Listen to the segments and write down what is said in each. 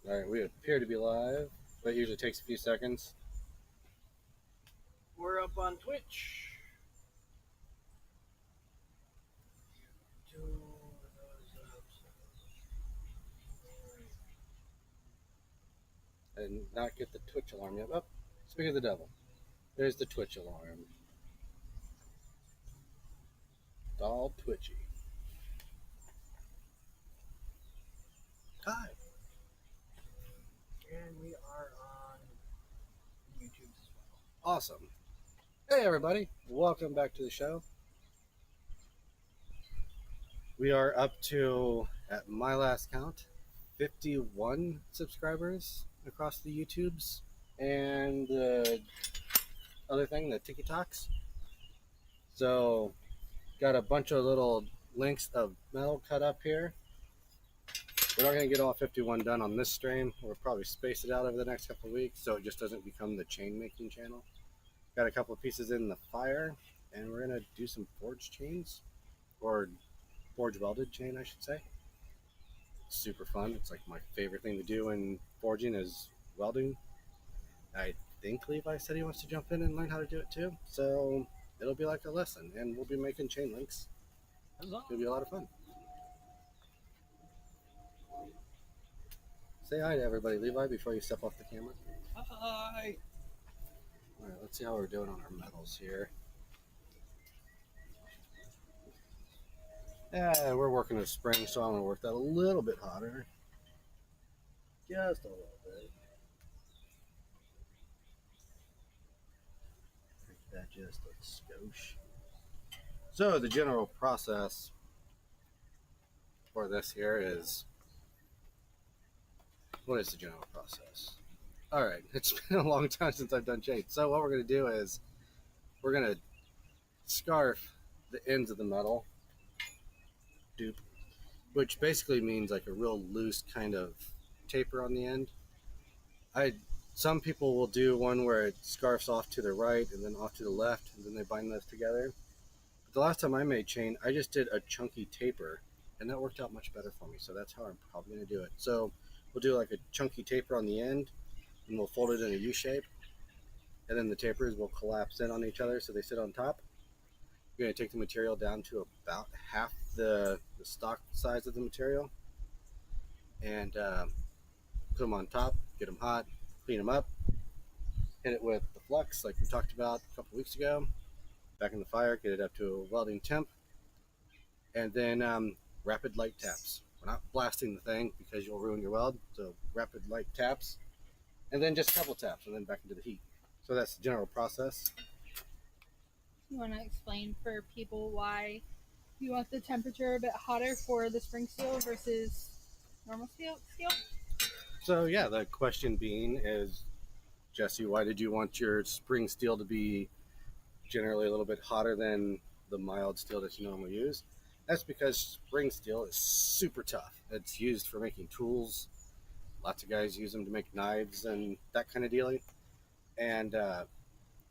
Alright, we appear to be live, but it usually takes a few seconds. We're up on Twitch. And not get the Twitch alarm yet. Oh, speak of the devil. There's the Twitch alarm. All twitchy. Hi. And we are on YouTube as well. Awesome. Hey everybody, welcome back to the show. We are up to, at my last count, 51 subscribers across the YouTubes and the other thing, the TikToks. So, got a bunch of little links of metal cut up here. We're not going to get all 51 done on this stream. We'll probably space it out over the next couple of weeks so it just doesn't become the chain making channel. Got a couple of pieces in the fire, and we're going to do some forged chains, or forge welded chain, I should say. It's super fun. It's like my favorite thing to do in forging is welding. I think Levi said he wants to jump in and learn how to do it too. So it'll be like a lesson, and we'll be making chain links. It'll be a lot of fun. Say hi to everybody, Levi, before you step off the camera. Hi. All right, let's see how we're doing on our metals here. Yeah, we're working with spring, so I'm going to work that a little bit hotter. Just a little bit. Make that just a skosh. So the general process for this here is, what is the general process? All right, it's been a long time since I've done chains. So what we're going to do is we're going to scarf the ends of the metal, dupe, which basically means like a real loose kind of taper on the end. Some people will do one where it scarfs off to the right and then off to the left, and then they bind those together. But the last time I made chain, I just did a chunky taper, and that worked out much better for me. So that's how I'm probably going to do it. So we'll do like a chunky taper on the end, and we'll fold it in a U shape, and then the tapers will collapse in on each other so they sit on top. You're going to take the material down to about half the stock size of the material, and put them on top, get them hot, clean them up, hit it with the flux like we talked about a couple weeks ago, back in the fire, get it up to a welding temp, and then rapid light taps. We're not blasting the thing because you'll ruin your weld, so rapid light taps, and then just a couple taps, and then back into the heat. So that's the general process. You want to explain for people why you want the temperature a bit hotter for the spring steel versus normal steel? So yeah, the question being is, Jesse, why did you want your spring steel to be generally a little bit hotter than the mild steel that you normally use? That's because spring steel is super tough. It's used for making tools. Lots of guys use them to make knives and that kind of dealing. And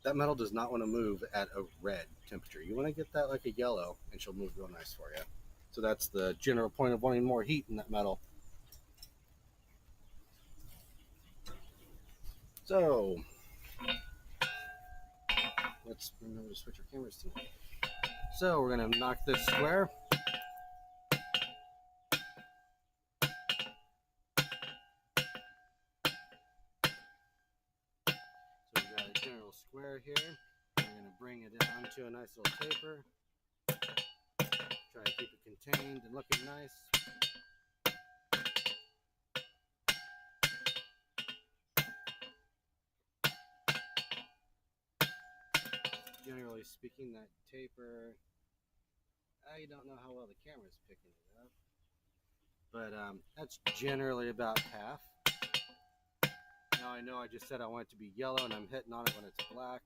that metal does not want to move at a red temperature. You want to get that like a yellow, and she'll move real nice for you. So that's the general point of wanting more heat in that metal. So let's remember to switch our cameras tonight. So we're going to knock this square. So we've got a general square here. We're going to bring it down to a nice little taper. Try to keep it contained and looking nice. Generally speaking, that taper, I don't know how well the camera's picking it up, but that's generally about half. Now I know I just said I want it to be yellow, and I'm hitting on it when it's black.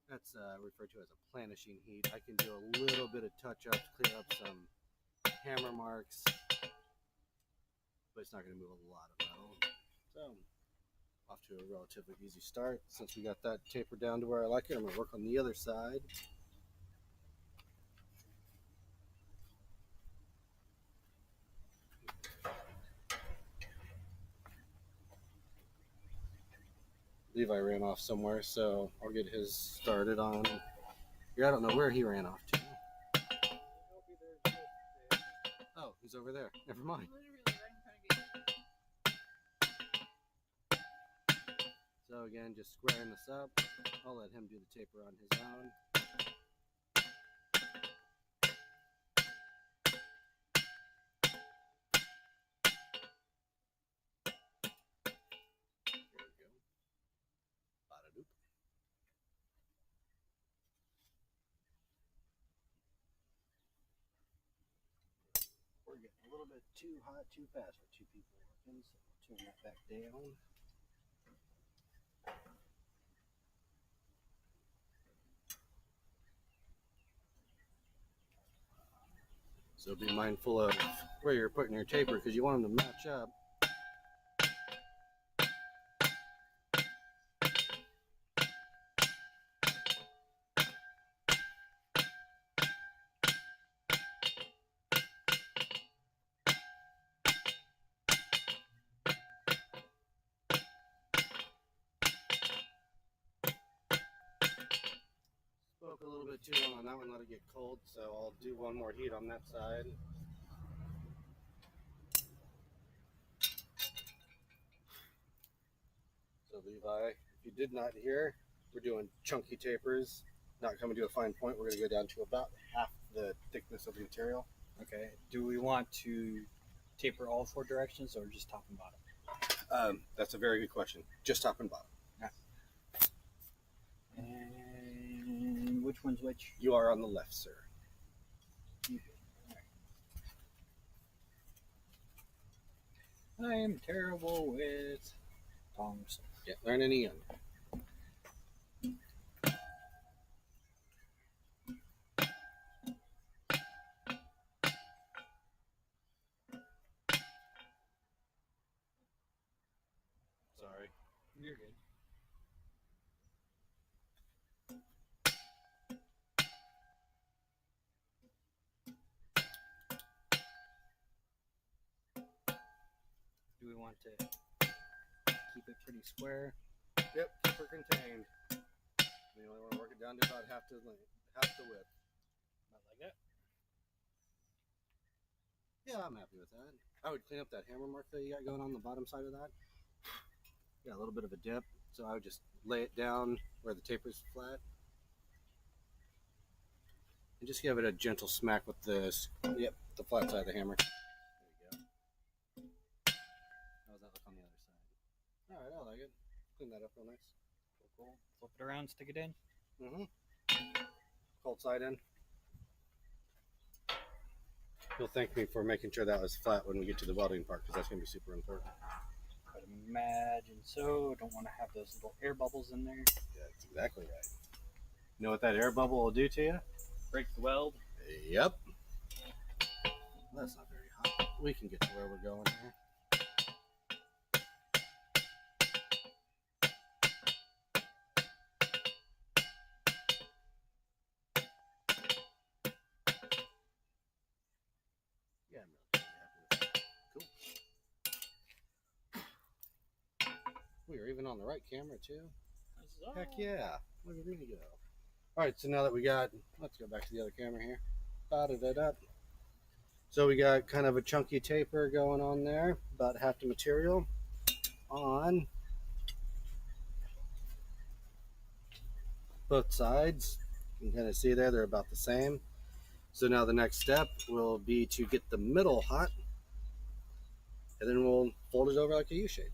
That's referred to as a planishing heat. I can do a little bit of touch-ups, clear up some hammer marks, but it's not going to move a lot of metal. So off to a relatively easy start. Since we got that taper down to where I like it, I'm going to work on the other side. Levi ran off somewhere, so I'll get his started on. Yeah, I don't know where he ran off to. Oh, he's over there. Never mind. So again, just squaring this up. I'll let him do the taper on his own. There we go. Bada-doop. We're getting a little bit too hot, too fast for two people working, so we'll turn that back down. So be mindful of where you're putting your taper because you want them to match up. Spoke a little bit too long on that one, let it get cold, so I'll do one more heat on that side. So Levi, if you did not hear, we're doing chunky tapers, not coming to a fine point. We're going to go down to about half the thickness of the material. Okay. Do we want to taper all 4 directions or just top and bottom? That's a very good question. Just top and bottom. And which one's which? You are on the left, sir. I am terrible with tongs. Yeah, learn any young. Sorry. You're good. Do we want to keep it pretty square? Yep, keep her contained. You only want to work it down to about half the length, half the width. Not like that. Yeah, I'm happy with that. I would clean up that hammer mark that you got going on the bottom side of that. Got a little bit of a dip, so I would just lay it down where the taper's flat. And just give it a gentle smack with the flat side of the hammer. There you go. How does that look on the other side? Alright, I like it. Clean that up real nice. Cool. Flip it around, stick it in. Cold side in. You'll thank me for making sure that was flat when we get to the welding part because that's going to be super important. I'd imagine so. Don't want to have those little air bubbles in there. Yeah, that's exactly right. You know what that air bubble will do to you? Break the weld. Yep. That's not very hot. We can get to where we're going here. Yeah, I'm really happy with that. Cool. We are even on the right camera too. Heck yeah. Look at me go. Alright, so now that we got, let's go back to the other camera here. Da-da-da-da. So we got kind of a chunky taper going on there, about half the material on both sides. You can kind of see there, they're about the same. So now the next step will be to get the middle hot, and then we'll fold it over like a U shape.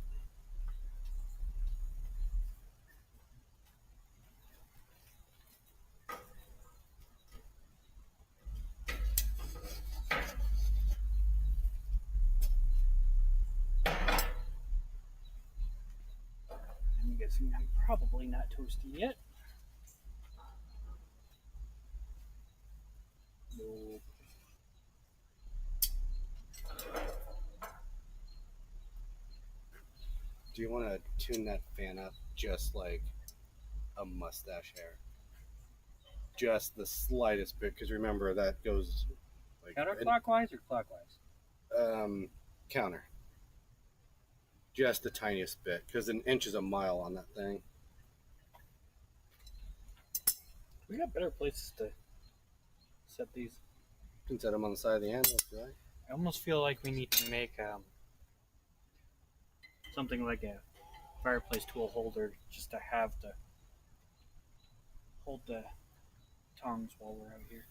I'm guessing I'm probably not toasty yet. Nope. Do you want to tune that fan up just like a mustache hair? Just the slightest bit, because remember that goes like Counterclockwise or clockwise? counter. just the tiniest bit, because an inch is a mile on that thing. We got better places to set these. You can set them on the side of the handle if you like. I almost feel like we need to make something like a fireplace tool holder just to have to hold the tongs while we're out here.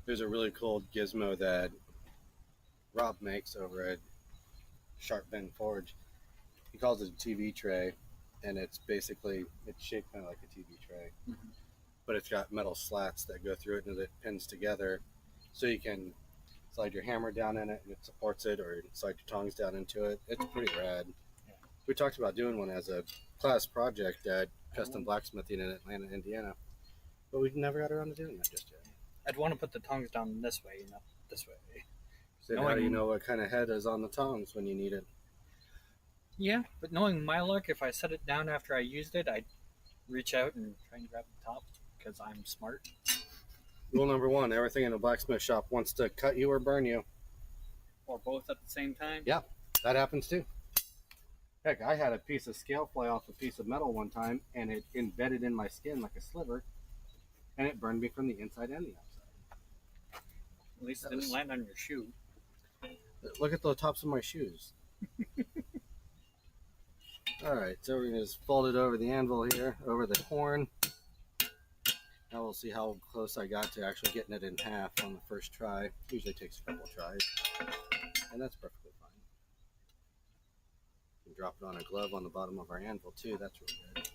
There's a really cool gizmo that Rob makes over at Sharp Bend Forge. He calls it a TV tray, and it's shaped kind of like a TV tray, but it's got metal slats that go through it and it pins together, so you can slide your hammer down in it and it supports it, or slide your tongs down into it. It's pretty rad. Yeah. We talked about doing one as a class project at Custom Blacksmithing in Atlanta, Indiana, but we never got around to doing that just yet. I'd want to put the tongs down this way, not this way. So how do you know what kind of head is on the tongs when you need it? Yeah, but knowing my luck, if I set it down after I used it, I'd reach out and try and grab the top because I'm smart. Rule number 1, everything in a blacksmith shop wants to cut you or burn you. Or both at the same time? Yeah, that happens too. Heck, I had a piece of scale fly off a piece of metal one time, and it embedded in my skin like a sliver, and it burned me from the inside and the outside. At least it didn't land on your shoe. Look at the tops of my shoes. Alright, so we're going to just fold it over the anvil here, over the horn. Now we'll see how close I got to actually getting it in half on the first try. Usually takes a couple tries, and that's perfectly fine. You can drop it on a glove on the bottom of our anvil too, that's really good.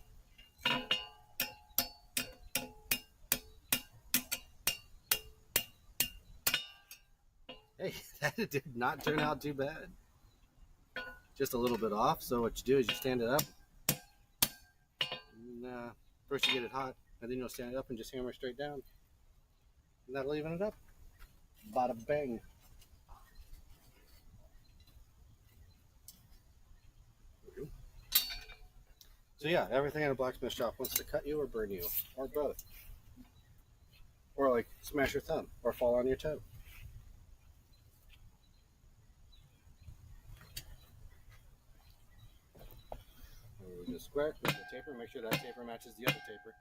Hey, that did not turn out too bad. Just a little bit off, so what you do is you stand it up. And, first you get it hot, and then you'll stand it up and just hammer straight down. And that'll even it up. Bada bang. So yeah, everything in a blacksmith shop wants to cut you or burn you, or both. Or like smash your thumb, or fall on your toe. The square with the taper, make sure that taper matches the other taper.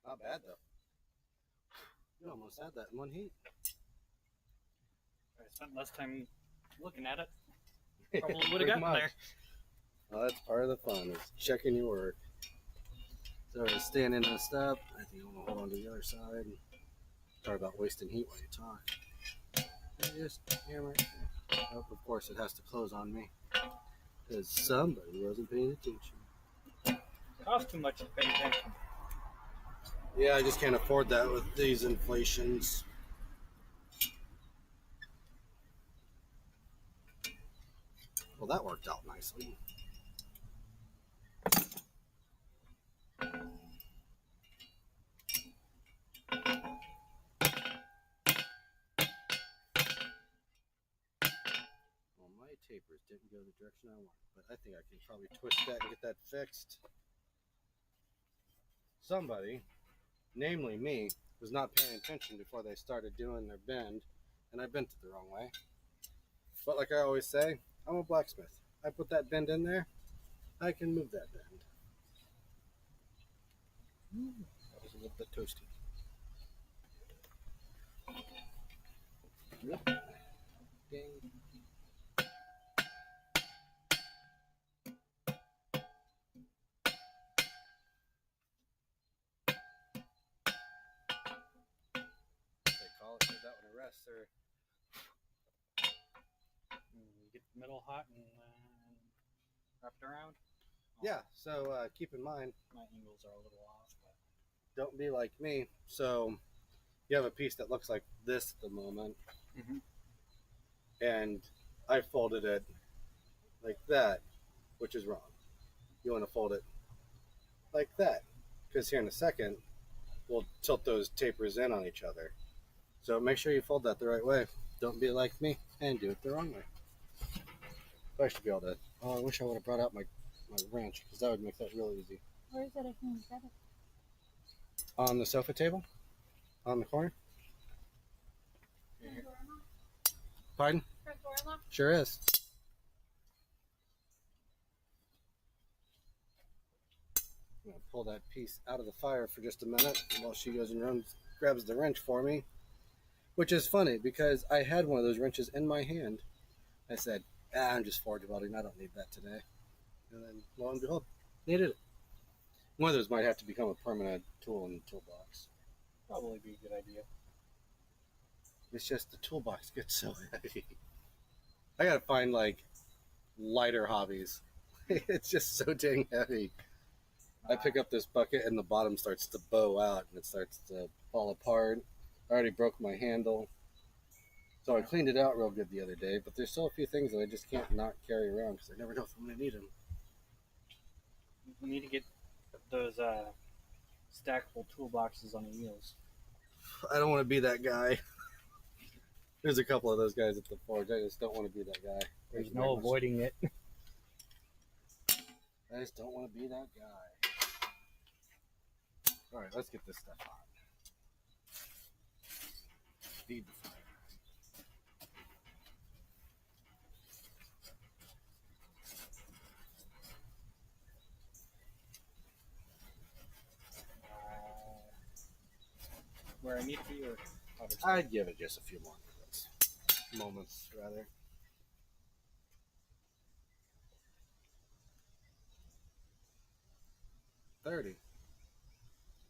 Not bad though. You almost had that in one heat. If I spent less time looking at it, probably would have gotten there. Well, that's part of the fun, is checking your work. So we're standing this up. I think I'm going to hold on to the other side. Sorry about wasting heat while you talk. And just hammer it. Oh, of course, it has to close on me, because somebody wasn't paying attention. It costs too much to pay attention. Yeah, I just can't afford that with these inflations. Well, that worked out nicely. Well, my tapers didn't go the direction I wanted, but I think I can probably twist that and get that fixed. Somebody, namely me, was not paying attention before they started doing their bend, and I bent it the wrong way. But like I always say, I'm a blacksmith. I put that bend in there, I can move that bend. That was a little bit toasty. Yep. Ding. Give that one a rest, sir. You get the middle hot and wrap it around. Yeah, so keep in mind, My angles are a little off, but don't be like me. So you have a piece that looks like this at the moment, and I folded it like that, which is wrong. You want to fold it like that, because here in a second, we'll tilt those tapers in on each other. So make sure you fold that the right way. Don't be like me and do it the wrong way. I should be able to. Oh, I wish I would have brought out my wrench, because that would make that real easy. Where is it? I can grab it. On the sofa table? On the corner? Front door unlock? Pardon? Front door unlock? Sure is. I'm going to pull that piece out of the fire for just a minute while she goes and grabs the wrench for me. Which is funny, because I had one of those wrenches in my hand. I said, I'm just forge welding. I don't need that today. And then, lo and behold, needed it. One of those might have to become a permanent tool in the toolbox. Probably be a good idea. It's just the toolbox gets so heavy. I gotta find like lighter hobbies. It's just so dang heavy. I pick up this bucket and the bottom starts to bow out and it starts to fall apart. I already broke my handle. So I cleaned it out real good the other day, but there's still a few things that I just can't not carry around because I never know if I'm gonna need them. We need to get those stackable toolboxes on the wheels. I don't want to be that guy. There's a couple of those guys at the forge. I just don't want to be that guy. There's no avoiding it. I just don't want to be that guy. All right, let's get this stuff on. Feed the fire. Where I need to be, or I'd give it just a few more moments, rather.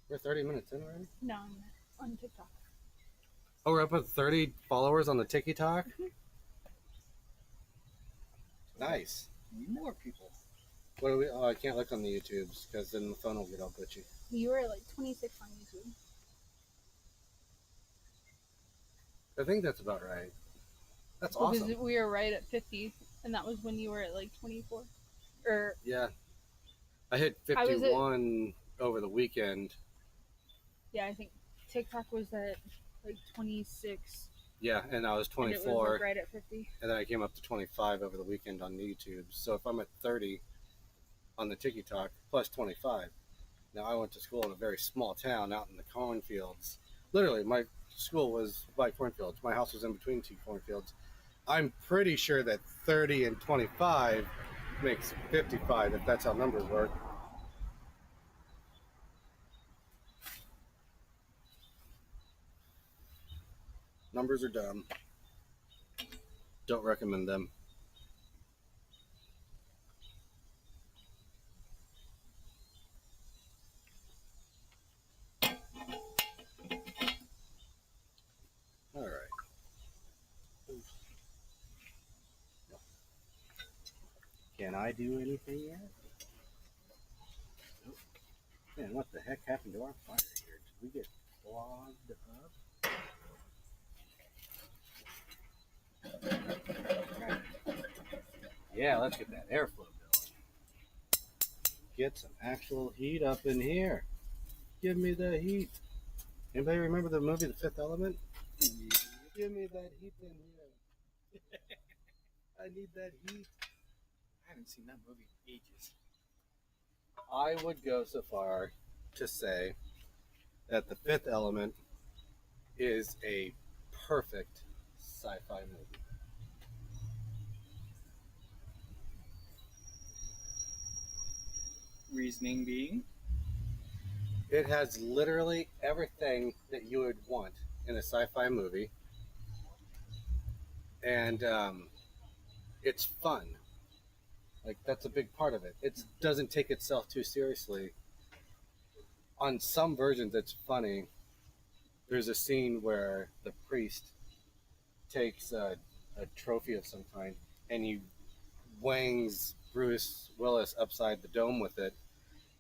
We're 30 minutes in already? No, I'm on TikTok. Oh, we're up at 30 followers on the TikTok? Nice. more people. What do we? Oh, I can't look on the YouTubes because then the phone will get all glitchy. You were at like 26 on YouTube. I think that's about right. That's Because awesome. we were right at 50, and that was when you were at like 24. Or Yeah. I hit How was it? 51 over the weekend. yeah, I think TikTok was at like 26. Yeah, and I was And it was 24. like right at 50. And then I came up to 25 over the weekend on YouTube. So if I'm at 30 on the TikTok plus 25, now I went to school in a very small town out in the cornfields. Literally, my school was by cornfields. My house was in between two cornfields. I'm pretty sure that 30 and 25 makes 55 if that's how numbers work. Numbers are dumb. Don't recommend them. All right. Can I do anything yet? Nope. Man, what the heck happened to our fire here? Did we get clogged up? Yeah, let's get that airflow going. Get some actual heat up in here. Give me the heat. Anybody remember the movie The Fifth Element? Give me that heat in here. I need that heat. I haven't seen that movie in ages. I would go so far to say that The Fifth Element is a perfect sci-fi movie. Reasoning being? It has literally everything that you would want in a sci-fi movie, and it's fun. Like, that's a big part of it. It doesn't take itself too seriously. On some versions, it's funny. There's a scene where the priest takes a trophy of some kind and he wangs Bruce Willis upside the dome with it,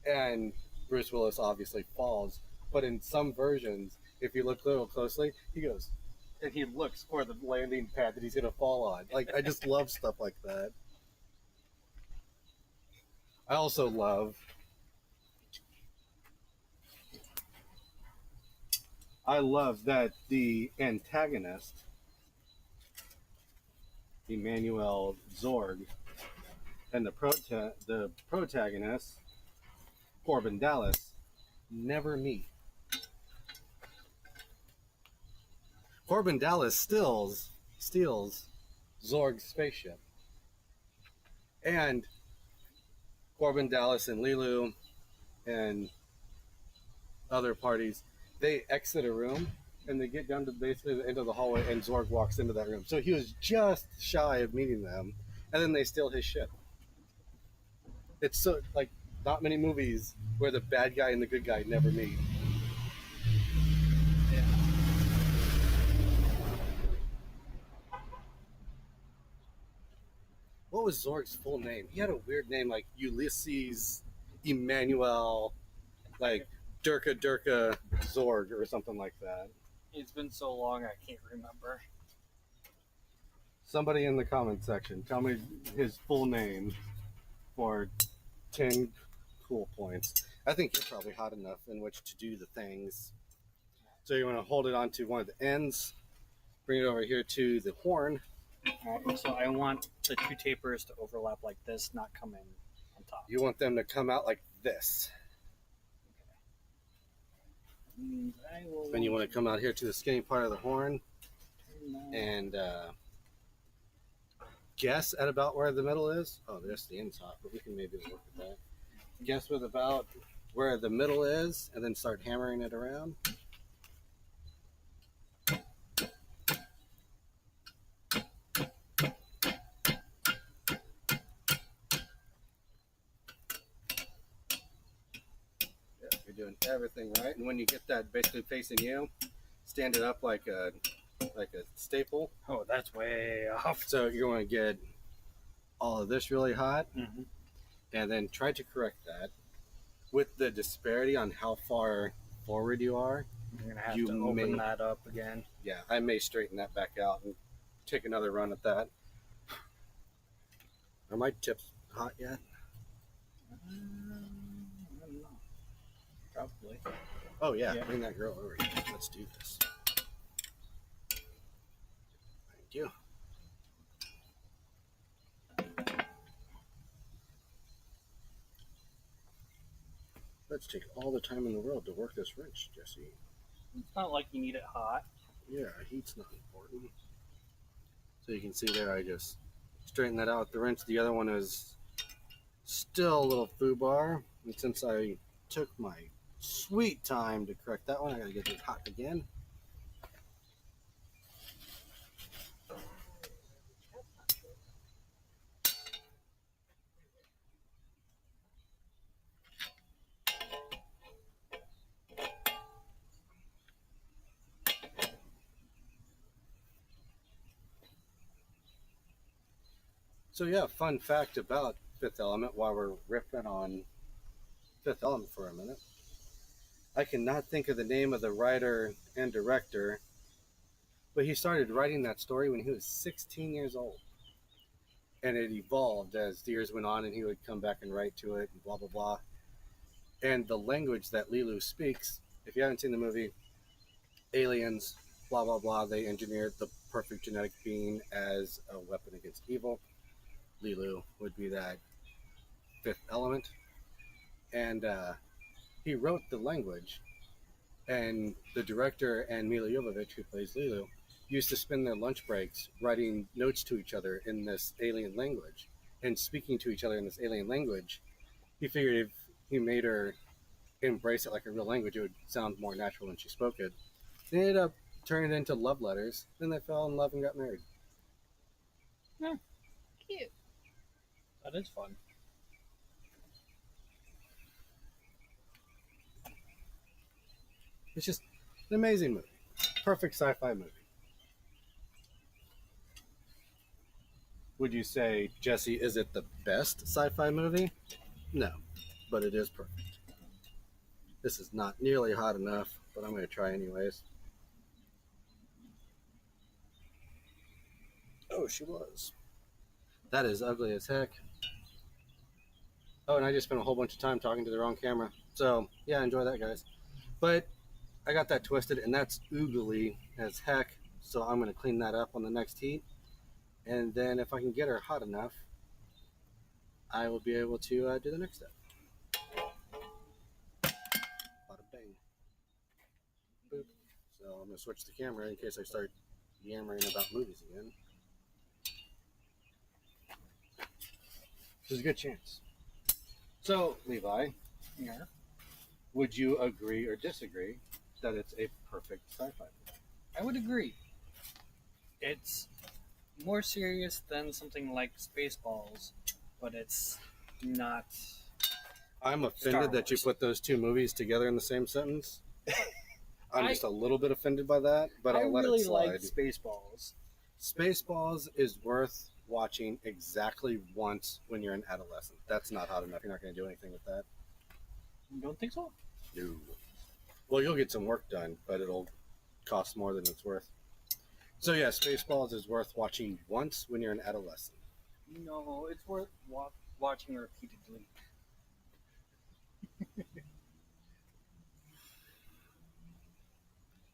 and Bruce Willis obviously falls. But in some versions, if you look a little closely, he goes and he looks for the landing pad that he's gonna fall on. Like, I just love stuff like that. I also love. I love that the antagonist, Emmanuel Zorg, and the protagonist, Corbin Dallas, never meet. Corbin Dallas steals Zorg's spaceship. And Corbin Dallas and Lilu and other parties, they exit a room and they get down to basically the end of the hallway and Zorg walks into that room. So he was just shy of meeting them, and then they steal his ship. It's so like not many movies where the bad guy and the good guy never meet. Yeah. What was Zorg's full name? He had a weird name like Ulysses Emmanuel, like Durka Zorg or something like that. It's been so long I can't remember. Somebody in the comment section, tell me his full name for 10 cool points. I think you're probably hot enough in which to do the things. So you want to hold it onto one of the ends, bring it over here to the horn. Alright, so I want the two tapers to overlap like this, not come in on top. You want them to come out like this. And I will Then you want to come out here to the skinny part of the horn and guess at about where the middle is. Oh, there's the end's hot, but we can maybe work with that. Guess with about where the middle is, and then start hammering it around. Yeah, you're doing everything right, and when you get that basically facing you, stand it up like a staple. Oh, that's way off. So you're going to get all of this really hot, and then try to correct that with the disparity on how far forward you are. You're gonna have to open that up again. Yeah, I may straighten that back out and take another run at that. Are my tips hot yet? I don't know. Probably. Oh yeah, Yeah. bring that girl over here. Let's do this. Thank you. Let's take all the time in the world to work this wrench, Jesse. It's not like you need it hot. Yeah, heat's not important. So you can see there, I just straighten that out with the wrench. The other one is still a little foobar. And since I took my sweet time to correct that one, I gotta get it hot again. So yeah, fun fact about Fifth Element while we're ripping on Fifth Element for a minute. I cannot think of the name of the writer and director, but he started writing that story when he was 16 years old. And it evolved as the years went on, and he would come back and write to it, and blah, blah, blah. And the language that Lilu speaks, if you haven't seen the movie, aliens, blah, blah, blah, they engineered the perfect genetic being as a weapon against evil. Lilu would be that fifth element. And he wrote the language, and the director and Mila Jovovich, who plays Lilu, used to spend their lunch breaks writing notes to each other in this alien language and speaking to each other in this alien language. He figured if he made her embrace it like a real language, it would sound more natural when she spoke it. They ended up turning it into love letters. Then they fell in love and got married. Cute. That is fun. It's just an amazing movie. Perfect sci-fi movie. Would you say, Jesse, is it the best sci-fi movie? No, but it is perfect. This is not nearly hot enough, but I'm going to try anyways. Oh, she was. That is ugly as heck. Oh, and I just spent a whole bunch of time talking to the wrong camera. So, yeah, enjoy that, guys. But I got that twisted, and that's oogly as heck. So I'm going to clean that up on the next heat. And then if I can get her hot enough, I will be able to do the next step. Bada bang. Boop. So I'm going to switch the camera in case I start yammering about movies again. There's a good chance. So, Levi, Yeah. would you agree or disagree that it's a perfect sci-fi movie? I would agree. It's more serious than something like Spaceballs, but it's not. I'm Star offended that you Wars. put those two movies together in the same sentence. I'm I- just a little bit offended by that, but I I'll let really it slide. like Spaceballs. Spaceballs is worth watching exactly once when you're an adolescent. That's not hot enough. You're not going to do anything with that. You don't think so? No. Well, you'll get some work done, but it'll cost more than it's worth. So yeah, Spaceballs is worth watching once when you're an adolescent. No, it's worth watching repeatedly.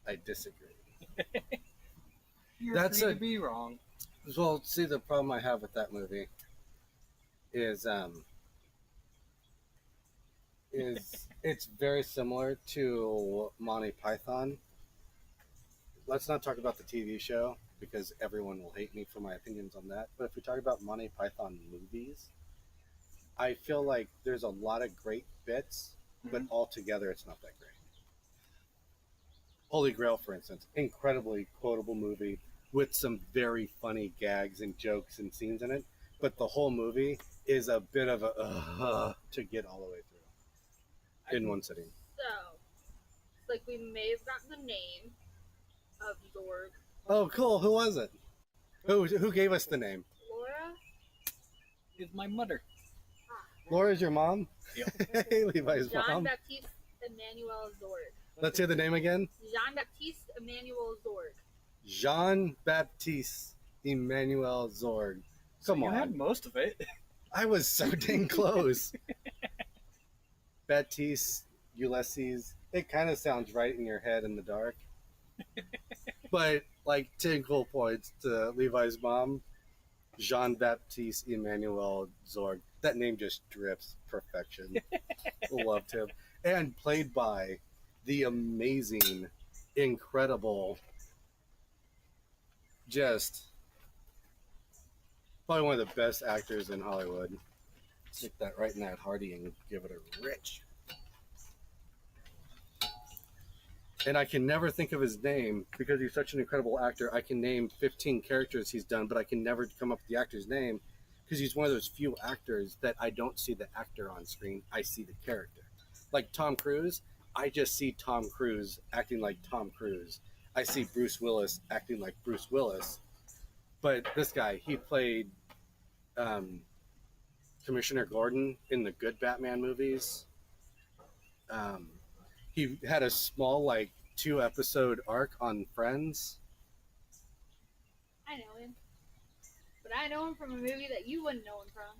I disagree. You're That's free a- to be wrong. Well, see, the problem I have with that movie is it's very similar to Monty Python. Let's not talk about the TV show because everyone will hate me for my opinions on that. But if we talk about Monty Python movies, I feel like there's a lot of great bits, but altogether it's not that great. Holy Grail, for instance, incredibly quotable movie with some very funny gags and jokes and scenes in it. But the whole movie is a bit of a to get all the way through in one sitting. So, it's like we may have gotten the name of Zorg. Oh, cool. Who was it? Who gave us the name? Laura? It's my mother. Laura's your mom? Yep. Hey, Levi's Jean mom. Baptiste Emmanuel Zorg. Let's hear the name again. Jean Baptiste Emmanuel Zorg. Jean Baptiste Emmanuel Zorg. So Come you on. had most of it. I was so dang close. Baptiste, Ulysses. It kind of sounds right in your head in the dark. But, like, 10 cool points to Levi's mom, Jean Baptiste Emmanuel Zorg. That name just drips perfection. Loved him. And played by the amazing, incredible, just probably one of the best actors in Hollywood. Stick that right in that Hardy and give it a rich. And I can never think of his name because he's such an incredible actor. I can name 15 characters he's done, but I can never come up with the actor's name because he's one of those few actors that I don't see the actor on screen. I see the character. Like Tom Cruise, I just see Tom Cruise acting like Tom Cruise. I see Bruce Willis acting like Bruce Willis. But this guy, he played Commissioner Gordon in the good Batman movies. He had a small, like, 2-episode arc on Friends. I know him. But I know him from a movie that you wouldn't know him from.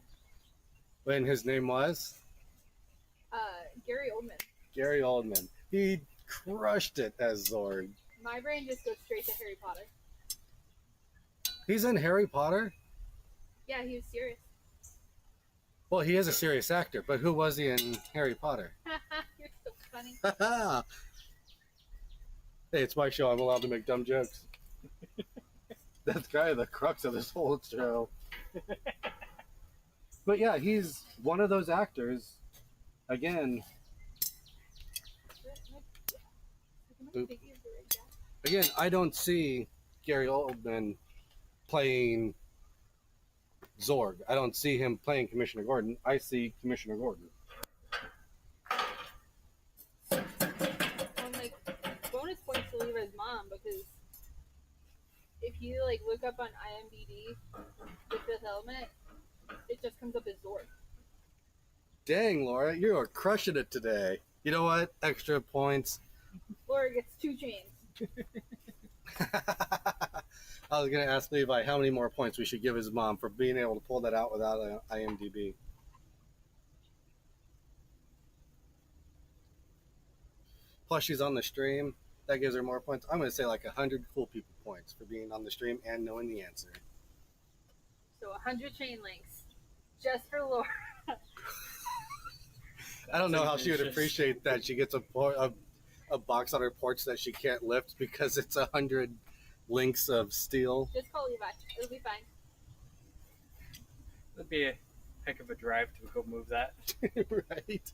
When his name was Gary Oldman. Gary Oldman. He crushed it as Zorg. My brain just goes straight to Harry Potter. He's in Harry Potter? Yeah, he was serious. Well, he is a serious actor, but who was he in Harry Potter? You're so funny. Hey, it's my show. I'm allowed to make dumb jokes. That's kind of the crux of this whole show. But yeah, he's one of those actors. Again, Boop. Again, I don't see Gary Oldman playing Zorg. I don't see him playing Commissioner Gordon. I see Commissioner Gordon. Like, bonus points to Levi's mom because if you like look up on IMDb the Fifth Element, it just comes up as Zorg. Dang, Laura, you are crushing it today. You know what? Extra points. Laura gets 2 chains. I was going to ask Levi how many more points we should give his mom for being able to pull that out without an IMDb. Plus, she's on the stream. That gives her more points. I'm going to say like 100 cool people points for being on the stream and knowing the answer. So 100 chain links, just for Laura. I don't know how she would appreciate that. She gets a box on her porch that she can't lift because it's 100 links of steel. Just call Levi. It'll be fine. That'd be a heck of a drive to go move that Right.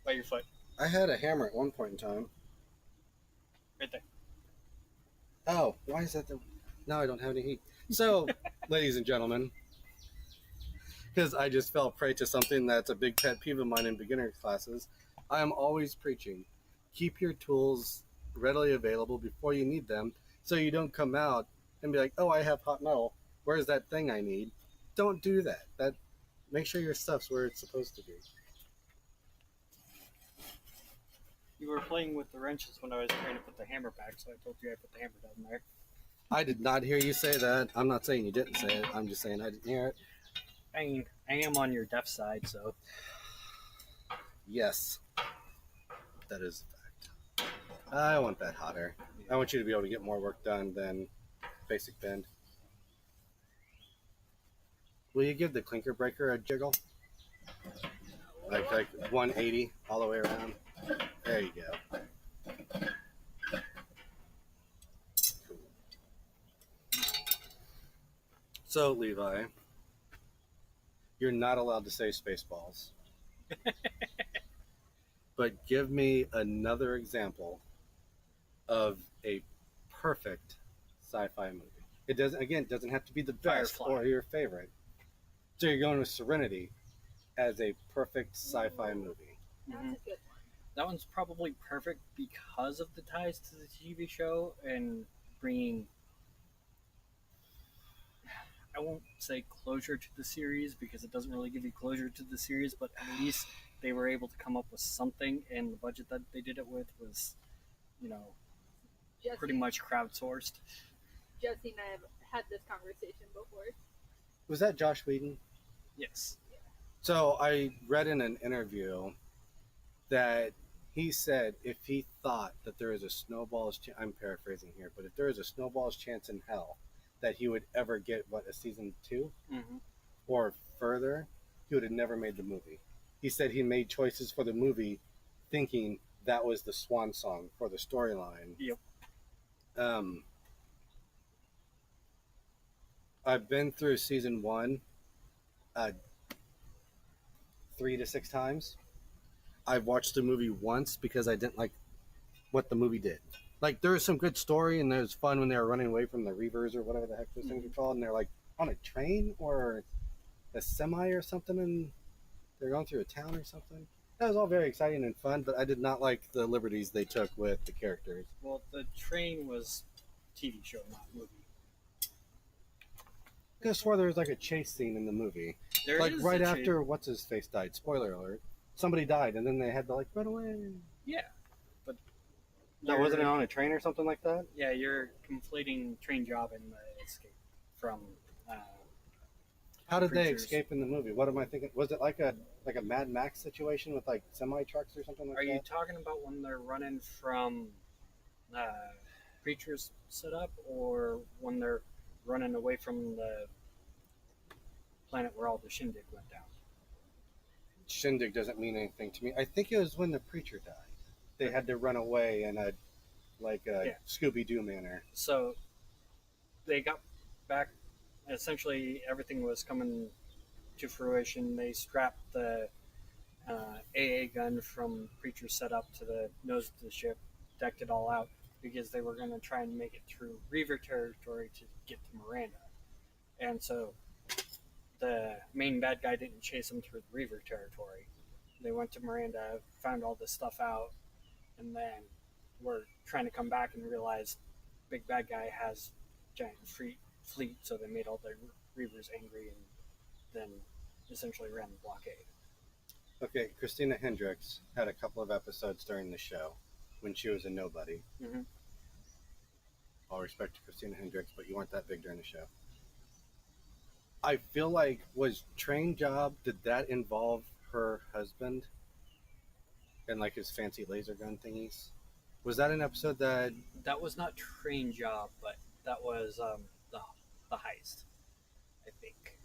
by your foot. I had a hammer at one point in time. Right there. Oh, why is that the... Now I don't have any heat. So, ladies and gentlemen, because I just fell prey to something that's a big pet peeve of mine in beginner classes, I am always preaching. Keep your tools readily available before you need them so you don't come out and be like, oh, I have hot metal. Where's that thing I need? Don't do that. Make sure your stuff's where it's supposed to be. You were playing with the wrenches when I was trying to put the hammer back, so I told you I put the hammer down there. I did not hear you say that. I'm not saying you didn't say it. I'm just saying I didn't hear it. I mean, I am on your deaf side, so. Yes. That is a fact. I want that hotter. I want you to be able to get more work done than basic bend. Will you give the clinker breaker a jiggle? Like 180 all the way around? There you go. Cool. So, Levi, you're not allowed to say Spaceballs. But give me another example of a perfect sci-fi movie. It doesn't have to be the best Firefly. or your favorite. So you're going with Serenity as a perfect sci-fi movie. That's a good one. That one's probably perfect because of the ties to the TV show and bringing, I won't say closure to the series because it doesn't really give you closure to the series, but at least they were able to come up with something, and the budget that they did it with was, Jesse, pretty much crowdsourced. Jesse and I have had this conversation before. Was that Josh Whedon? Yes. So I read in an interview that he said if he thought that there is a snowball's chance, I'm paraphrasing here, but if there is a snowball's chance in hell that he would ever get, a season 2 Mm-hmm. or further, he would have never made the movie. He said he made choices for the movie thinking that was the swan song for the storyline. Yep. I've been through season 1 3 to 6 times. I've watched the movie once because I didn't like what the movie did. Like, there was some good story, and there was fun when they were running away from the Reavers or whatever the heck those things are called, and they're like on a train or a semi or something, and they're going through a town or something. That was all very exciting and fun, but I did not like the liberties they took with the characters. Well, the train was TV show, not movie. I could have swore there was like a chase scene in the movie. There Like is right a after what's his face died. Spoiler alert. Somebody died, and then they had to like run away. Yeah, but That wasn't it on a train or something like that? Yeah, you're conflating Train Job and the escape from. How did they Creatures. escape in the movie? What am I thinking? Was it like a Mad Max situation with like semi trucks or something like Are that? you talking about when they're running from Creatures setup, or when they're running away from the planet where all the shindig went down? Shindig doesn't mean anything to me. I think it was when the preacher died. They had to run away in a Yeah. Scooby-Doo manner. So they got back. Essentially, everything was coming to fruition. They strapped the AA gun from Preacher's setup to the nose of the ship, decked it all out because they were going to try and make it through Reaver territory to get to Miranda. And so the main bad guy didn't chase them through the Reaver territory. They went to Miranda, found all this stuff out, and then were trying to come back and realized big bad guy has giant fleet, so they made all the Reavers angry and then essentially ran the blockade. Okay, Christina Hendricks had a couple of episodes during the show when she was a nobody. Mm-hmm. All respect to Christina Hendricks, but you weren't that big during the show. I feel like, was Train Job, did that involve her husband? and like his fancy laser gun thingies. Was that an episode that? That was not Train Job, but that was the heist, I think.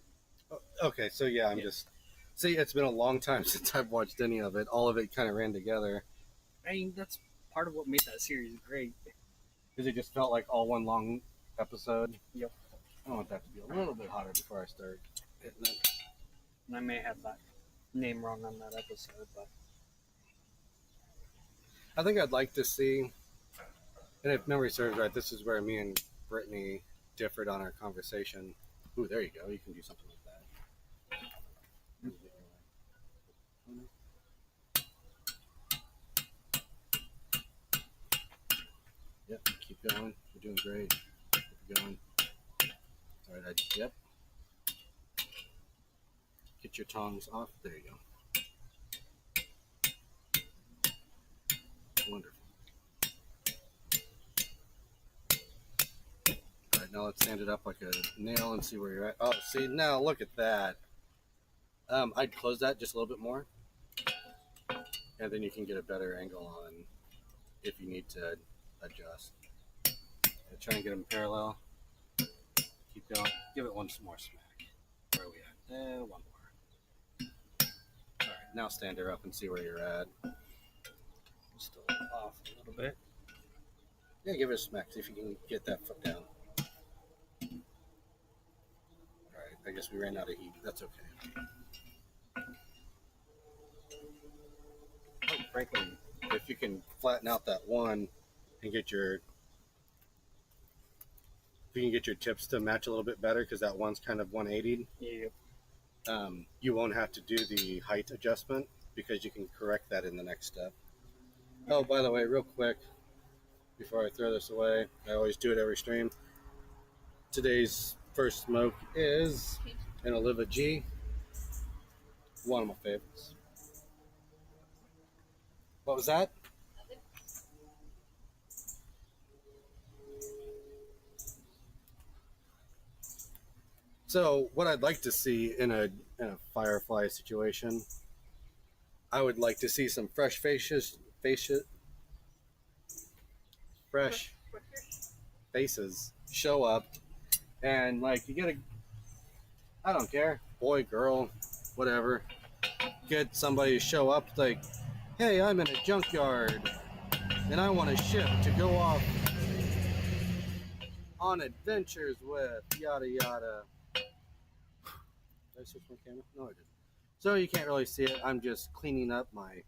Okay, so yeah, I'm Yeah. just. See, it's been a long time since I've watched any of it. All of it kind of ran together I mean, that's part of what made that series great. because it just felt like all one long episode. Yep. I want that to be a little bit hotter before I start hitting it. And I may have that name wrong on that episode, but I think I'd like to see, and if memory serves right, this is where me and Brittany differed on our conversation. Ooh, there you go. You can do something like that. Yep, keep going. You're doing great. Keep going. All right, yep. Get your tongs off. There you go. Wonderful. All right, now let's stand it up like a nail and see where you're at. Oh, see, now look at that. I'd close that just a little bit more, and then you can get a better angle on if you need to adjust. Try and get them parallel. Keep going. Give it one more smack. Where are we at? One more. All right, now stand her up and see where you're at. still off a little bit. Yeah, give it a smack. See if you can get that foot down. All right, I guess we ran out of heat. That's okay. Oh, frankly, If you can flatten out that one and get your tips to match a little bit better, because that one's kind of 180'd, yeah. you won't have to do the height adjustment because you can correct that in the next step. Oh, by the way, real quick, before I throw this away, I always do it every stream. Today's first smoke is an Oliva G, one of my favorites. What was that? So, what I'd like to see in a Firefly situation, I would like to see some fresh faces show up, and like you get I don't care, boy, girl, whatever, get somebody to show up like, hey, I'm in a junkyard, and I want a ship to go off on adventures with, yada yada. Did I switch my camera? No, I didn't. So you can't really see it. I'm just cleaning up my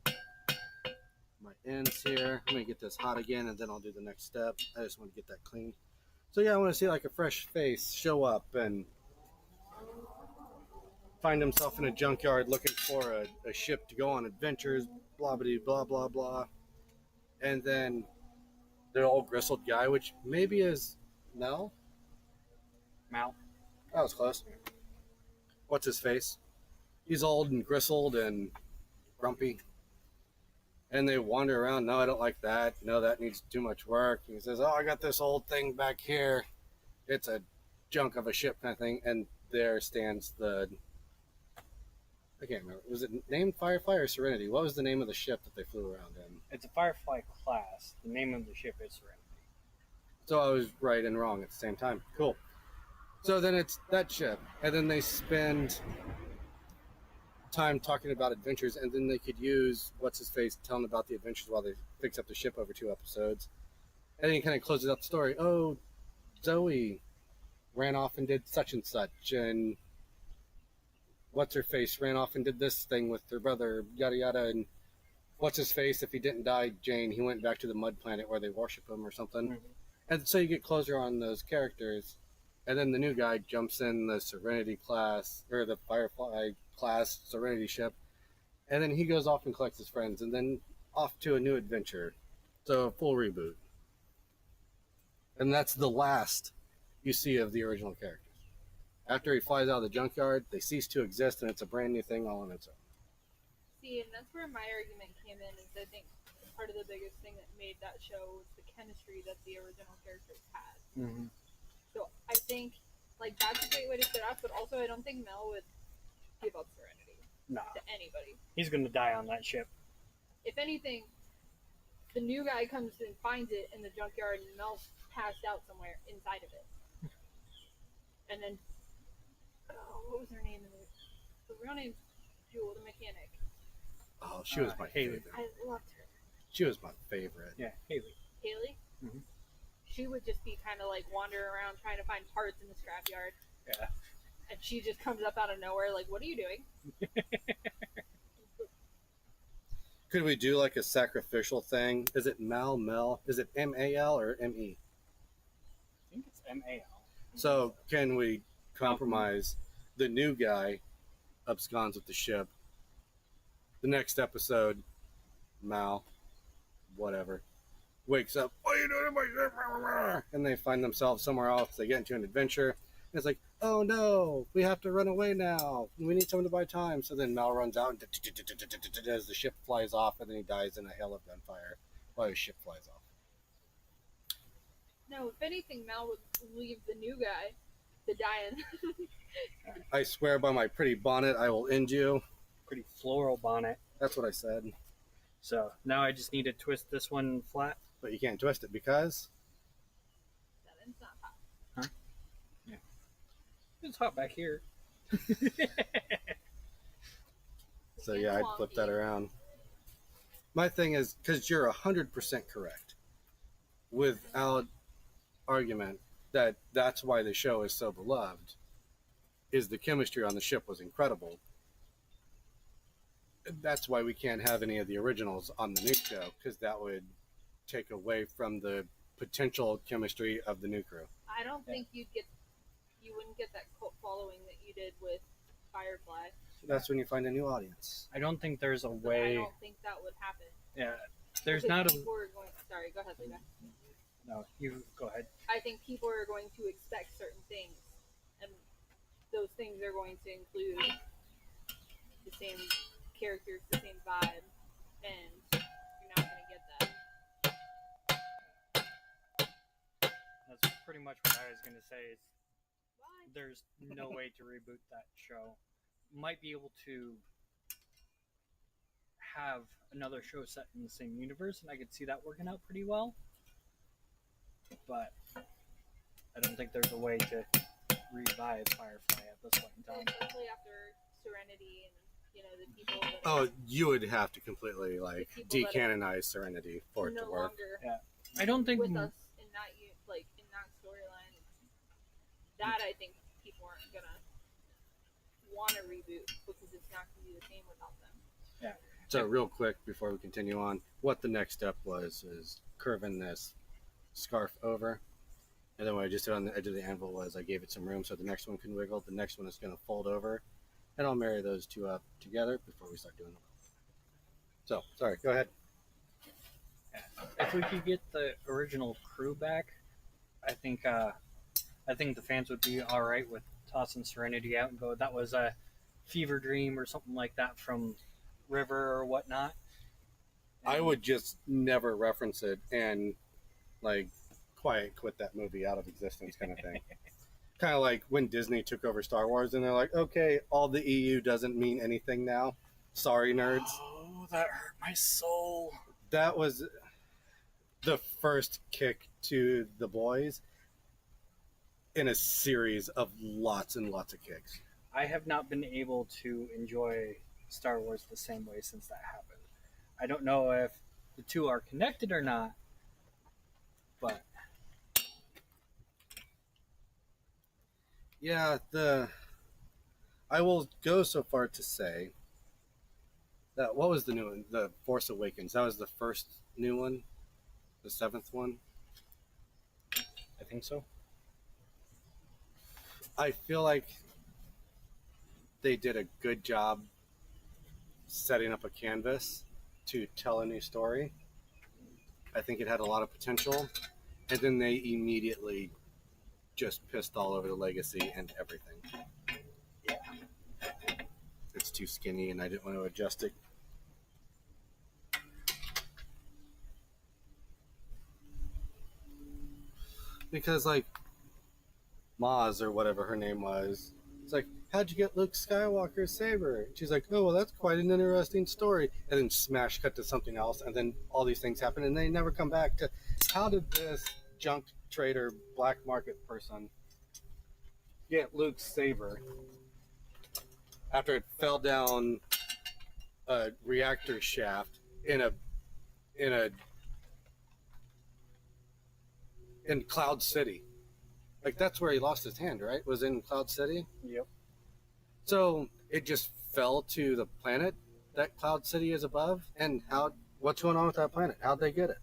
ends here. I'm gonna get this hot again, and then I'll do the next step. I just want to get that clean. So yeah, I want to see like a fresh face show up and find himself in a junkyard looking for a ship to go on adventures, blah blah blah blah blah. And then the old gristled guy, which maybe is Mel. Mal. That was close. What's his face? He's old and gristled and grumpy. And they wander around. No, I don't like that. No, that needs too much work. And he says, oh, I got this old thing back here. It's a junk of a ship kind of thing. And there stands the... I can't remember. Was it named Firefly or Serenity? What was the name of the ship that they flew around in? It's a Firefly class. The name of the ship is Serenity. So I was right and wrong at the same time. Cool. So then it's that ship. And then they spend time talking about adventures, and then they could use what's-his-face telling about the adventures while they fix up the ship over 2 episodes. And then he kind of closes out the story. Oh, Zoe ran off and did such and such, and what's-her-face ran off and did this thing with her brother, yada yada, and what's-his-face, if he didn't die, Jane, he went back to the mud planet where they worship him or something. Mm-hmm. And so you get closure on those characters, and then the new guy jumps in the Serenity class, or the Firefly class Serenity ship, and then he goes off and collects his friends, and then off to a new adventure. So a full reboot. And that's the last you see of the original characters. After he flies out of the junkyard, they cease to exist, and it's a brand new thing all on its own. See, and that's where my argument came in, is I think part of the biggest thing that made that show was the chemistry that the original characters had. Mm-hmm. So I think, like, that's a great way to start off, but also I don't think Mel would give up Serenity Nah. to anybody. He's going to die on that ship. if anything, the new guy comes and finds it in the junkyard, and Mel's passed out somewhere inside of it. And then, what was her name? The real name's Jewel, the mechanic. Oh, she was my Haley. favorite. I loved her. She was my favorite. Yeah, Haley. Haley? Mhm. She would just be kind of like wandering around trying to find parts in the scrapyard. Yeah. And she just comes up out of nowhere like, what are you doing? Could we do like a sacrificial thing? Is it Mel? Is it MAL or ME? I think it's MAL. So can we compromise the new guy absconds with the ship? The next episode, Mal, whatever, wakes up. What are you doing in my ship? And they find themselves somewhere else. They get into an adventure. And it's like, oh no, we have to run away now. We need someone to buy time. So then Mal runs out and as the ship flies off, and then he dies in a hail of gunfire while his ship flies off. No, if anything, Mal would leave the new guy to die in. I swear by my pretty bonnet, I will end you. Pretty floral bonnet. That's what I said. So now I just need to twist this one flat. But you can't twist it because Seven's not hot. It's hot back here. so yeah, I'd flip that around. My thing is, because you're 100% correct, without argument, that that's why the show is so beloved, is the chemistry on the ship was incredible. That's why we can't have any of the originals on the new show, because that would take away from the potential chemistry of the new crew. I don't think you wouldn't get that cult following that you did with Firefly. That's when you find a new audience. I don't think there's a But way. I don't think that would happen. Yeah, there's Because not a. people are going. Sorry, go ahead, Lena. No, you go ahead. I think people are going to expect certain things, and those things are going to include the same characters, the same vibe, and you're not going to get that. That's pretty much what I was gonna say. Is Why? there's no way to reboot that show. Might be able to have another show set in the same universe, and I could see that working out pretty well. But I don't think there's a way to revive Firefly at this point in time. Especially after Serenity and the people that Oh, you would have to completely like The people that decanonize Serenity for are it no to work. longer I don't think. with us in that in that storyline. That I think people aren't gonna want to reboot because it's not gonna be the same without them. So real quick before we continue on, what the next step was is curving this scarf over, and then what I just did on the edge of the anvil was I gave it some room so the next one can wiggle. The next one is going to fold over, and I'll marry those two up together before we start doing the weld. So sorry, go ahead. If we could get the original crew back, I think the fans would be all right with tossing Serenity out and go, that was a fever dream or something like that from River or whatnot. I would just never reference it and like quit that movie out of existence kind of thing. Kind of like when Disney took over Star Wars and they're like, okay, all the EU doesn't mean anything now. Sorry, nerds. Oh, that hurt my soul. That was the first kick to the boys in a series of lots and lots of kicks. I have not been able to enjoy Star Wars the same way since that happened. I don't know if the two are connected or not, but Yeah, I will go so far to say that what was the new one? The Force Awakens. That was the first new one, the seventh one. I think so. I feel like they did a good job setting up a canvas to tell a new story. I think it had a lot of potential, and then they immediately just pissed all over the legacy and everything. Yeah. It's too skinny, and I didn't want to adjust it. Because, like, Maz, or whatever her name was, it's like, how'd you get Luke Skywalker's saber? And she's like, oh, well, that's quite an interesting story. And then smash cut to something else, and then all these things happen, and they never come back to how did this junk trader, black market person get Luke's saber after it fell down a reactor shaft in Cloud City. Like, that's where he lost his hand, right? Was in Cloud City? Yep. So it just fell to the planet that Cloud City is above? And what's going on with that planet? How'd they get it?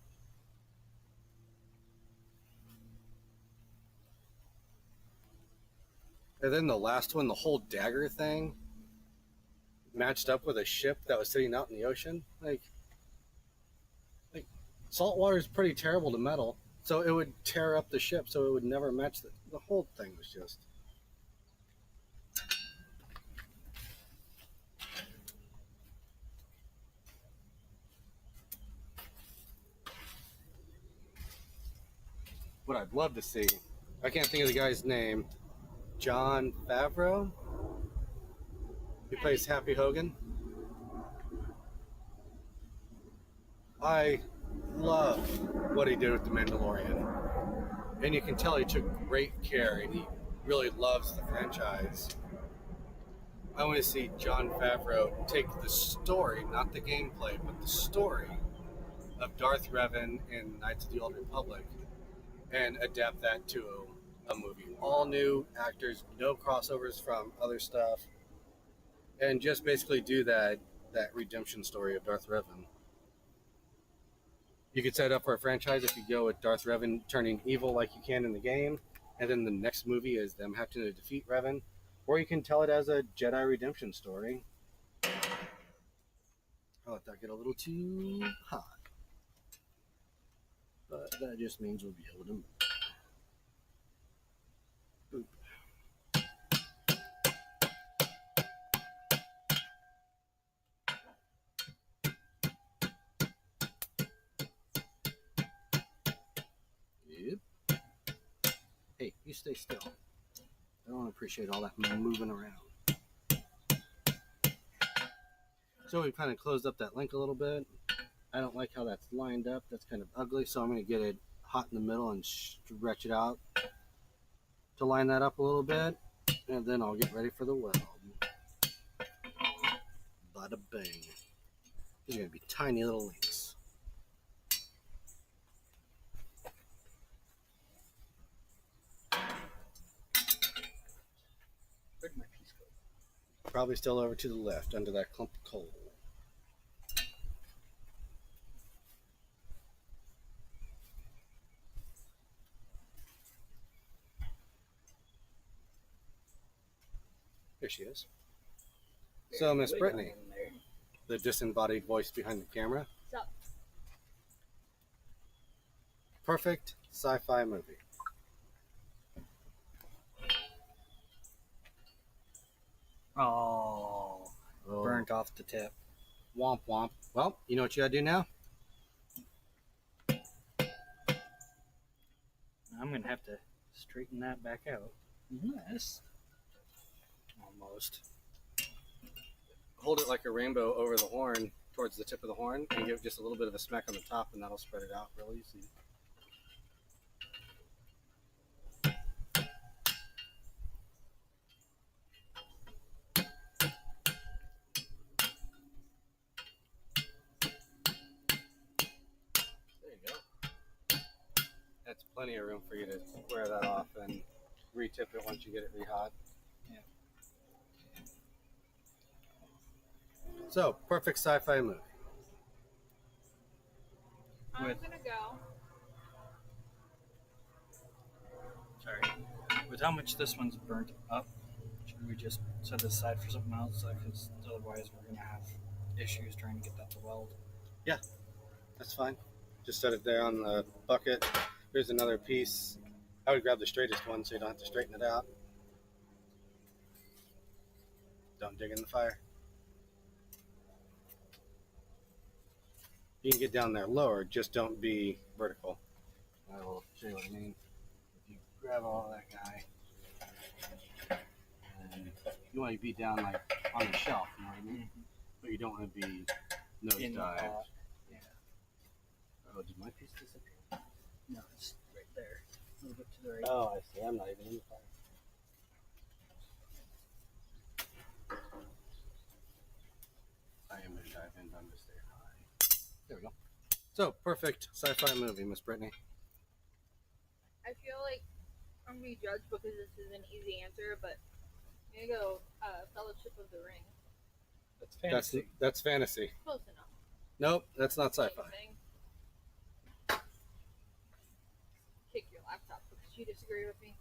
And then the last one, the whole dagger thing, matched up with a ship that was sitting out in the ocean. Like salt water is pretty terrible to metal, so it would tear up the ship, so it would never match the whole thing was just. What I'd love to see, I can't think of the guy's name, Jon Favreau. He plays Happy Hogan. I love what he did with The Mandalorian. And you can tell he took great care and he really loves the franchise. I want to see Jon Favreau take the story, not the gameplay, but the story of Darth Revan in Knights of the Old Republic and adapt that to a movie. All new actors, no crossovers from other stuff, and just basically do that redemption story of Darth Revan. You could set it up for a franchise if you go with Darth Revan turning evil like you can in the game, and then the next movie is them having to defeat Revan, or you can tell it as a Jedi redemption story. I'll let that get a little too hot. But that just means we'll be able to move. Boop. Yep. Hey, you stay still. I don't appreciate all that moving around. So we've kind of closed up that link a little bit. I don't like how that's lined up. That's kind of ugly, so I'm going to get it hot in the middle and stretch it out to line that up a little bit, and then I'll get ready for the weld. Bada bang. These are going to be tiny little links. Where'd my piece go? Probably still over to the left under that clump of coal. There she is. So, Miss Brittany, the disembodied voice behind the camera. What's up? Perfect sci-fi movie. Oh, burnt off the tip. Womp womp. Well, you know what you gotta do now? I'm going to have to straighten that back out. Yes. Almost. Hold it like a rainbow over the horn towards the tip of the horn and give just a little bit of a smack on the top, and that'll spread it out real easy. There you go. That's plenty of room for you to square that off and re-tip it once you get it re-hot. So, perfect sci-fi movie. I'm With- gonna go. Sorry. With how much this one's burnt up, should we just set this aside for something else? Because otherwise we're going to have issues trying to get that to weld. That's fine. Just set it there on the bucket. Here's another piece. I would grab the straightest one so you don't have to straighten it out. Don't dig in the fire. You can get down there lower, just don't be vertical. I will show you what I mean. If you grab all that guy and You want to be down like on the shelf, you know what I mean? But you don't want to be In the nosedive. pot. Yeah. Oh, did my piece disappear? No, it's right there. A little bit to the right. Oh, I see. I'm not even in the fire. I am going to dive in, but I'm going to stay high. There we go. So, perfect sci-fi movie, Miss Brittany. I feel like I'm gonna be judged because this is an easy answer, but I'm gonna go Fellowship of the Ring. That's fantasy. That's fantasy. Close enough. Nope, that's not Same sci-fi. thing. Kick your laptop because you disagree with me.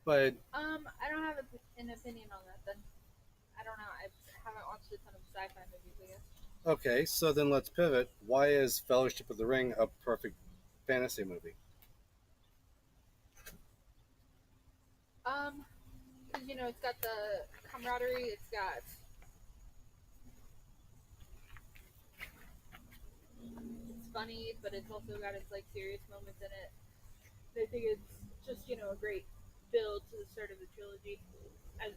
But I don't have an opinion on that then. I don't know. I haven't watched a ton of sci-fi movies, I guess. okay, so then let's pivot. Why is Fellowship of the Ring a perfect fantasy movie? Because it's got the camaraderie. It's got it's funny, but it's also got its like serious moments in it. I think it's just a great build to the start of the trilogy, as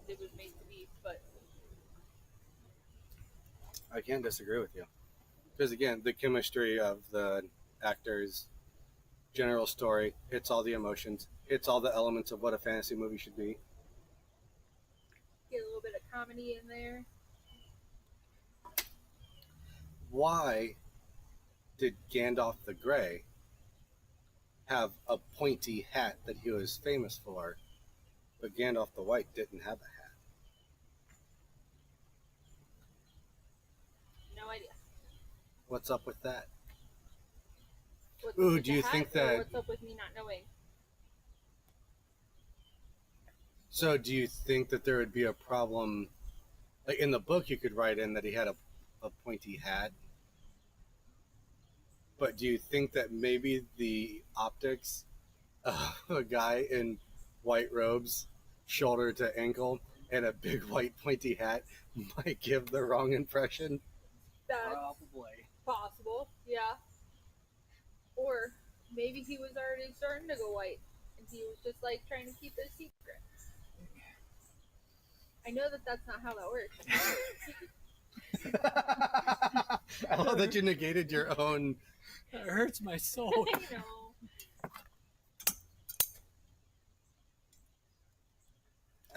it was made to be. But I can't disagree with you. Because again, the chemistry of the actors, general story, hits all the emotions, hits all the elements of what a fantasy movie should be. get a little bit of comedy in there. Why did Gandalf the Grey have a pointy hat that he was famous for, but Gandalf the White didn't have a hat? No idea. What's up with that? What's Ooh, up with do the you hat, think or that- what's up with me not knowing? So do you think that there would be a problem, like in the book you could write in that he had a pointy hat, but do you think that maybe the optics of a guy in white robes, shoulder to ankle, and a big white pointy hat might give the wrong impression? That's Probably. possible, yeah. Or maybe he was already starting to go white, and he was just like trying to keep it a secret. I know that that's not how that works. I love that you negated your own. It hurts my soul. I know.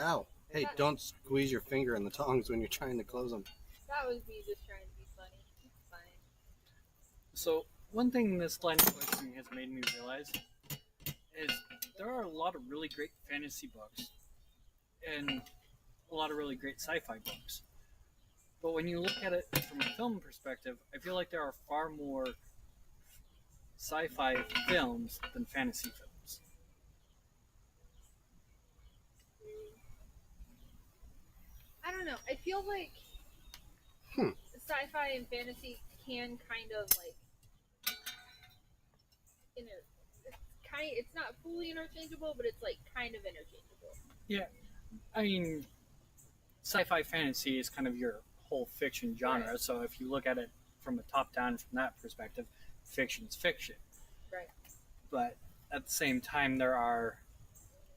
Ow. Hey, don't squeeze your finger in the tongs when you're trying to close them. That was me just trying to be funny. It's fine. So, one thing this line of questioning has made me realize is there are a lot of really great fantasy books and a lot of really great sci-fi books. But when you look at it from a film perspective, I feel like there are far more sci-fi films than fantasy films. I don't know. I feel like sci-fi and fantasy can kind of like it's not fully interchangeable, but it's like kind of interchangeable. Yeah, I mean, sci-fi fantasy is kind of your whole fiction genre. Right. So if you look at it from a top-down from that perspective, fiction's fiction. Right. But at the same time, there are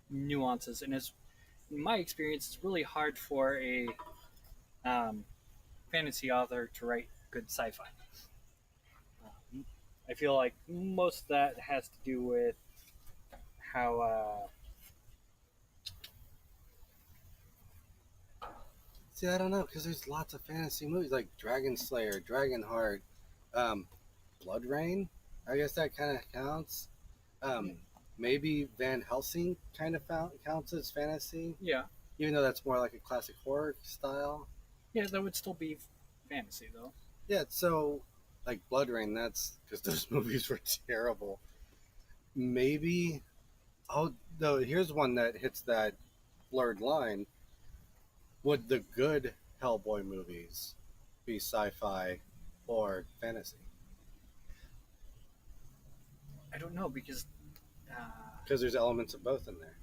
nuances, and in my experience, it's really hard for a fantasy author to write good sci-fi. I feel like most of that has to do with how See, I don't know, because there's lots of fantasy movies like Dragon Slayer, Dragonheart, Blood Rain. I guess that kind of counts. Maybe Van Helsing kind of counts as fantasy, yeah, even though that's more like a classic horror style. that would still be fantasy though. Yeah, so like Blood Rain, that's because those movies were terrible. Maybe, oh no, here's one that hits that blurred line. Would the good Hellboy movies be sci-fi or fantasy? I don't know because Because there's elements of both in there.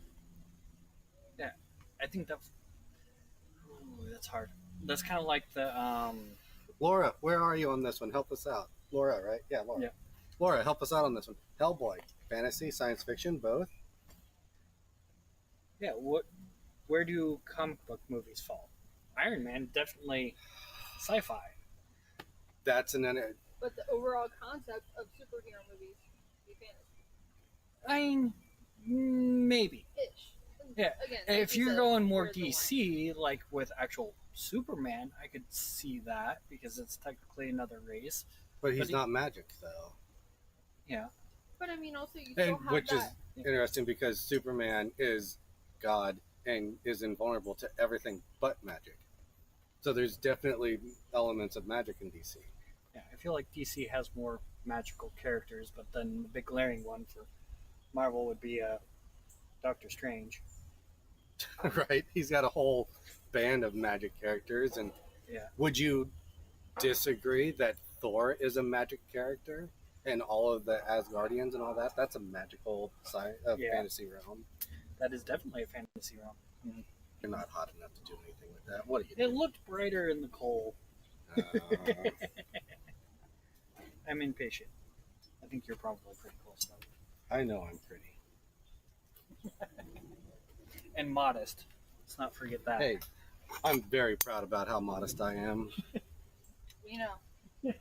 I think that's hard. That's kind of like the Laura, where are you on this one? Help us out. Laura, right? Yeah, Laura. Yeah. Laura, help us out on this one. Hellboy, fantasy, science fiction, both? Yeah, where do comic book movies fall? Iron Man definitely sci-fi. That's an But the overall concept of superhero movies be fantasy I mean, maybe. ish. Yeah, Again, and like if you you're said, going more where's the line? DC, like with actual Superman, I could see that because it's technically another race. but he's But not magic though. Yeah, But I mean, also you still And have which is that. interesting because Superman is God and is invulnerable to everything but magic. So there's definitely elements of magic in DC. yeah. I feel like DC has more magical characters, but then the big glaring one for Marvel would be Doctor Strange. Right? He's got a whole band of magic characters. And Yeah, would you disagree that Thor is a magic character? And all of the Asgardians and all that, that's a magical side of Yeah. fantasy realm. that is definitely a fantasy realm. You're not hot enough to do anything with that. What are you It looked brighter in the coal. doing? I'm impatient. I think you're probably pretty close though. I know I'm pretty. And modest. Let's not forget that. Hey, I'm very proud about how modest I am. You know, Okay.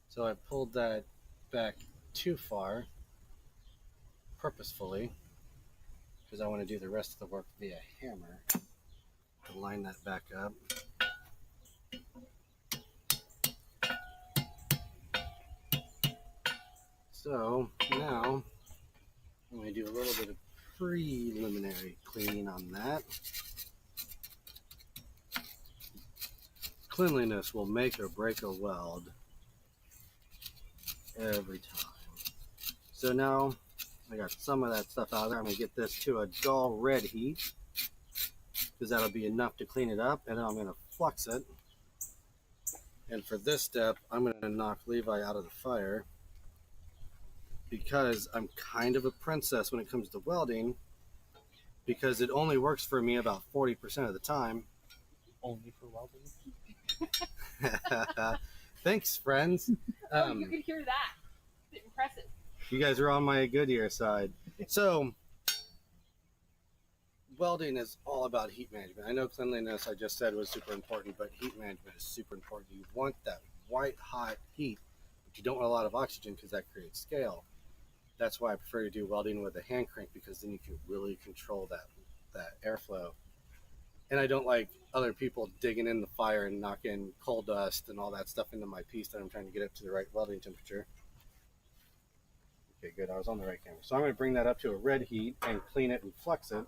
So I pulled that back too far, purposefully, because I want to do the rest of the work via hammer to line that back up. So now I'm going to do a little bit of preliminary cleaning on that. Cleanliness will make or break a weld every time. So now I got some of that stuff out of there. I'm going to get this to a dull red heat because that'll be enough to clean it up, and then I'm going to flux it. And for this step, I'm going to knock Levi out of the fire because I'm kind of a princess when it comes to welding, because it only works for me about 40% of the time. Only for welding. Thanks, friends. oh, you could hear that. It's impressive. You guys are on my Goodyear side. So, welding is all about heat management. I know cleanliness, I just said, was super important, but heat management is super important. You want that white hot heat, but you don't want a lot of oxygen because that creates scale. That's why I prefer to do welding with a hand crank, because then you can really control that airflow. And I don't like other people digging in the fire and knocking coal dust and all that stuff into my piece that I'm trying to get up to the right welding temperature. Okay, good. I was on the right camera. So I'm going to bring that up to a red heat and clean it and flux it.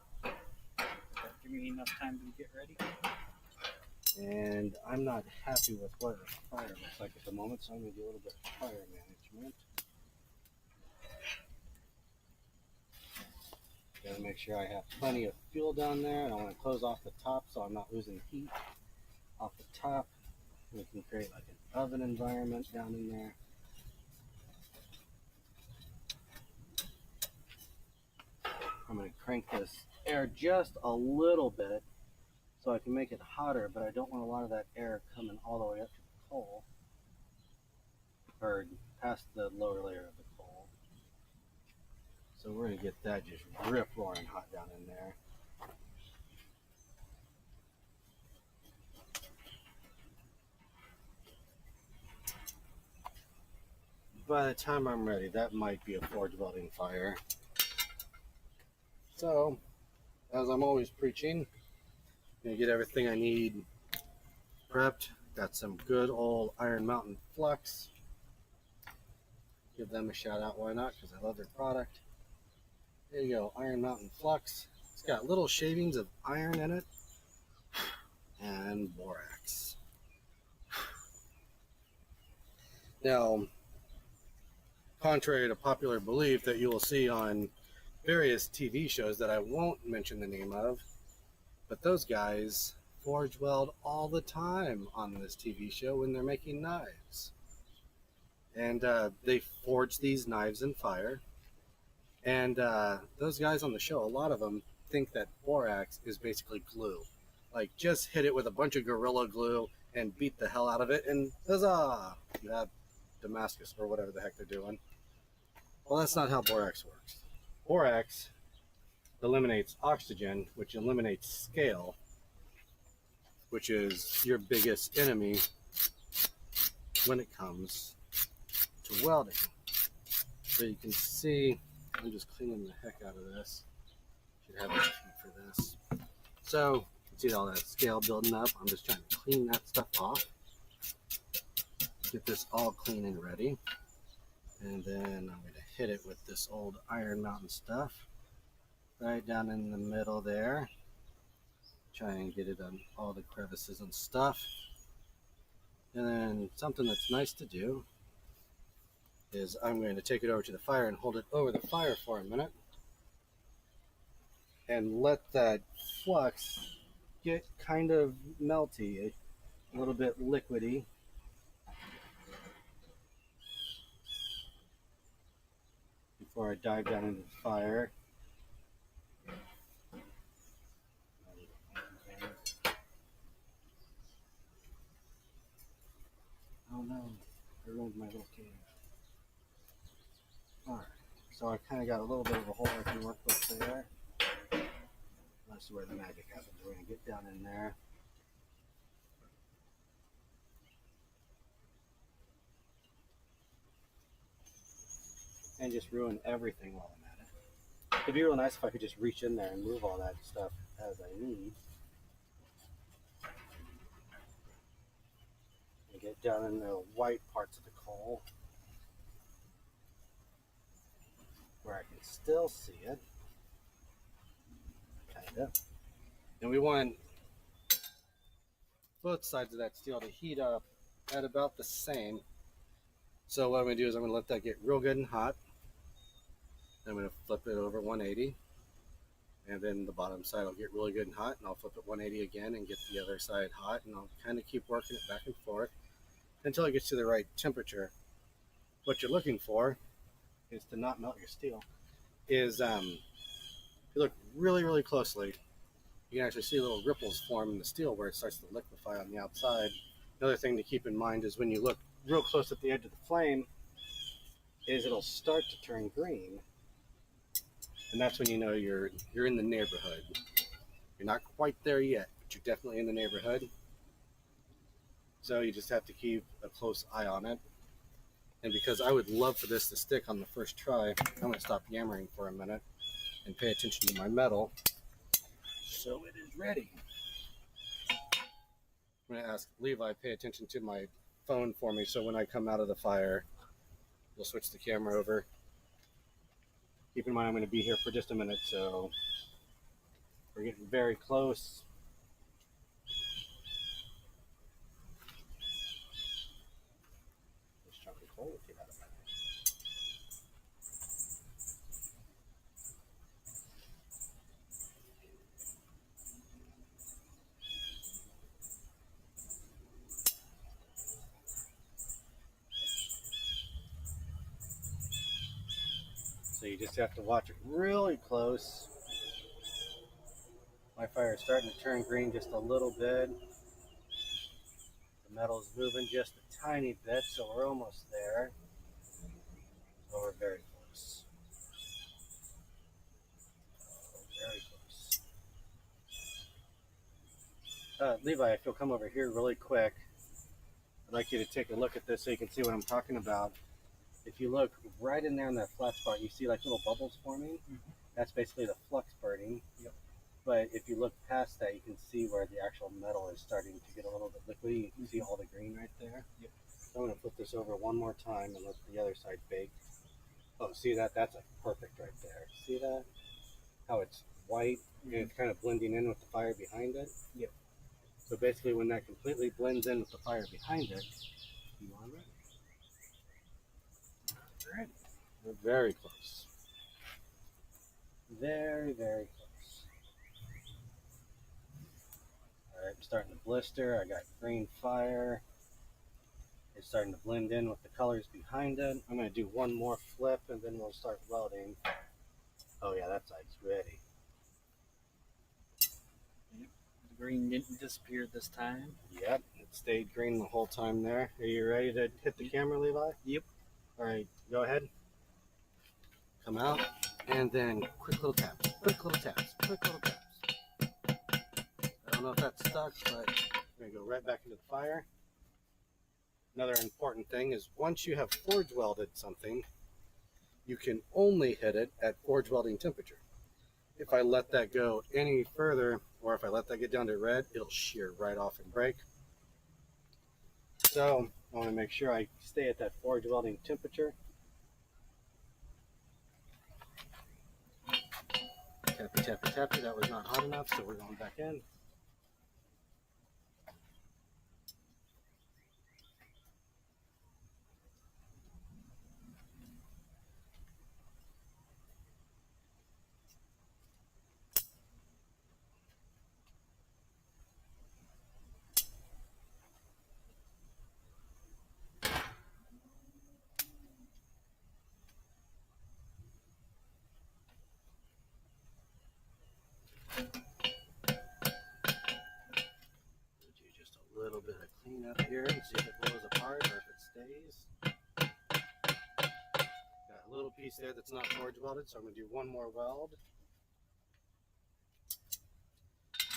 Give me enough time to get ready. And I'm not happy with what the fire looks like at the moment, so I'm going to do a little bit of fire management. Got to make sure I have plenty of fuel down there, and I want to close off the top so I'm not losing heat off the top. We can create like an oven environment down in there. I'm going to crank this air just a little bit so I can make it hotter, but I don't want a lot of that air coming all the way up to the coal, or past the lower layer of the coal. So we're going to get that just rip roaring hot down in there. By the time I'm ready, that might be a forge welding fire. So, as I'm always preaching, I'm going to get everything I need prepped. Got some good old Iron Mountain flux. Give them a shout out, why not? Because I love their product. There you go, Iron Mountain flux. It's got little shavings of iron in it and borax. Now, contrary to popular belief that you will see on various TV shows that I won't mention the name of, but those guys forge weld all the time on this TV show when they're making knives. And they forge these knives in fire. And those guys on the show, a lot of them think that borax is basically glue. Like, just hit it with a bunch of Gorilla Glue and beat the hell out of it, and huzzah! You have Damascus, or whatever the heck they're doing. Well, that's not how borax works. Borax eliminates oxygen, which eliminates scale, which is your biggest enemy when it comes to welding. So you can see, I'm just cleaning the heck out of this. Should have a sheet for this. So you can see all that scale building up. I'm just trying to clean that stuff off. Get this all clean and ready. And then I'm going to hit it with this old Iron Mountain stuff. Right down in the middle there. Try and get it on all the crevices and stuff. And then something that's nice to do is I'm going to take it over to the fire and hold it over the fire for a minute and let that flux get kind of melty, a little bit liquidy. Before I dive down into the fire. Oh no, I ruined my little cave. Alright, so I kind of got a little bit of a hole I can work with there. That's where the magic happens. We're going to get down in there. And just ruin everything while I'm at it. It'd be real nice if I could just reach in there and move all that stuff as I need. And get down in the white parts of the coal where I can still see it. Kinda. And we want both sides of that steel to heat up at about the same. So what I'm going to do is I'm going to let that get real good and hot. I'm going to flip it over 180. And then the bottom side will get really good and hot. And I'll flip it 180 again and get the other side hot. And I'll kind of keep working it back and forth until it gets to the right temperature. What you're looking for is to not melt your steel. If you look really, really closely, you can actually see little ripples form in the steel where it starts to liquefy on the outside. Another thing to keep in mind is when you look real close at the edge of the flame, is it'll start to turn green. And that's when you know you're in the neighborhood. You're not quite there yet, but you're definitely in the neighborhood. So you just have to keep a close eye on it. And because I would love for this to stick on the first try, I'm going to stop yammering for a minute and pay attention to my metal so it is ready. I'm going to ask Levi pay attention to my phone for me so when I come out of the fire, we'll switch the camera over. Keep in mind I'm going to be here for just a minute, so we're getting very close. This chunk of coal will get out of my way. So you just have to watch it really close. My fire is starting to turn green just a little bit. The metal is moving just a tiny bit, so we're almost there. So we're very close. Very close. Levi, if you'll come over here really quick, I'd like you to take a look at this so you can see what I'm talking about. If you look right in there in that flat spot, you see like little bubbles forming. Mm-hmm. That's basically the flux burning. Yep. But if you look past that, you can see where the actual metal is starting to get a little bit liquidy. You can see all the green right there. Yep. So I'm going to flip this over one more time and let the other side bake. Oh, see that? That's like perfect right there. See that? How it's white and it's kind of blending in with the fire behind it? Yep. So basically when that completely blends in with the fire behind it, you are ready. Ready. We're very close. Very, very close. Alright, I'm starting to blister. I got green fire. It's starting to blend in with the colors behind it. I'm going to do one more flip and then we'll start welding. Oh yeah, that side's ready. Yep. The green didn't disappear this time. Yep, it stayed green the whole time there. Are you ready to hit the camera, Levi? Yep. Alright, go ahead. come out, and then quick little taps, quick little taps, quick little taps. I don't know if that's stuck, but we're going to go right back into the fire. Another important thing is once you have forge welded something, you can only hit it at forge welding temperature. If I let that go any further, or if I let that get down to red, it'll shear right off and break. So I want to make sure I stay at that forge welding temperature. Tappy, tappy, tappy. That was not hot enough, so we're going back in. Just a little bit of cleanup here and see if it blows apart or if it stays. Got a little piece there that's not forge welded, so I'm going to do one more weld.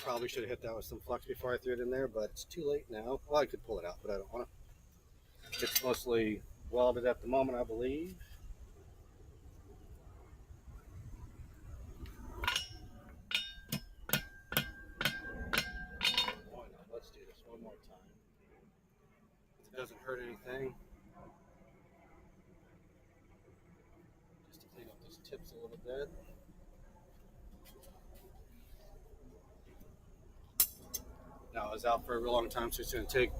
Probably should have hit that with some flux before I threw it in there, but it's too late now. Well, I could pull it out, but I don't want to. It's mostly welded at the moment, I believe. Why not? Let's do this one more time. It doesn't hurt anything. Just to clean up those tips a little bit. Now, I was out for a real long time, so it's going to take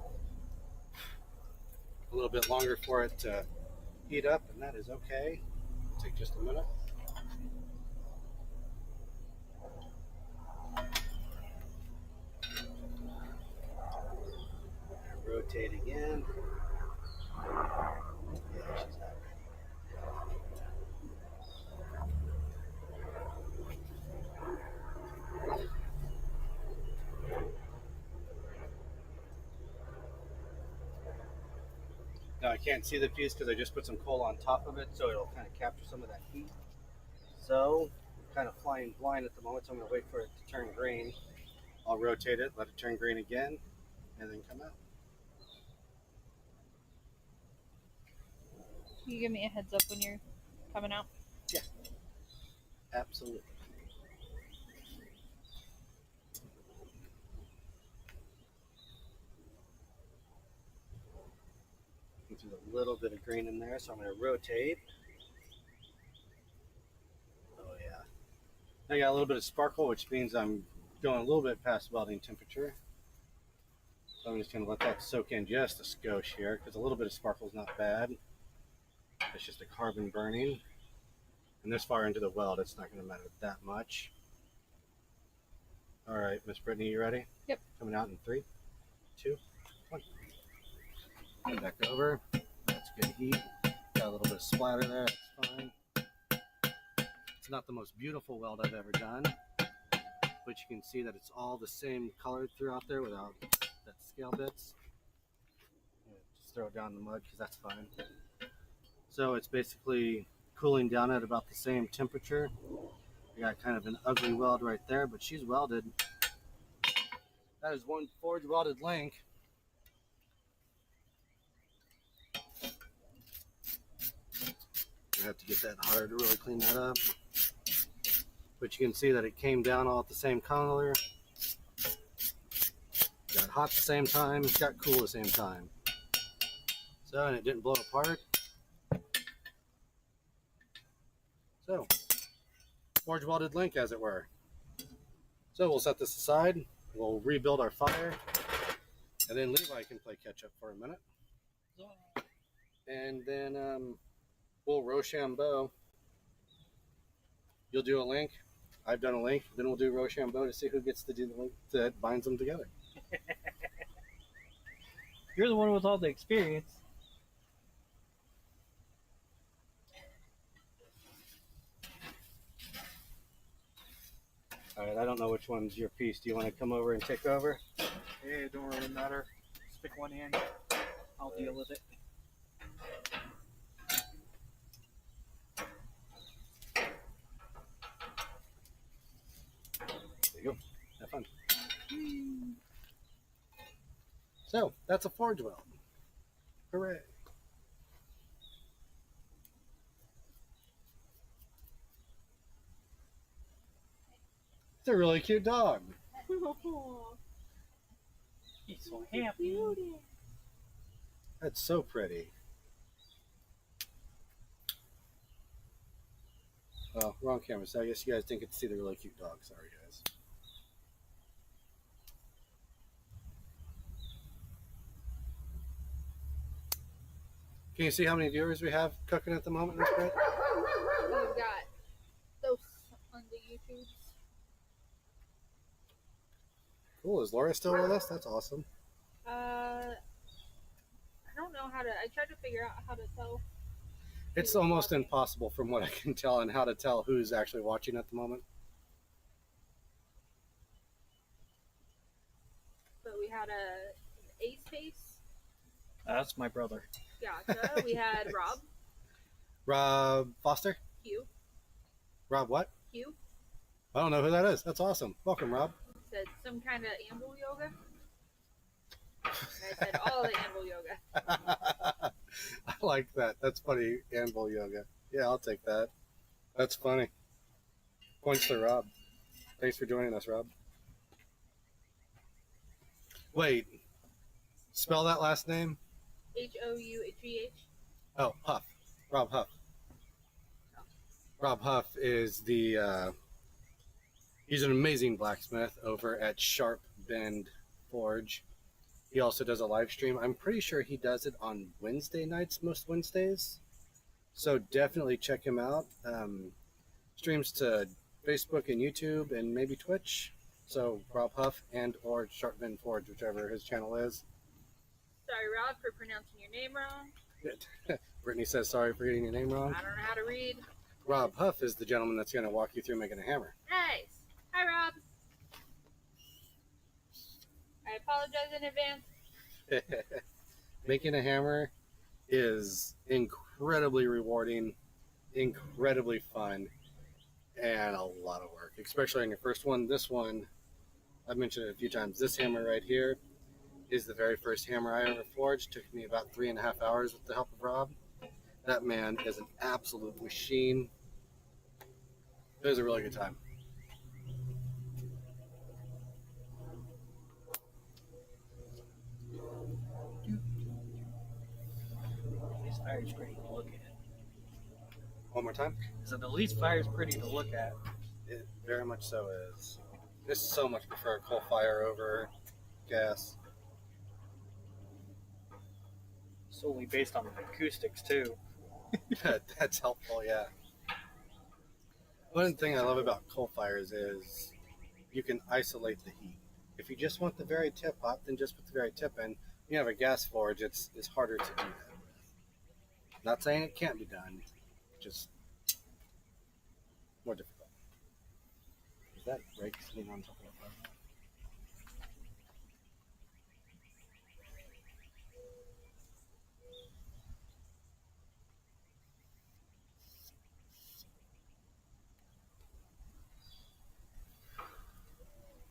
a little bit longer for it to heat up, and that is okay. It'll take just a minute. Rotate again. Yeah, she's not ready. Now I can't see the piece because I just put some coal on top of it, so it'll kind of capture some of that heat. So I'm kind of flying blind at the moment, so I'm going to wait for it to turn green. I'll rotate it, let it turn green again, and then come out. Can you give me a heads up when you're coming out? Yeah, absolutely. There's a little bit of green in there, so I'm going to rotate. Oh yeah. I got a little bit of sparkle, which means I'm going a little bit past welding temperature. So I'm just going to let that soak in just a skosh here, because a little bit of sparkle is not bad. It's just a carbon burning. And this far into the weld, it's not going to matter that much. All right, Miss Brittany, you ready? Yep. Coming out in 3, 2, 1. Come back over. That's good heat. Got a little bit of splatter there. That's fine. It's not the most beautiful weld I've ever done, but you can see that it's all the same color throughout there without that scale bits. Just throw it down in the mud because that's fine. So it's basically cooling down at about the same temperature. I got kind of an ugly weld right there, but she's welded. That is one forge welded link. I have to get that hard to really clean that up. But you can see that it came down all at the same color. Got hot at the same time, got cool at the same time. So, and it didn't blow apart. So, forge welded link as it were. So we'll set this aside, we'll rebuild our fire, and then Levi can play catch up for a minute. And then we'll Rochambeau. You'll do a link, I've done a link, then we'll do Rochambeau to see who gets to do the link that binds them together. You're the one with all the experience. All right, I don't know which one's your piece. Do you want to come over and take over? It don't really matter. Stick one in. I'll deal with it. So that's a forge weld. Hooray! It's a really cute dog. He's so happy. That's so pretty. Oh, wrong camera. So I guess you guys didn't get to see the really cute dog. Sorry, guys. Can you see how many viewers we have cooking at the moment, Miss Brett? We've got those on the YouTubes. Cool. Is Laura still with us? That's awesome. I don't know how to. I tried to figure out how to tell. It's who's almost watching. impossible from what I can tell and how to tell who's actually watching at the moment. But we had a Ace Pace. That's my brother. Gotcha. We had Rob. Rob Foster? Q. Rob what? Q. I don't know who that is. That's awesome. Welcome, Rob. Said some kind of anvil yoga. And I said all the anvil yoga. I like that. That's funny. Anvil yoga. Yeah, I'll take that. That's funny. Points to Rob. Thanks for joining us, Rob. Wait. Spell that last name? Houghh. Oh, Huff. Rob Huff. Rob Huff is he's an amazing blacksmith over at Sharp Bend Forge. He also does a live stream. I'm pretty sure he does it on Wednesday nights, most Wednesdays. So definitely check him out. Streams to Facebook and YouTube and maybe Twitch. So Rob Huff and or Sharp Bend Forge, whichever his channel is. Sorry, Rob, for pronouncing your name wrong. Brittany says sorry for getting your name wrong. I don't know how to read. Rob Huff is the gentleman that's going to walk you through making a hammer. Nice. Hi, Rob. I apologize in advance. Making a hammer is incredibly rewarding, incredibly fun, and a lot of work, especially on your first one. This one, I've mentioned it a few times. This hammer right here is the very first hammer I ever forged. Took me about 3.5 hours with the help of Rob. That man is an absolute machine. It was a really good time. This fire is pretty to look at. One more time. So the least fire is pretty to look at. It very much so is. This so much prefer coal fire over gas. Solely based on the acoustics too. That's helpful, yeah. One thing I love about coal fires is you can isolate the heat. If you just want the very tip hot, then just put the very tip in. You have a gas forge, it's harder to do that with. Not saying it can't be done, just more difficult. Is that rake sitting on top of the fire?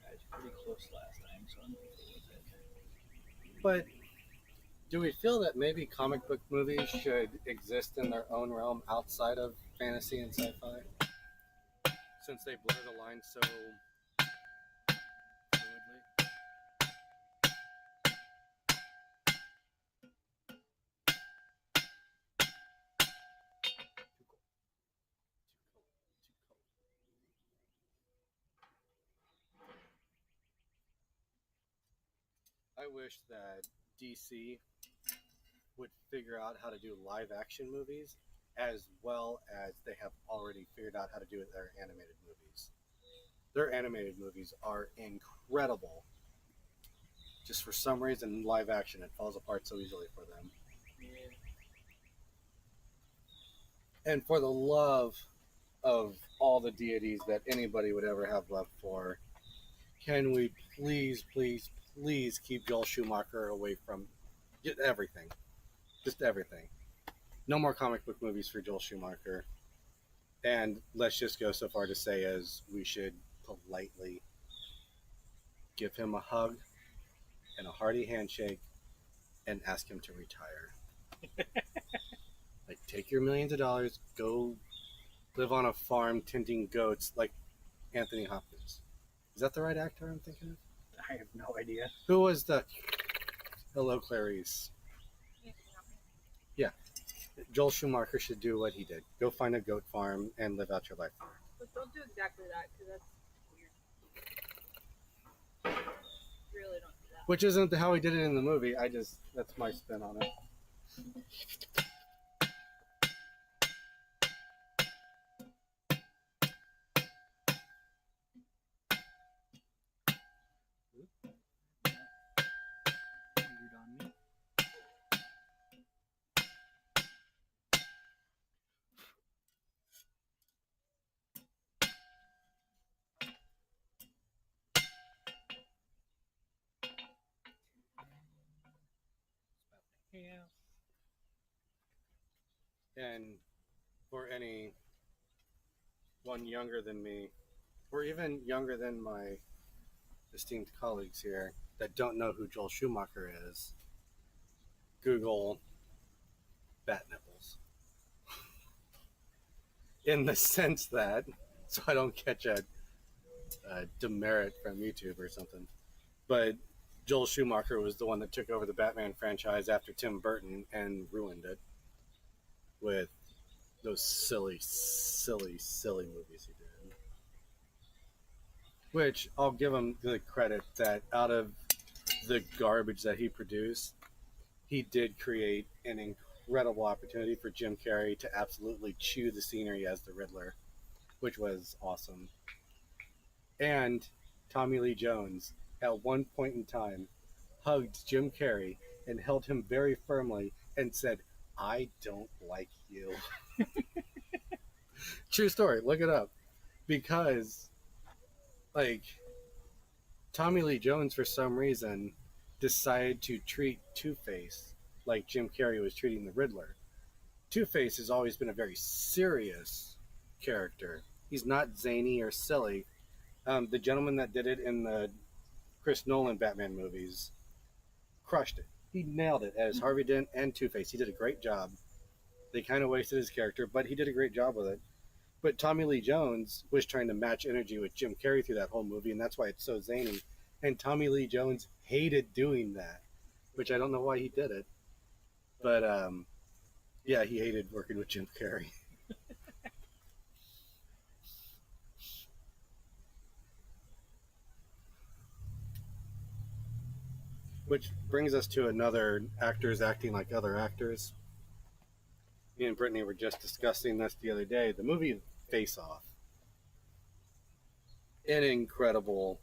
Guys, pretty close last time, so I don't think it was it. But do we feel that maybe comic book movies should exist in their own realm outside of fantasy and sci-fi? Since they blur the line so fluidly? I wish that DC would figure out how to do live action movies as well as they have already figured out how to do with their animated movies. Their animated movies are incredible. Just for some reason, live action, it falls apart so easily for them. Yeah. And for the love of all the deities that anybody would ever have love for, can we please, please, please keep Joel Schumacher away from everything? Just everything. No more comic book movies for Joel Schumacher. And let's just go so far to say as we should politely give him a hug and a hearty handshake and ask him to retire. Like, take your millions of dollars, go live on a farm tending goats like Anthony Hopkins. Is that the right actor I'm thinking of? I have no idea. Who was the Hello Clarice? Yeah. Joel Schumacher should do what he did. Go find a goat farm and live out your life there. But don't do exactly that, because that's weird. Really don't do that. Which isn't how he did it in the movie. That's my spin on it. Weird on me. Yeah. And for anyone younger than me, or even younger than my esteemed colleagues here that don't know who Joel Schumacher is, Google bat nipples. In the sense that, so I don't catch a demerit from YouTube or something, but Joel Schumacher was the one that took over the Batman franchise after Tim Burton and ruined it with those silly movies he did. Which I'll give him the credit that out of the garbage that he produced, he did create an incredible opportunity for Jim Carrey to absolutely chew the scenery as the Riddler, which was awesome. And Tommy Lee Jones, at one point in time, hugged Jim Carrey and held him very firmly and said, "I don't like you." True story. Look it up. Because, like, Tommy Lee Jones, for some reason, decided to treat Two-Face like Jim Carrey was treating the Riddler. Two-Face has always been a very serious character. He's not zany or silly. The gentleman that did it in the Chris Nolan Batman movies crushed it. He nailed it as Harvey Dent and Two-Face. He did a great job. They kind of wasted his character, but he did a great job with it. But Tommy Lee Jones was trying to match energy with Jim Carrey through that whole movie, and that's why it's so zany. And Tommy Lee Jones hated doing that, which I don't know why he did it. But, yeah, he hated working with Jim Carrey. Which brings us to another actors acting like other actors. Me and Brittany were just discussing this the other day. The movie Face Off. An incredible,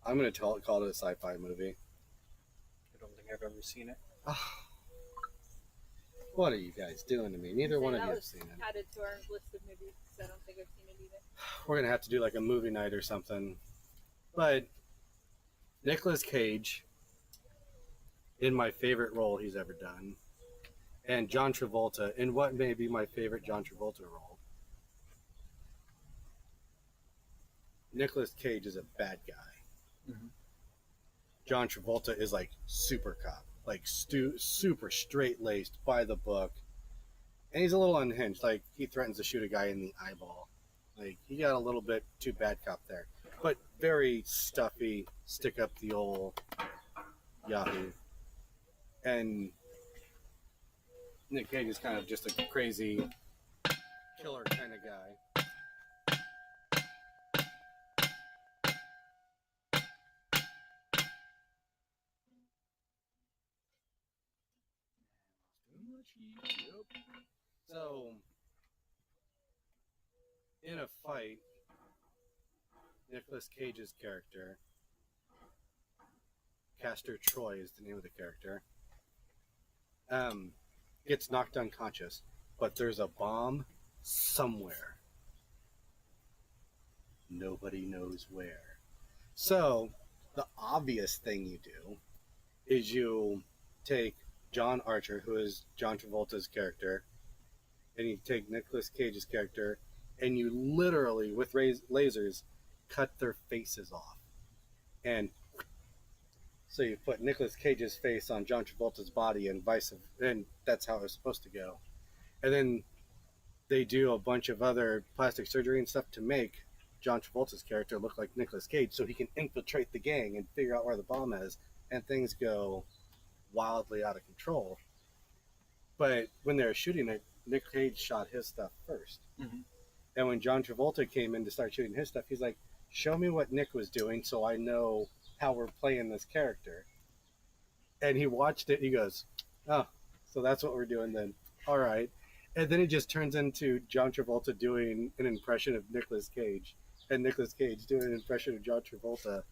I'm going to call it a sci-fi movie. I don't think I've ever seen it. What are you guys doing to me? Neither one of you have seen it. Added to our list of movies because I don't think I've seen it either. We're going to have to do like a movie night or something. But Nicolas Cage, in my favorite role he's ever done, and John Travolta in what may be my favorite John Travolta role. Nicolas Cage is a bad guy. Mm-hmm. John Travolta is like super cop, like super straight-laced, by the book. And he's a little unhinged. Like, he threatens to shoot a guy in the eyeball. Like, he got a little bit too bad cop there. But very stuffy, stick up the old Yahoo. And Nick Cage is kind of just a crazy killer kind of guy. So, in a fight, Nicolas Cage's character, Castor Troy is the name of the character, gets knocked unconscious, but there's a bomb somewhere. Nobody knows where. So, the obvious thing you do is you take John Archer, who is John Travolta's character, and you take Nicolas Cage's character, and you literally, with lasers, cut their faces off. And So you put Nicolas Cage's face on John Travolta's body, and and that's how it was supposed to go. And then they do a bunch of other plastic surgery and stuff to make John Travolta's character look like Nicolas Cage, so he can infiltrate the gang and figure out where the bomb is, and things go wildly out of control. But when they were shooting it, Nick Cage shot his stuff 1st. Mm-hmm. And when John Travolta came in to start shooting his stuff, he's like, show me what Nick was doing so I know how we're playing this character. And he watched it and he goes, oh, so that's what we're doing then. All right. And then it just turns into John Travolta doing an impression of Nicolas Cage and Nicolas Cage doing an impression of John Travolta.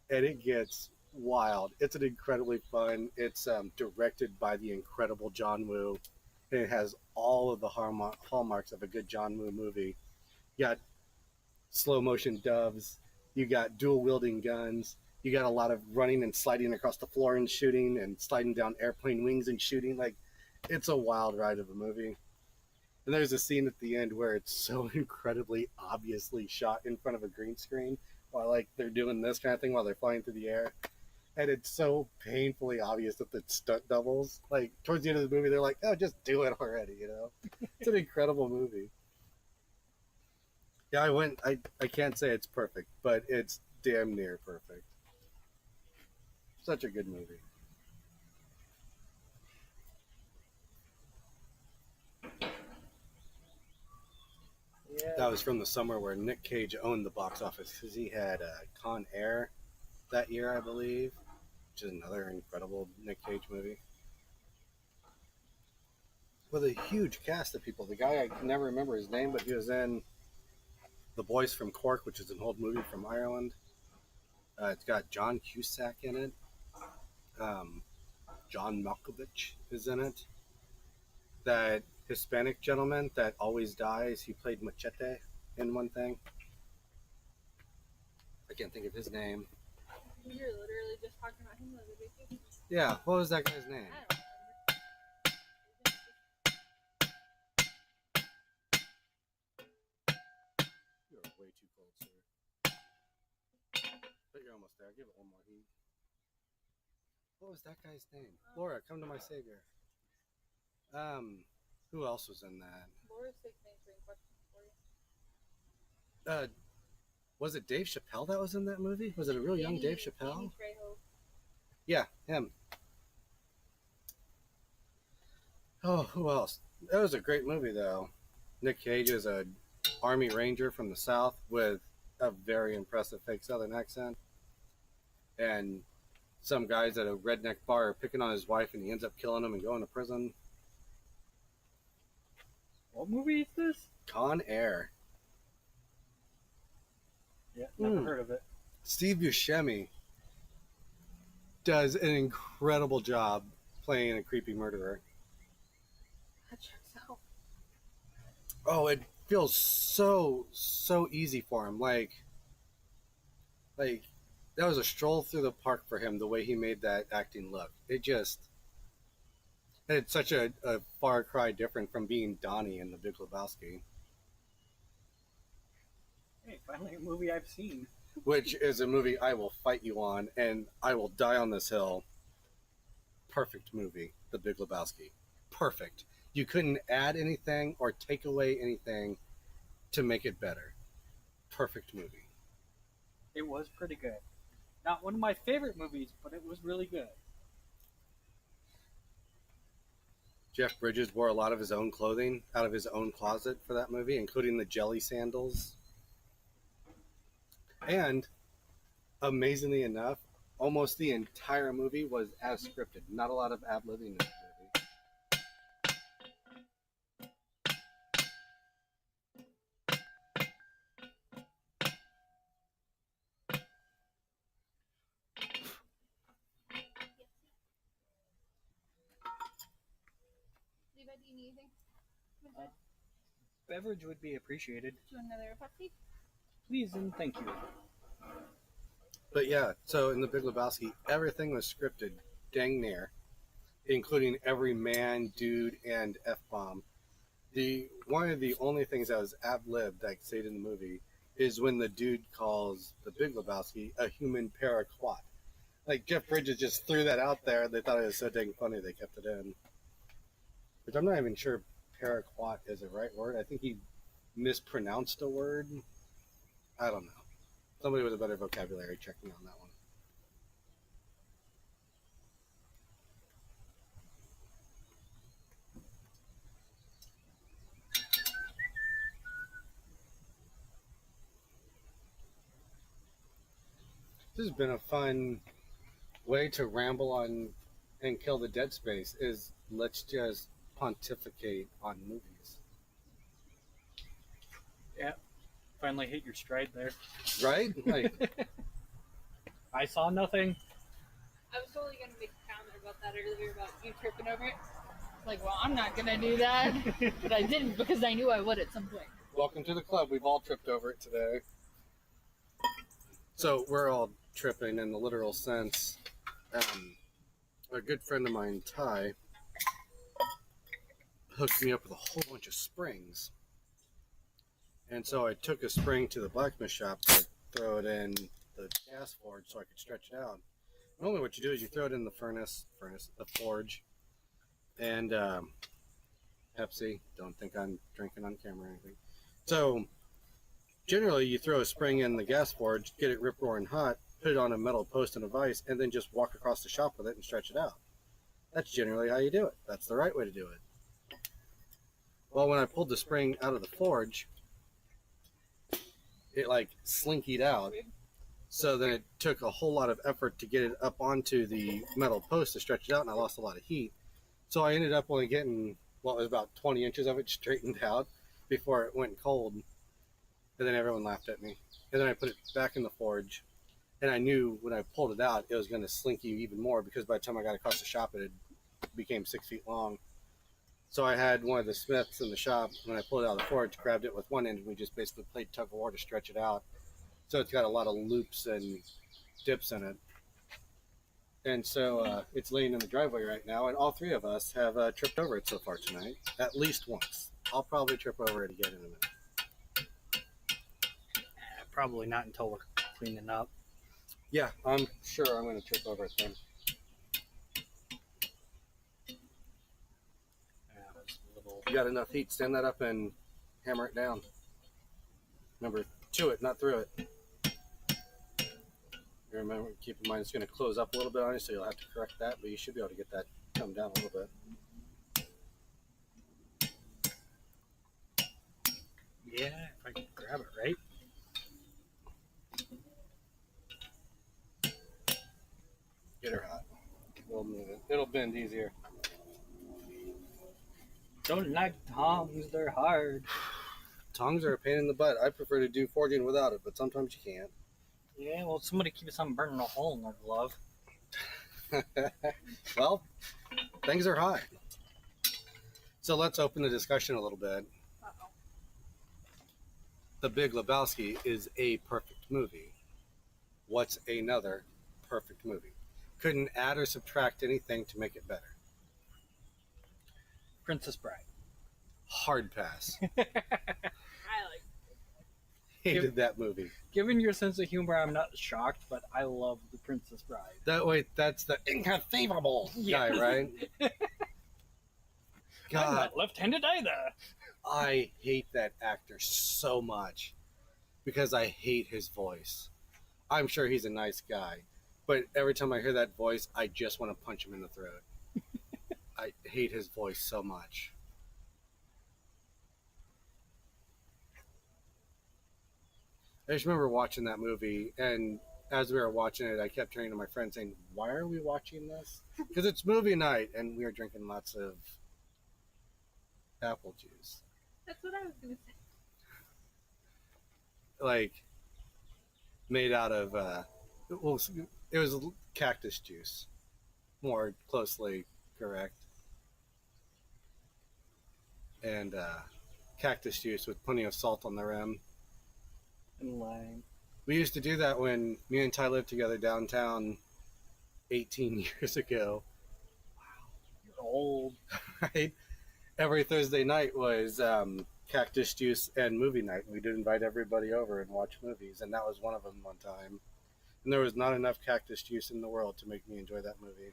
And it gets wild. It's an incredibly fun. It's directed by the incredible John Woo. And it has all of the hallmarks of a good John Woo movie. You got slow motion doves. You got dual wielding guns. You got a lot of running and sliding across the floor and shooting and sliding down airplane wings and shooting. Like, it's a wild ride of a movie. And there's a scene at the end where it's so incredibly obviously shot in front of a green screen while like they're doing this kind of thing while they're flying through the air. And it's so painfully obvious that the stunt doubles, like towards the end of the movie, they're like, "Oh, just do it already," you know. It's an incredible movie. Yeah, I can't say it's perfect, but it's damn near perfect. Such a good movie. Yeah. That was from the summer where Nick Cage owned the box office because he had Con Air that year, I believe, which is another incredible Nick Cage movie. With a huge cast of people. The guy, I can never remember his name, but he was in The Boys from Cork, which is an old movie from Ireland. It's got John Cusack in it. John Malkovich is in it. That Hispanic gentleman that always dies, he played Machete in one thing. I can't think of his name. We were literally just talking about him the other day too. Yeah, what was that guy's name? I don't You're way too cold, sir. But you're almost there. Give it one more heat. What was that guy's name? Laura, come to my savior. Who else was in that? Laura's six answering questions for you. Was it Dave Chappelle that was in that movie? Was it a real young Dave Chappelle? Danny Trejo. Yeah, him. Oh, who else? That was a great movie, though. Nick Cage is a Army Ranger from the South with a very impressive fake Southern accent. And some guys at a redneck bar are picking on his wife, and he ends up killing him and going to prison. What movie is this? Con Air. Yeah, never heard of it. Steve Buscemi does an incredible job playing a creepy murderer. That checks out. Oh, it feels so easy for him. Like that was a stroll through the park for him. The way he made that acting look, it's such a far cry different from being Donnie in The Big Lebowski, Hey, finally a movie I've seen. which is a movie I will fight you on, and I will die on this hill. Perfect movie, The Big Lebowski. Perfect. You couldn't add anything or take away anything to make it better. Perfect movie. It was pretty good. Not one of my favorite movies, but it was really good. Jeff Bridges wore a lot of his own clothing out of his own closet for that movie, including the jelly sandals. And, amazingly enough, almost the entire movie was as scripted. Not a lot of ad-libbing in that movie. Levi, do you need anything? Beverage would be appreciated. Do you want another Pepsi? Please and thank you. But yeah, so in The Big Lebowski, everything was scripted, dang near, including every man, dude, and F-bomb. One of the only things that was ad-libbed, like say in the movie, is when the dude calls The Big Lebowski a human paraquat, Like Jeff Bridges just threw that out there, and they thought it was so dang funny they kept it in. Which I'm not even sure paraquat is the right word. I think he mispronounced a word. I don't know. Somebody with a better vocabulary check me on that one. This has been a fun way to ramble on and kill the dead space. Is let's just pontificate on movies, Yeah, finally hit your stride there. right? Like, I saw nothing. I was totally gonna make a comment about that earlier about you tripping over it. Like, well, I'm not gonna do that, but I didn't because I knew I would at some point. welcome to the club. We've all tripped over it today. So we're all tripping in the literal sense. A good friend of mine, Ty, hooked me up with a whole bunch of springs. And so I took a spring to the blacksmith shop to throw it in the gas forge so I could stretch it out. Normally what you do is you throw it in the the forge, and Pepsi, don't think I'm drinking on camera or anything. So generally you throw a spring in the gas forge, get it rip-roaring hot, put it on a metal post and a vise, and then just walk across the shop with it and stretch it out. That's generally how you do it. That's the right way to do it. Well, when I pulled the spring out of the forge, it like slinkied out. So then it took a whole lot of effort to get it up onto the metal post to stretch it out, and I lost a lot of heat. So I ended up only getting what was about 20 inches of it straightened out before it went cold. And then everyone laughed at me. And then I put it back in the forge, and I knew when I pulled it out, it was going to slinky even more because by the time I got across the shop, it had became 6 feet long. So I had one of the smiths in the shop, when I pulled it out of the forge, grabbed it with one end, and we just basically played tug of war to stretch it out. So it's got a lot of loops and dips in it. And so it's laying in the driveway right now, and all three of us have tripped over it so far tonight, at least once. I'll probably trip over it again in a minute. Probably not until we're cleaning up. Yeah, I'm sure I'm going to trip over it then. You got enough heat, stand that up and hammer it down. Remember, to it, not through it. You remember, keep in mind it's going to close up a little bit on you, so you'll have to correct that, but you should be able to get that come down a little bit. Yeah, if I can grab it right. Get her hot. We'll move it. It'll bend easier. Don't like tongs, they're hard. Tongs are a pain in the butt. I prefer to do forging without it, but sometimes you can't. Yeah, well, somebody keeps on burning a hole in their glove. Well, things are hot. So let's open the discussion a little bit. Uh-oh. The Big Lebowski is a perfect movie. What's another perfect movie? Couldn't add or subtract anything to make it better. Princess Bride. Hard pass. I like. Hated that movie. Given your sense of humor, I'm not shocked, but I love The Princess Bride. That's the inconceivable Yeah. guy, right? I'm God, not left-handed either. I hate that actor so much because I hate his voice. I'm sure he's a nice guy, but every time I hear that voice, I just want to punch him in the throat. I hate his voice so much. I just remember watching that movie, and as we were watching it, I kept turning to my friend saying, "Why are we watching this?" Because it's movie night, and we were drinking lots of apple juice. That's what I was gonna say. Like, made out of, well, it was cactus juice, more closely correct. And cactus juice with plenty of salt on the rim. And lime. We used to do that when me and Ty lived together downtown 18 years ago. You're old. Right? Every Thursday night was cactus juice and movie night. We did invite everybody over and watch movies, and that was one of them one time. And there was not enough cactus juice in the world to make me enjoy that movie.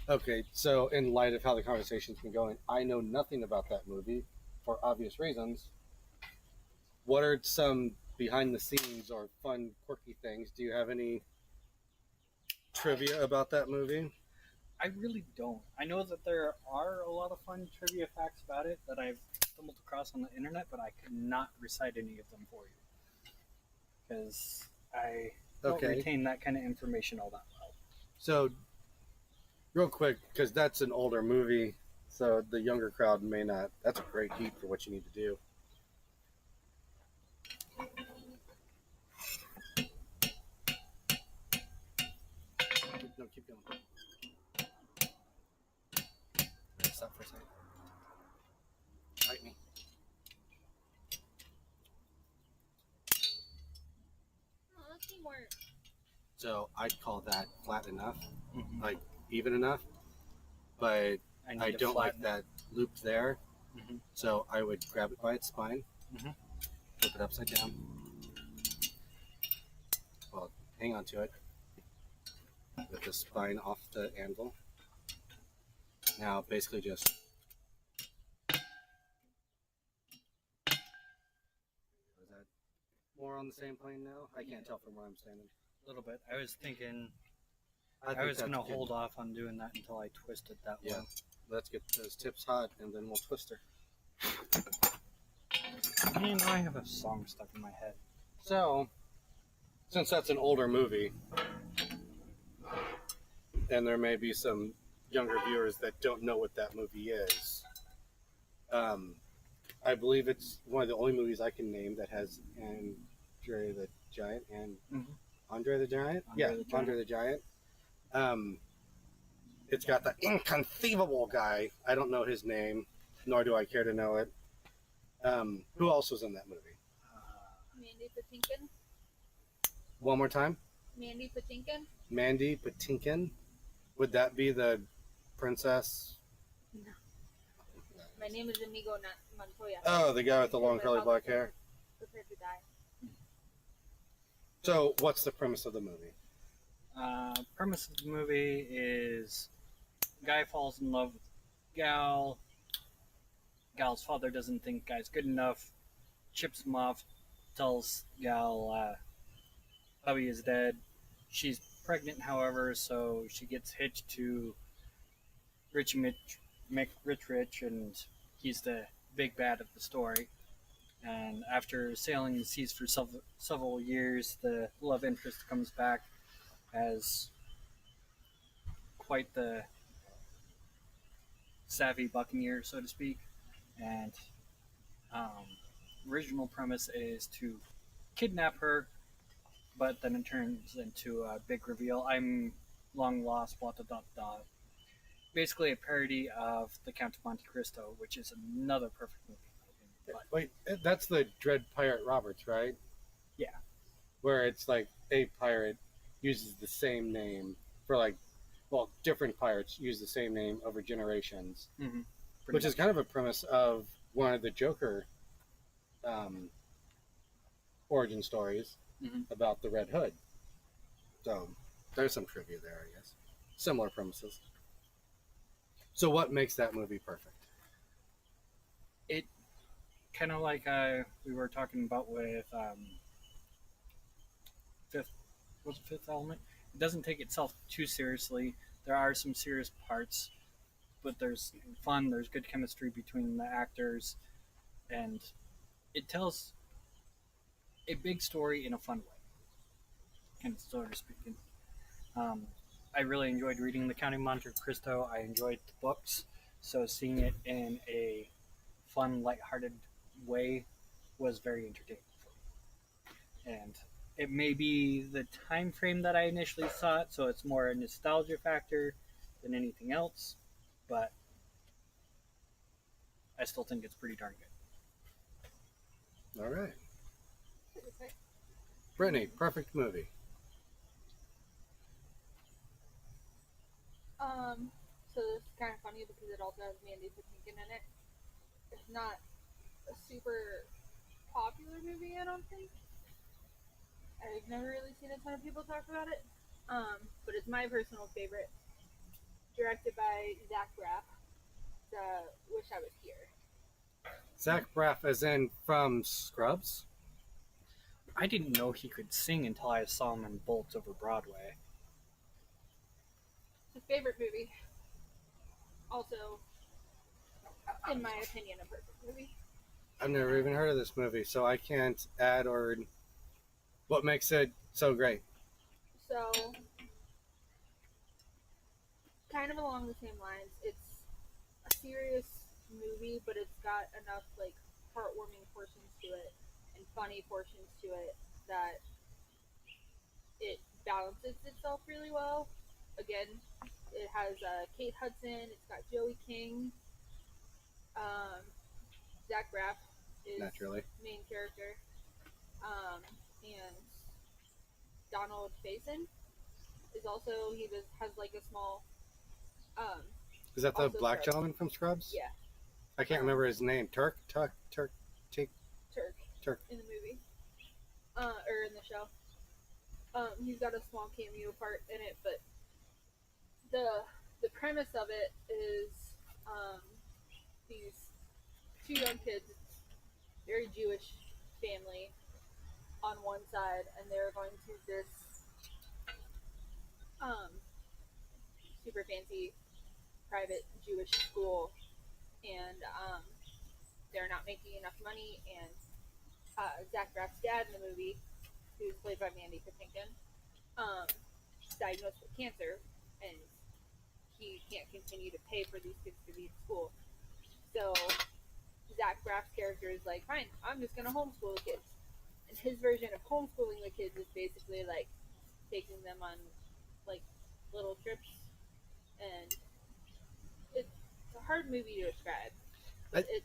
Okay, so in light of how the conversation's been going, I know nothing about that movie for obvious reasons. What are some behind the scenes or fun, quirky things? Do you have any trivia about that movie? I really don't. I know that there are a lot of fun trivia facts about it that I've stumbled across on the internet, but I could not recite any of them for you because I don't retain that kind of information all that well. So, real quick, because that's an older movie, so the younger crowd may not. That's a great heat for what you need to do. No, keep going. Stop for a second. Fight me. Oh, that's teamwork. So I'd call that flat enough, like even enough, but I don't like that loop there. So I would grab it by its spine, flip it upside down. Well, hang on to it with the spine off the anvil. Now, basically just is that more on the same plane now? I can't tell from where I'm standing. A little bit. I was thinking I was going to hold off on doing that until I twisted that one. Let's get those tips hot, and then we'll twist her. And I have a song stuck in my head. So, since that's an older movie, and there may be some younger viewers that don't know what that movie is, I believe it's one of the only movies I can name that has Andre the Giant and Andre the Giant? Andre the Giant. It's got the inconceivable guy. I don't know his name, nor do I care to know it. Who else was in that movie? Mandy Patinkin. One more time. Mandy Patinkin. Mandy Patinkin. Would that be the princess? No. My name is Inigo Montoya. Oh, the guy with the long curly black hair. Prepare to die. So, what's the premise of the movie? Premise of the movie is guy falls in love with gal. Gal's father doesn't think guy's good enough. Chips him off. Tells gal hubby is dead. She's pregnant, however, so she gets hitched to Richie Rich, and he's the big bad of the story. And after sailing the seas for several years, the love interest comes back as quite the savvy buccaneer, so to speak. And original premise is to kidnap her, but then it turns into a big reveal. I'm long lost, blah, blah, blah, blah. Basically a parody of The Count of Monte Cristo, which is another perfect movie. Wait, that's the Dread Pirate Roberts, right? Yeah. Where it's like a pirate uses the same name for different pirates use the same name over generations, which is kind of a premise of one of the Joker origin stories about the Red Hood. So there's some trivia there, I guess. Similar premises. So what makes that movie perfect? It kind of like we were talking about with Fifth Element. It doesn't take itself too seriously. There are some serious parts, but there's fun. There's good chemistry between the actors, and it tells a big story in a fun way, kind of sort of speaking. I really enjoyed reading The Count of Monte Cristo. I enjoyed the books, so seeing it in a fun, lighthearted way was very entertaining for me. And it may be the time frame that I initially saw it, so it's more a nostalgia factor than anything else, but I still think it's pretty darn good. All right. Brittany, perfect movie. So this is kind of funny because it also has Mandy Patinkin in it. It's not a super popular movie, I don't think. I've never really seen a ton of people talk about it. But it's my personal favorite. Directed by Zach Braff. Wish I Was Here. Zach Braff, as in from Scrubs. I didn't know he could sing until I saw him in Bolts over Broadway. It's a favorite movie. Also, in my opinion, a perfect movie. I've never even heard of this movie, so I can't add or what makes it so great. So, kind of along the same lines, it's a serious movie, but it's got enough like heartwarming portions to it and funny portions to it that it balances itself really well. Again, it has Kate Hudson. It's got Joey King. Zach Braff is Naturally. main character, and Donald Faison is also has like a small. Is that the Also black Scrubs. gentleman from Scrubs? Yeah, I can't remember his name. Turk in the movie, or in the show. He's got a small cameo part in it, but the premise of it is these two young kids, very Jewish family on one side, and they're going to this super fancy private Jewish school, and they're not making enough money, and Zach Braff's dad in the movie, who's played by Mandy Patinkin, diagnosed with cancer, and he can't continue to pay for these kids to be in school. So Zach Braff's character is like, fine, I'm just gonna homeschool the kids. And his version of homeschooling the kids is basically like taking them on like little trips, and it's a hard movie to describe.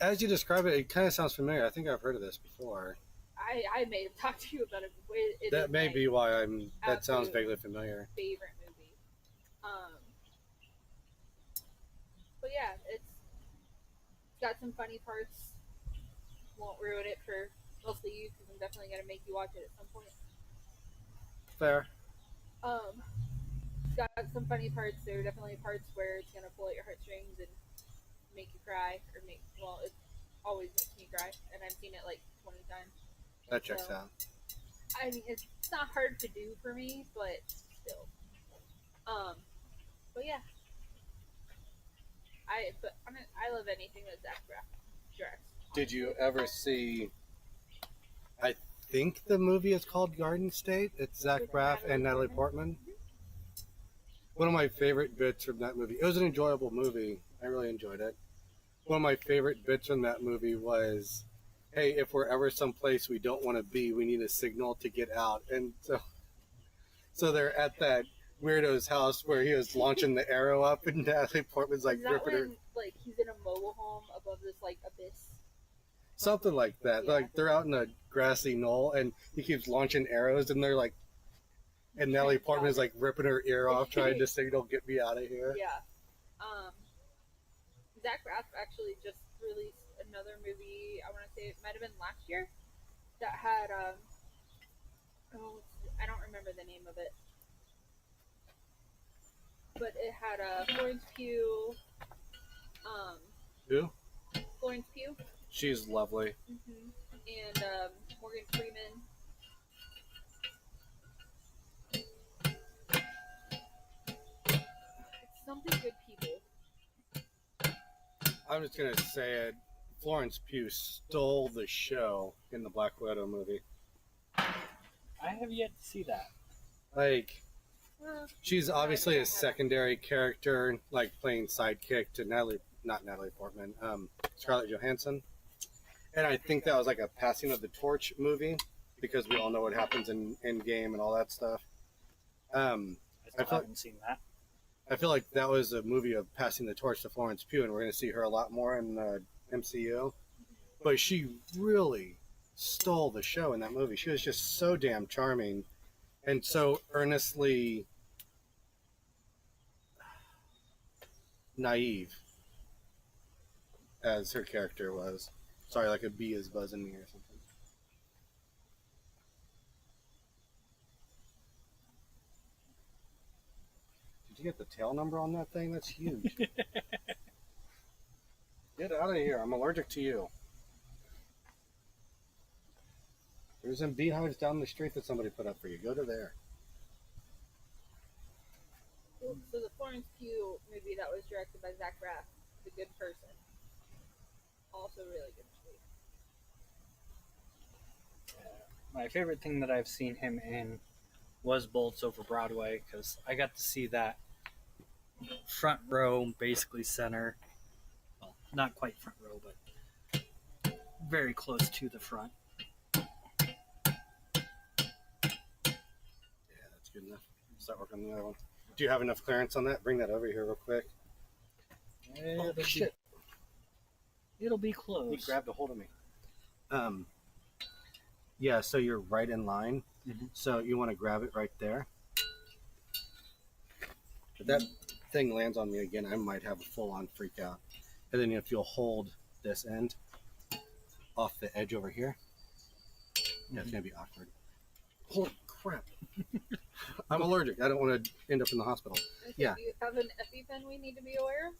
As you describe it, it kind of sounds familiar. I think I've heard of this before. I may have talked to you about it before. That may be why that sounds absolute vaguely familiar. favorite movie. But yeah, it's got some funny parts. Won't ruin it for mostly you because I'm definitely gonna make you watch it at some point. Fair. It's got some funny parts. There are definitely parts where it's gonna pull at your heartstrings and make you cry, or it always makes me cry, and I've seen it like 20 times. That checks out. I mean, it's not hard to do for me, but still. But yeah, I love anything that Zach Braff directs. Did you ever see? I think the movie is called Garden State. It's Zach With Braff and Natalie Portman. One of my favorite bits from that movie. It was an enjoyable movie. I really enjoyed it. One of my favorite bits from that movie was, hey, if we're ever someplace we don't want to be, we need a signal to get out. And so they're at that weirdo's house where he was launching the arrow up, and Natalie Portman's like Is that ripping her. when, like, he's in a mobile home above this like abyss? Something like that. Yeah. Like they're out in a grassy knoll, and he keeps launching arrows, and they're like, and Natalie Portman is like ripping her ear off, trying to signal, "Get me out of here." Yeah. Zach Braff actually just released another movie. I want to say it might have been last year. That had I don't remember the name of it, but it had Florence Pugh. Who? Florence Pugh. She's lovely. And Morgan Freeman. It's something good people. I'm just gonna say it. Florence Pugh stole the show in the Black Widow movie. I have yet to see that. Like, she's obviously a secondary character, like playing sidekick to not Natalie Portman, Scarlett Johansson. And I think that was like a passing of the torch movie, because we all know what happens in Endgame and all that stuff. I still haven't seen that. I feel like that was a movie of passing the torch to Florence Pugh, and we're going to see her a lot more in the MCU. But she really stole the show in that movie. She was just so damn charming and so earnestly naive as her character was. Sorry, like a bee is buzzing me or something. Did you get the tail number on that thing? That's huge. Get out of here. I'm allergic to you. There's some beehives down the street that somebody put up for you. Go to there. So the Florence Pugh movie that was directed by Zach Braff, The Good Person, also really good movie. My favorite thing that I've seen him in was Bolts Over Broadway, because I got to see that front row, basically center. Well, not quite front row, but very close to the front. Yeah, that's good enough. Start working on the other one. Do you have enough clearance on that? Bring that over here real quick. It'll be, shit. It'll be He close. grabbed a hold of me. Yeah, so you're right in line. Mhm. So you want to grab it right there. If that thing lands on me again, I might have a full-on freak out. And then if you'll hold this end off the edge over here, yeah, it's going to be awkward. Holy crap. I'm allergic. I don't want to end up in the hospital. Okay, Yeah. do you have an EpiPen we need to be aware of?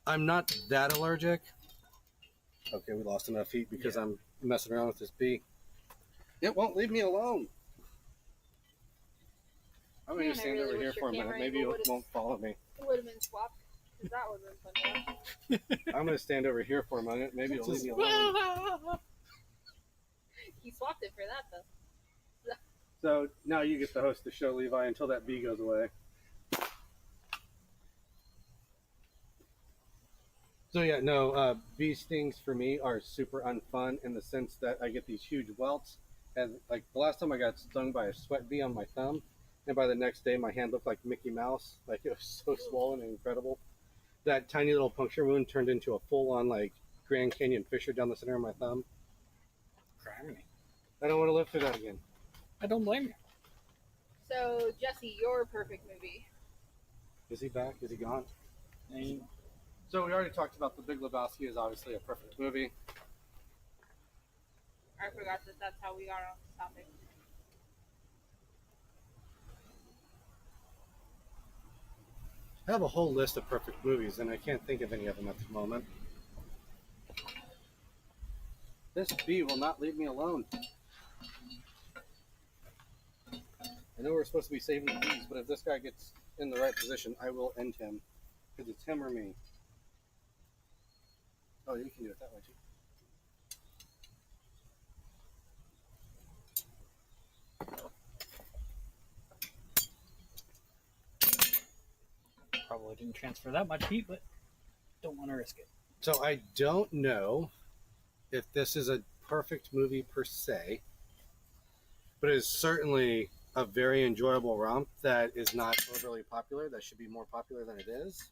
I'm not that allergic. Okay, we lost enough heat because I'm messing around with this bee. It won't leave me alone. I'm going Man, to I stand really over here wish for a your minute. camera Maybe angle it would've- won't follow me. It would have been swapped, because that would have been fun to watch. I'm going to stand over here for a minute. Maybe it'll leave me alone. He swapped it for that, though. So now you get to host the show, Levi, until that bee goes away. So yeah, no, bee stings for me are super unfun in the sense that I get these huge welts. And like the last time I got stung by a sweat bee on my thumb, and by the next day my hand looked like Mickey Mouse. Like it was so swollen and incredible. That tiny little puncture wound turned into a full-on like Grand Canyon fissure down the center of my thumb. Criminy. I don't want to live through that again. I don't blame you. So, Jesse, your perfect movie. Is he back? Is he gone? And So we already talked about The Big Lebowski is obviously a perfect movie. I forgot that that's how we got on this topic. I have a whole list of perfect movies, and I can't think of any of them at the moment. This bee will not leave me alone. I know we're supposed to be saving the bees, but if this guy gets in the right position, I will end him. Because it's him or me. Oh, you can do it that way too. probably didn't transfer that much heat, but don't want to risk it. So I don't know if this is a perfect movie per se, but it is certainly a very enjoyable romp that is not overly popular, that should be more popular than it is.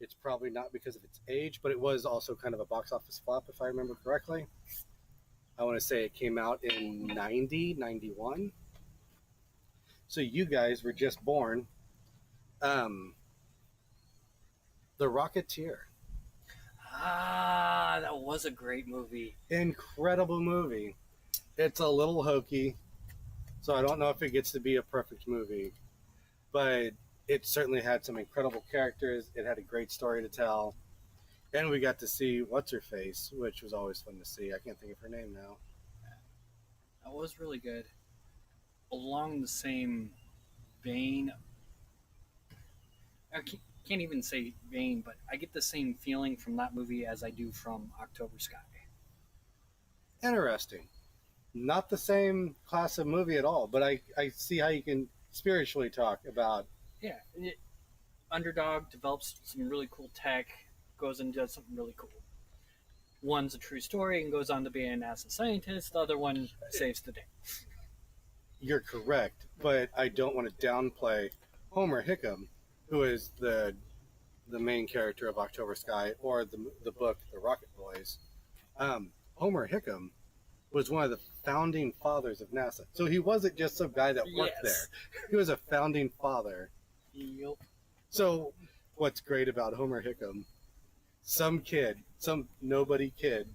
It's probably not because of its age, but it was also kind of a box office flop, if I remember correctly. I want to say it came out in 90, 91. So you guys were just born. The Rocketeer. Ah, that was a great movie. Incredible movie. It's a little hokey, so I don't know if it gets to be a perfect movie, but it certainly had some incredible characters. It had a great story to tell, and we got to see What's-Her-Face, which was always fun to see. I can't think of her name now. That was really good. Along the same vein, I can't even say vein, but I get the same feeling from that movie as I do from October Sky. Interesting. Not the same class of movie at all, but I see how you can spiritually talk about. Yeah, Underdog develops some really cool tech, goes and does something really cool. One's a true story and goes on to be a NASA scientist. The other one saves the day. You're correct, but I don't want to downplay Homer Hickam, who is the main character of October Sky or the book The Rocket Boys. Homer Hickam was one of the founding fathers of NASA. So he wasn't just some guy that worked Yes. there. He was a founding father. Yep. So what's great about Homer Hickam, some kid, some nobody kid,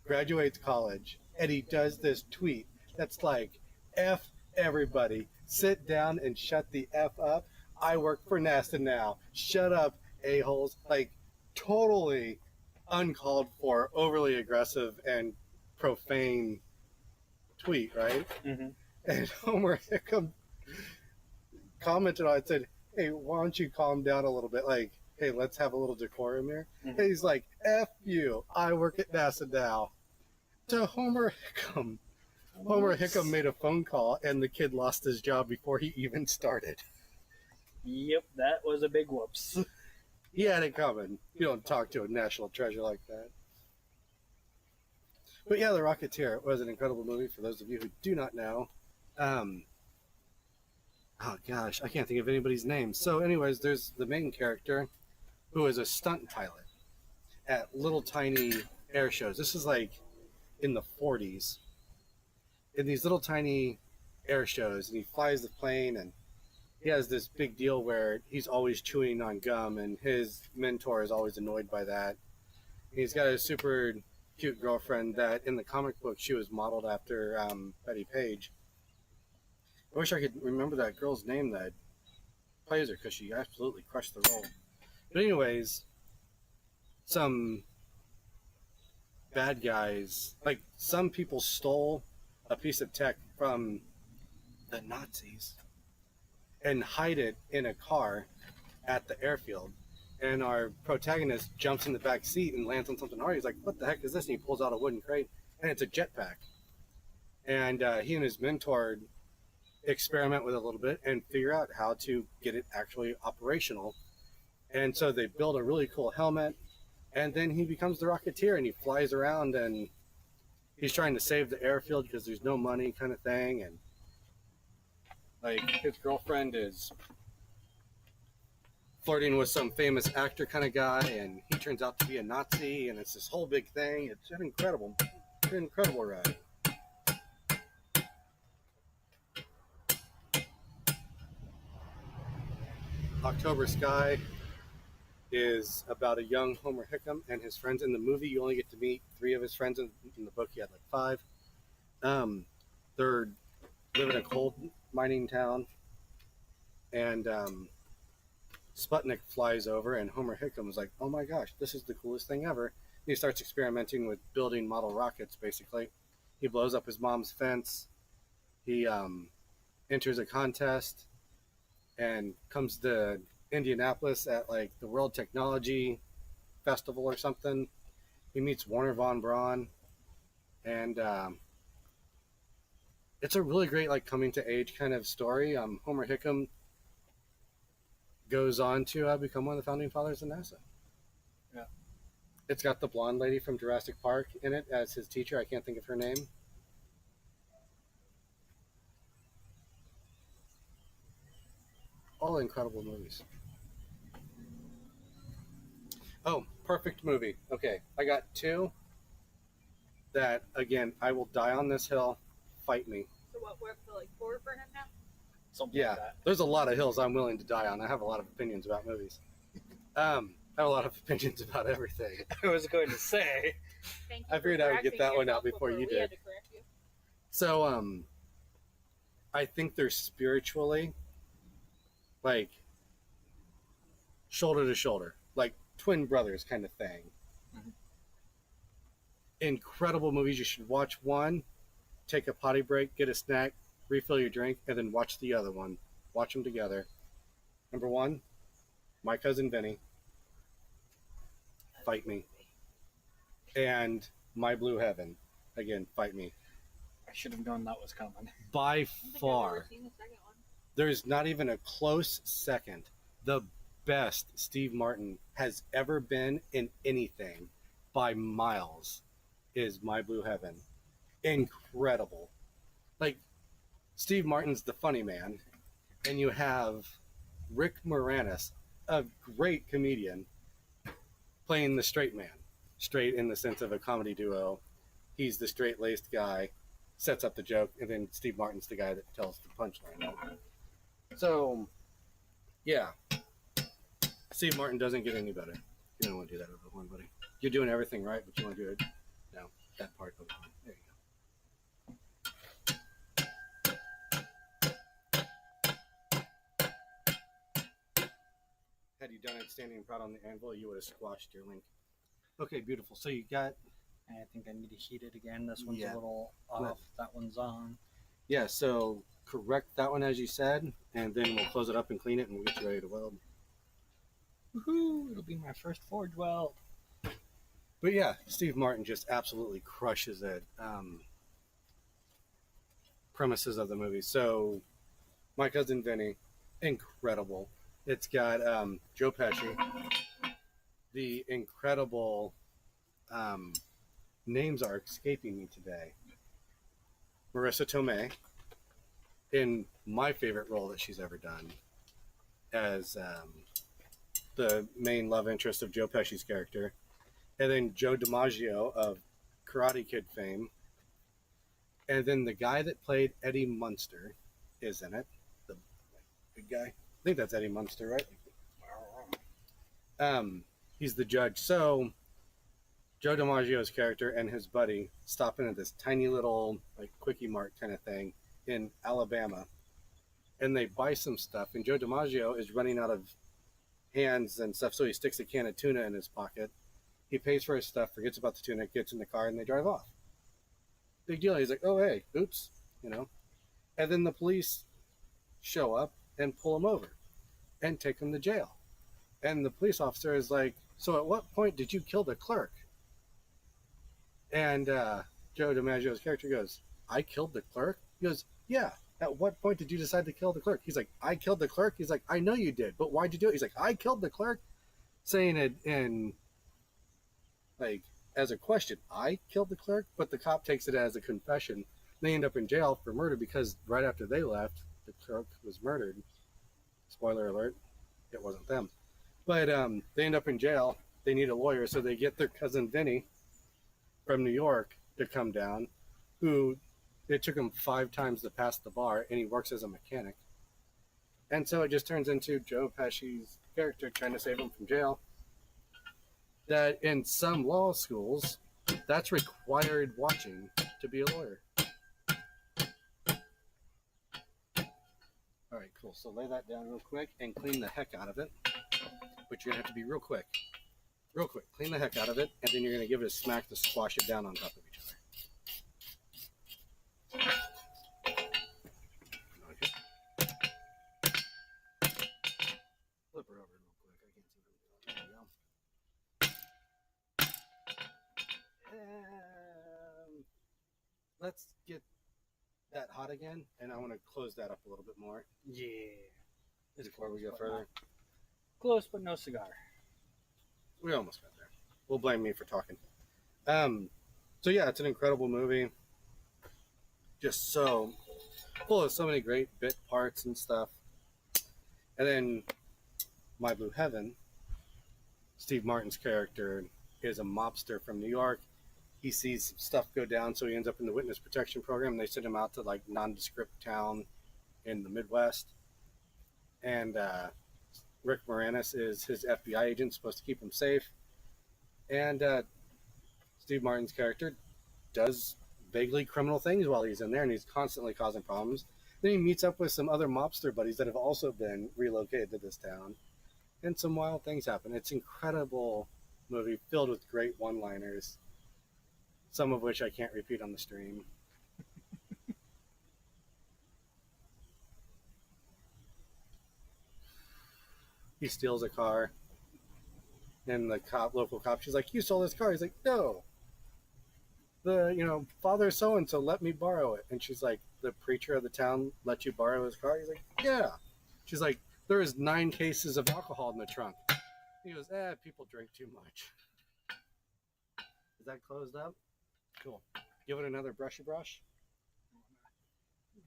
graduates college, and he does this tweet that's like, F Everybody, sit down and shut the F up. I work for NASA now. Shut up, a-holes. Like, totally uncalled for, overly aggressive, and profane tweet, right? Mm-hmm. And Homer Hickam commented on it, said, hey, why don't you calm down a little bit? Like, hey, let's have a little decorum here. Mm-hmm. And he's like, F you, I work at NASA now. To Homer Hickam. Homer Hickam made a phone call, and the kid lost his job before he even started. Yep, that was a big whoops. He had it coming. You don't talk to a national treasure like that. But yeah, The Rocketeer was an incredible movie for those of you who do not know. Oh gosh, I can't think of anybody's name. So anyways, there's the main character who is a stunt pilot at little tiny air shows. This is like in the 40s. In these little tiny air shows, and he flies the plane, and he has this big deal where he's always chewing on gum, and his mentor is always annoyed by that. He's got a super cute girlfriend that in the comic book she was modeled after Betty Page. I wish I could remember that girl's name that plays her, because she absolutely crushed the role. But anyways, some bad guys, like some people stole a piece of tech from the Nazis and hide it in a car at the airfield. And our protagonist jumps in the back seat and lands on something hard. He's like, what the heck is this? And he pulls out a wooden crate, and it's a jetpack. And he and his mentor experiment with it a little bit and figure out how to get it actually operational. And so they build a really cool helmet, and then he becomes the Rocketeer, and he flies around, and he's trying to save the airfield because there's no money, kind of thing. And like his girlfriend is flirting with some famous actor kind of guy, and he turns out to be a Nazi, and it's this whole big thing. It's an incredible ride. October Sky is about a young Homer Hickam and his friends. In the movie, you only get to meet 3 of his friends. In the book, he had like 5. They're live in a coal mining town, and Sputnik flies over, and Homer Hickam is like, oh my gosh, this is the coolest thing ever. And he starts experimenting with building model rockets, basically. He blows up his mom's fence. He enters a contest and comes to Indianapolis at like the World Technology Festival or something. He meets Warner von Braun, and it's a really great like coming to age kind of story. Homer Hickam goes on to become one of the founding fathers of NASA. Yeah. It's got the blonde lady from Jurassic Park in it as his teacher. I can't think of her name. All incredible movies. Oh, perfect movie. Okay, I got 2 that, again, I will die on this hill. Fight me. So what, we're up to like 4 for him now? Something Yeah, like that. there's a lot of hills I'm willing to die on. I have a lot of opinions about movies. I have a lot of opinions about everything. I was going to say. Thank you I for figured I would get correcting that one yourself out before you we did. had to correct you. So, I think they're spiritually, like, shoulder to shoulder, like twin brothers kind of thing. Mhm. Incredible movies. You should watch one, take a potty break, get a snack, refill your drink, and then watch the other one. Watch them together. Number 1, My Cousin Vinny, Fight Me. And My Blue Heaven, again, Fight Me. I should have known that was coming. By I don't think I've far, ever seen the second one. there's not even a close second. The best Steve Martin has ever been in anything by miles is My Blue Heaven. Incredible. Like, Steve Martin's the funny man, and you have Rick Moranis, a great comedian, playing the straight man. Straight in the sense of a comedy duo. He's the straight-laced guy, sets up the joke, and then Steve Martin's the guy that tells the punchline. So, yeah. Steve Martin doesn't get any better. You don't want to do that over the horn, buddy. You're doing everything right, but you want to do it. No, that part over the horn. There you go. you done it standing proud on the anvil, you would have squashed your link. Okay, beautiful. So you got. And I think I need to heat it again. This one's Yeah. a little off. That one's on. Yeah, so correct that one as you said, and then we'll close it up and clean it, and we'll get you ready to weld. Woohoo! It'll be my first forge weld. But yeah, Steve Martin just absolutely crushes it. Premises of the movie. So, My Cousin Vinny, incredible. It's got Joe Pesci, the incredible names are escaping me today. Marissa Tomei, in my favorite role that she's ever done, as the main love interest of Joe Pesci's character. And then Joe DiMaggio of Karate Kid fame. And then the guy that played Eddie Munster is in it. The big guy. I think that's Eddie Munster, right? He's the judge. So Joe DiMaggio's character and his buddy stop into this tiny little like Quickie Mart kind of thing in Alabama. And they buy some stuff. And Joe DiMaggio is running out of hands and stuff. So he sticks a can of tuna in his pocket. He pays for his stuff, forgets about the tuna, gets in the car, and they drive off. Big deal. He's like, oh, hey, oops, you know. And then the police show up and pull him over and take him to jail. And the police officer is like, so at what point did you kill the clerk? And Joe DiMaggio's character goes, I killed the clerk? He goes, yeah. At what point did you decide to kill the clerk? He's like, I killed the clerk? He's like, I know you did, but why'd you do it? He's like, I killed the clerk? Saying it in, like, as a question, I killed the clerk? But the cop takes it as a confession. They end up in jail for murder because right after they left, the clerk was murdered. Spoiler alert, it wasn't them. But they end up in jail. They need a lawyer, so they get their cousin Vinny from New York to come down, who it took him 5 times to pass the bar, and he works as a mechanic. And so it just turns into Joe Pesci's character trying to save him from jail. That in some law schools, that's required watching to be a lawyer. All right, cool. So lay that down real quick and clean the heck out of it. But you're going to have to be real quick. Real quick. Clean the heck out of it, and then you're going to give it a smack to squash it down on top of each other. Okay. Flip her over real quick. I can't see what I'm doing. There we go. Let's get that hot again, and I want to close that up a little bit more. Yeah. Before we go further. Close, but no cigar. We almost got there. We'll blame me for talking. So yeah, it's an incredible movie. Just so full of so many great bit parts and stuff. And then My Blue Heaven, Steve Martin's character is a mobster from New York. He sees stuff go down, so he ends up in the witness protection program. They send him out to like nondescript town in the Midwest. And Rick Moranis is his FBI agent, supposed to keep him safe. And Steve Martin's character does vaguely criminal things while he's in there, and he's constantly causing problems. Then he meets up with some other mobster buddies that have also been relocated to this town, and some wild things happen. It's an incredible movie filled with great one-liners, some of which I can't repeat on the stream. He steals a car, and the local cop, she's like, "You stole this car." He's like, "No. The father so and so let me borrow it." And she's like, "The preacher of the town let you borrow his car?" He's like, "Yeah." She's like, "There is 9 cases of alcohol in the trunk." He goes, "People drink too much." Is that closed up? Cool. Give it another brushy brush.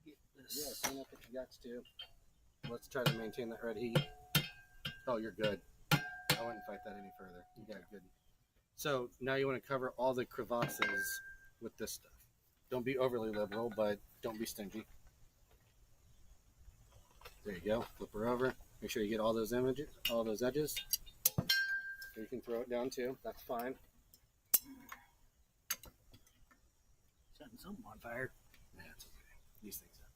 Get this. Yeah, clean up what you got to. Let's try to maintain that red heat. Oh, you're good. I wouldn't fight that any further. You got it good. So now you want to cover all the crevasses with this stuff. Don't be overly liberal, but don't be stingy. There you go. Flip her over. Make sure you get all those edges. You can throw it down too. That's fine. Setting something on fire. Yeah, it's okay. These things happen.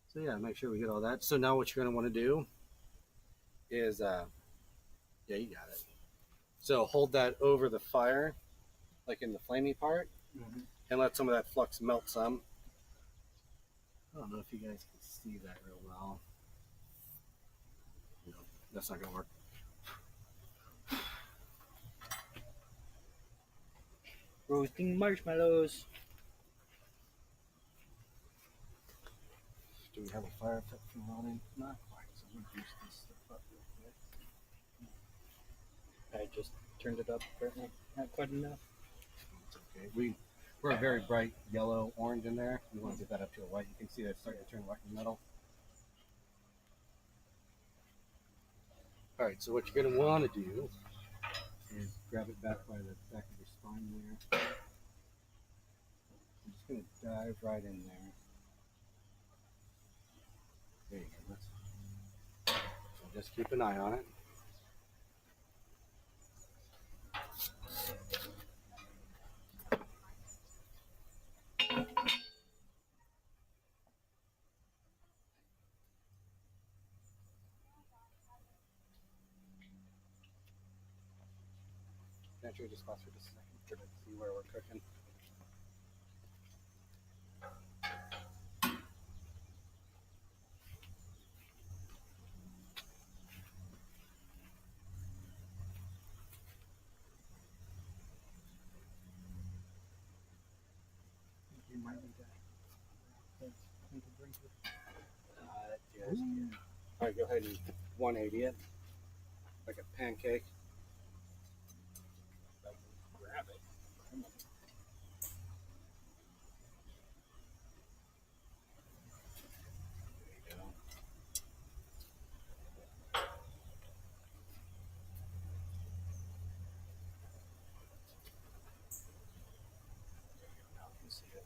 So yeah, make sure we get all that. So now what you're going to want to do is Yeah, you got it. So hold that over the fire, like in the flamey part, and let some of that flux melt some. I don't know if you guys can see that real well. No, that's not gonna work. Roasting marshmallows. Do we have a fire pit for welding? Not quite, so we'll juice this stuff up real quick. I just turned it up, apparently. Not quite enough. It's okay. We're a very bright yellow, orange in there. We want to get that up to a white. You can see that it's starting to turn white in the middle. All right, so what you're going to want to do is grab it back by the back of your spine there. I'm just going to dive right in there. There you go. So just keep an eye on it. Actually, just pause for just a second to see where we're cooking. You might need that. Yes. All right, go ahead and 180 it, like a pancake. Grab it. There you go. Now you can see it.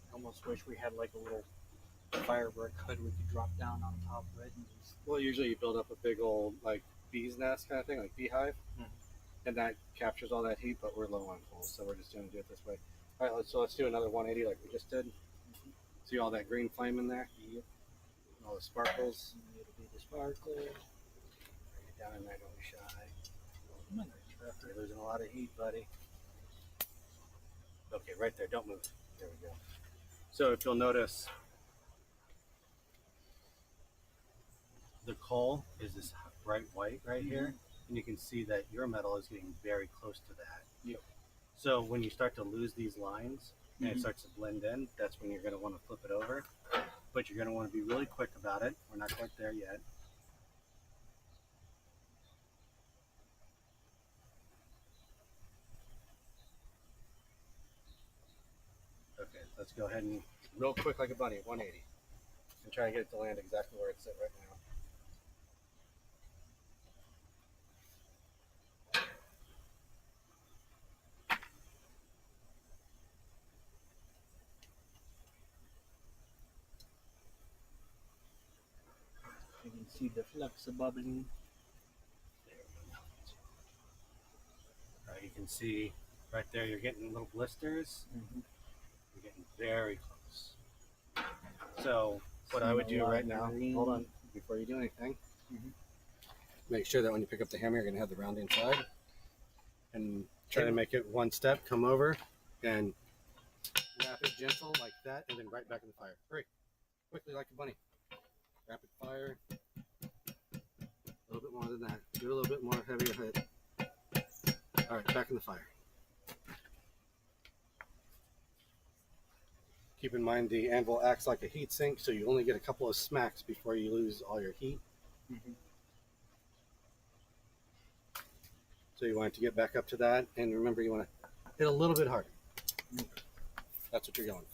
I almost wish we had like a little fire brick hood we could drop down on top of it and just. Well, usually you build up a big old like bee's nest kind of thing, like beehive, and that captures all that heat. But we're low on coal, so we're just going to do it this way. All right, let's do another 180 like we just did. See all that green flame in there? Yep. All the sparkles. It'll be the sparkle. Bring it down in there, don't be shy. You're losing a lot of heat, buddy. Okay, right there. Don't move. There we go. So if you'll notice, the coal is this bright white right here, and you can see that your metal is getting very close to that. Yep. So when you start to lose these lines and it starts to blend in, that's when you're going to want to flip it over. But you're going to want to be really quick about it. We're not quite there yet. Okay, let's go ahead and real quick like a bunny, 180. And try and get it to land exactly where it's at right now. You can see the flux bubbling. There we go. All right, you can see right there you're getting little blisters. You're getting very close. So what I would do right now, hold on, before you do anything, make sure that when you pick up the hammer, you're going to have the round inside. And try to make it one step, come over, and wrap it gentle like that, and then right back in the fire. Hurry, quickly like a bunny. Rapid fire. A little bit more than that. Do a little bit more heavier hit. All right, back in the fire. Keep in mind the anvil acts like a heat sink, so you only get a couple of smacks before you lose all your heat. So you want it to get back up to that, and remember you want to hit a little bit harder. That's what you're going for.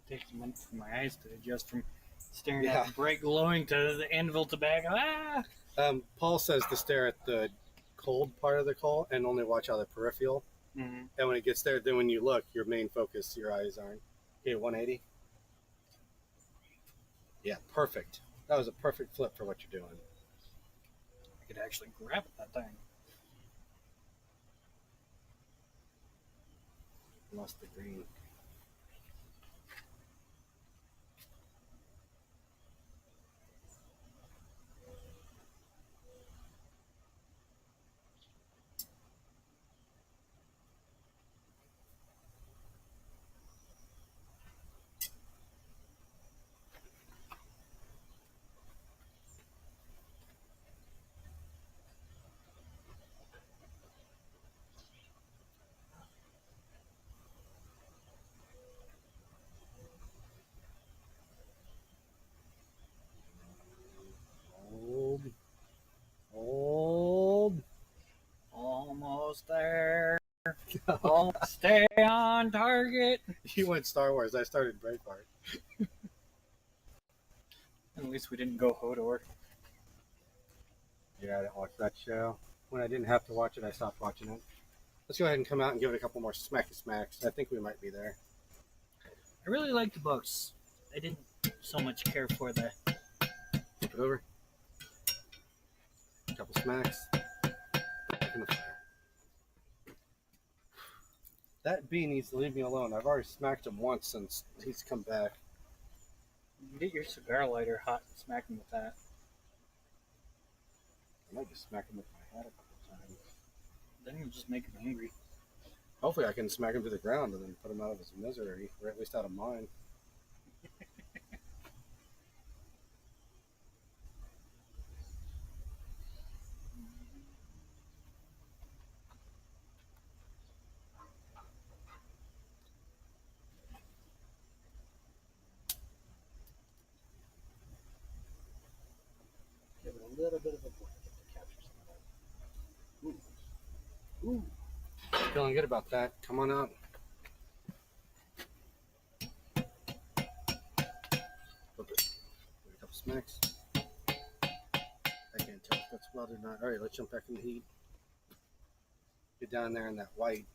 It takes a minute for my eyes to adjust from staring at the bright glowing to the anvil to back. Paul says to stare at the cold part of the coal and only watch out the peripheral. And when it gets there, then when you look, your main focus, your eyes aren't. Okay, 180. Yeah, perfect. That was a perfect flip for what you're doing. I could actually grab it that time. Lost the green. Hold. Almost there. Stay on target. You went Star Wars. I started Breitbart. At least we didn't go Hodor. Yeah, I didn't watch that show. When I didn't have to watch it, I stopped watching it. Let's go ahead and come out and give it a couple more smacky smacks. I think we might be there. I really liked the books. I didn't so much care for the. Flip it over. A couple smacks. Back in the fire. That bee needs to leave me alone. I've already smacked him once since he's come back. You get your cigar lighter hot and smack him with that. I might just smack him with my hat a couple times. Then you just make him angry. Hopefully I can smack him to the ground and then put him out of his misery, or at least out of mine. Give it a little bit of a blanket to capture some of that. Ooh. Ooh. Feeling good about that. Come on out. Flip it. Give it a couple smacks. I can't tell if that's weld or not. Alright, let's jump back in the heat. Get down there in that white.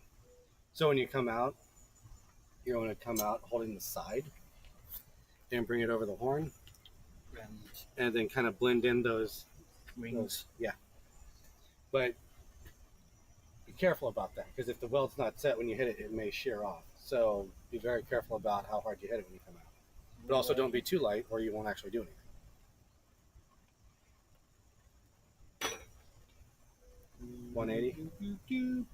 So when you come out, you're going to come out holding the side and bring it over the horn and then kind of blend in those Wings. yeah. But be careful about that because if the weld's not set when you hit it, it may shear off. So be very careful about how hard you hit it when you come out. But also don't be too light or you won't actually do anything. $180.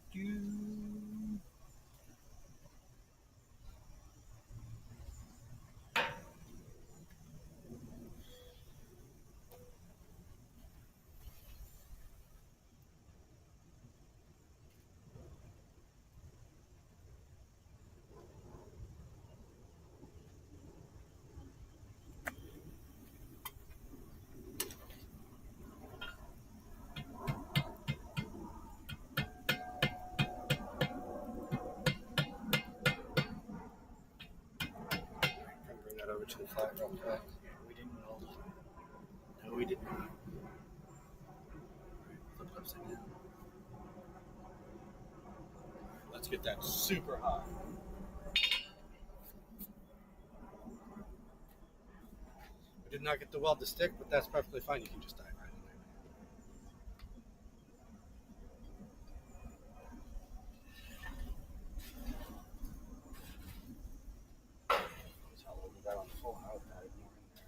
Bring that over to the flat real quick. We didn't weld. No, we didn't. Flip it upside down. Let's get that super hot. We did not get the weld to stick, but that's perfectly fine. You can just dive right in there. That's how we got on the full out. That more in there.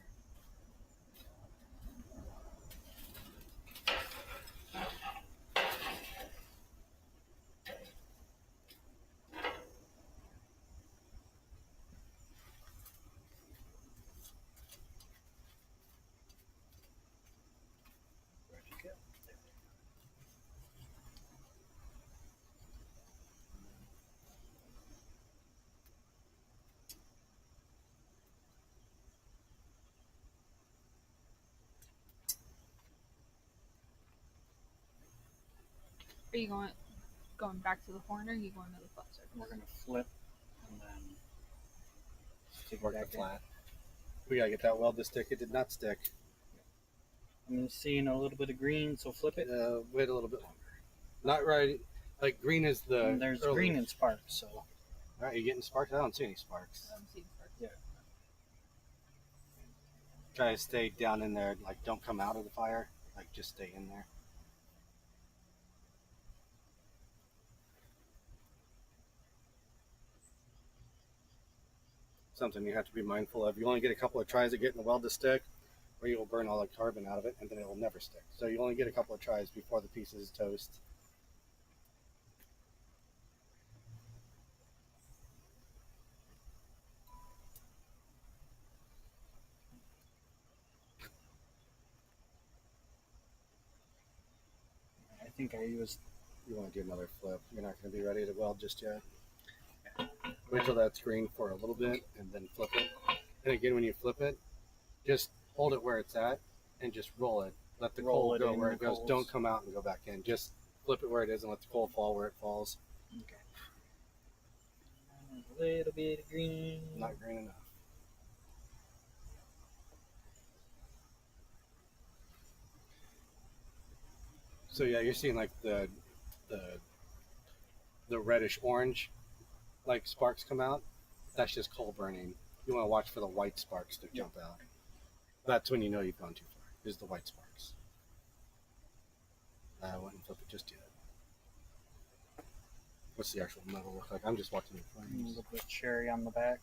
Where'd you go? There. Are you going back to the horn or are you going to the flat surface? We're gonna flip and then stick Work back the flat. We gotta get that weld to stick. It did not stick. I'm seeing a little bit of green, so flip it. Wait a little bit longer. Not right. Like green is the. And there's early. green and sparks, so. All right, you getting sparks? I don't see any sparks. I don't see sparks. Yeah. Try to stay down in there. Like, don't come out of the fire. Like, just stay in there. something you have to be mindful of. You only get a couple of tries at getting the weld to stick, or you will burn all the carbon out of it, and then it will never stick. So you only get a couple of tries before the piece is toast. I think I used. You want to do another flip. You're not going to be ready to weld just yet. Wait till that's green for a little bit, and then flip it. And again, when you flip it, just hold it where it's at, and just roll it. Let the coal go where it goes. Don't come out and go back in. Just flip it where it is and let the coal fall where it falls. Okay. A little bit of green. Not green enough. So yeah, you're seeing like the reddish orange like sparks come out. That's just coal burning. You want to watch for the white sparks to jump out. That's when you know you've gone too far. Is the white sparks. I wouldn't flip it just yet. What's the actual metal look like? I'm just watching the A flames. little bit of cherry on the back.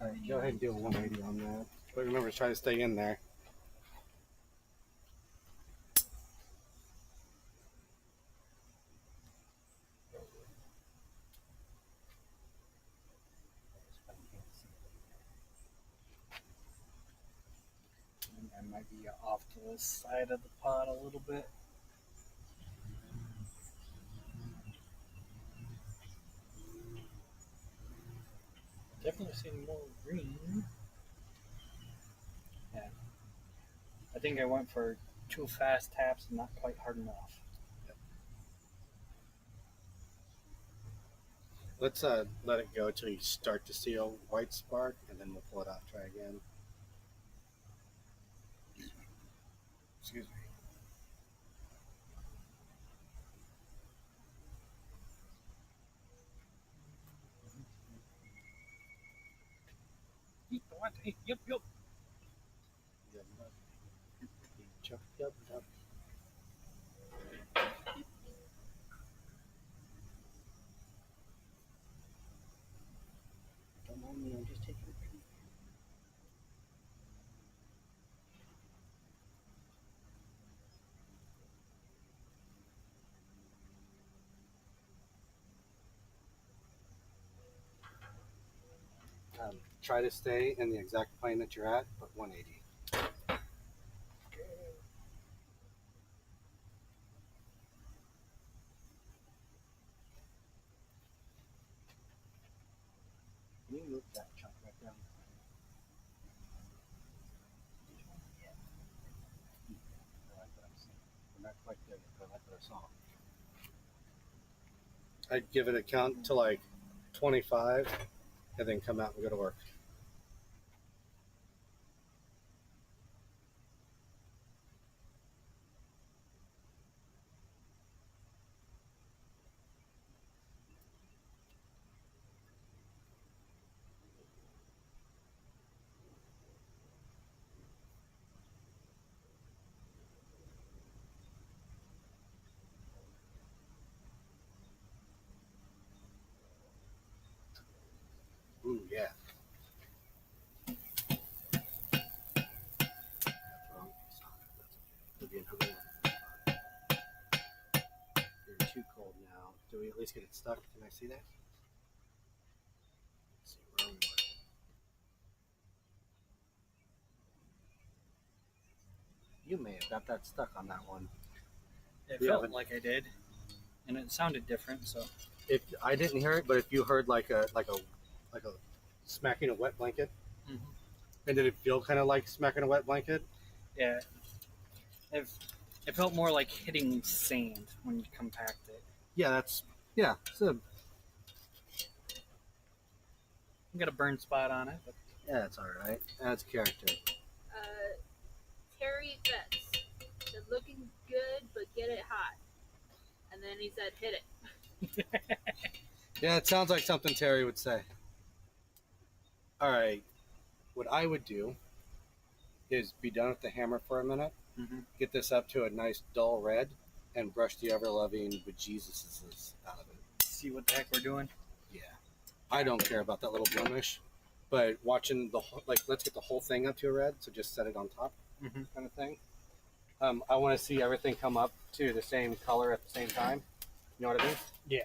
All right, go ahead and do a 180 on that. But remember, try to stay in there. I might be off to the side of the pot a little bit. Definitely seeing more green. Yeah. I think I went for 2 fast taps and not quite hard enough. Let's let it go till you start to see a white spark, and then we'll pull it out and try again. Excuse me. Yep. Yep. Don't mind me, I'm just taking a peek. Try to stay in the exact plane that you're at, but 180. Can you move that chunk right down? I like what I'm seeing. We're not quite there yet, but I like what I saw. I'd give it a count to like 25, and then come out and go to work. Ooh, yeah. You're too cold now. Do we at least get it stuck? Can I see that? Let's see where we were. You may have got that stuck on that one. It Yeah, felt but- like I did, and it sounded different. So If I didn't hear it, but if you heard like a smacking a wet blanket, and did it feel kind of like smacking a wet blanket? yeah, it felt more like hitting sand when you compact it. Yeah, So You got a burn spot on it, but yeah, it's all right. That's character. Terry Betts said, "Looking good, but get it hot." And then he said, "Hit it." Yeah, it sounds like something Terry would say. All right, what I would do is be done with the hammer for a minute, get this up to a nice dull red, and brush the ever-loving bejesuses out of it. see what the heck we're doing. Yeah. I don't care about that little blemish, but watching let's get the whole thing up to a red, so just set it on top, kind of thing. I want to see everything come up to the same color at the same time. You know what I mean? Yeah.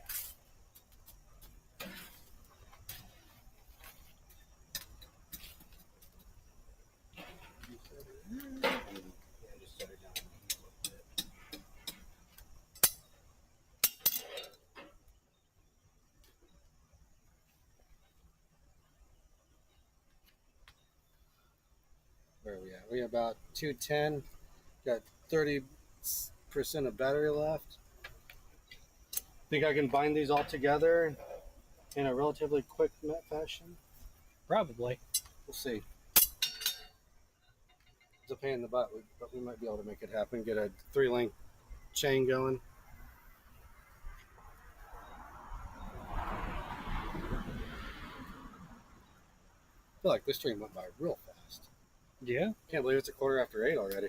Just set it down a little bit. Where are we at? We're about 210. Got 30% of battery left. Think I can bind these all together in a relatively quick fashion? Probably. We'll see. It's a pain in the butt, but we might be able to make it happen. Get a 3-link chain going. I feel like this stream went by real fast. Yeah. Can't believe it's 8:15 already.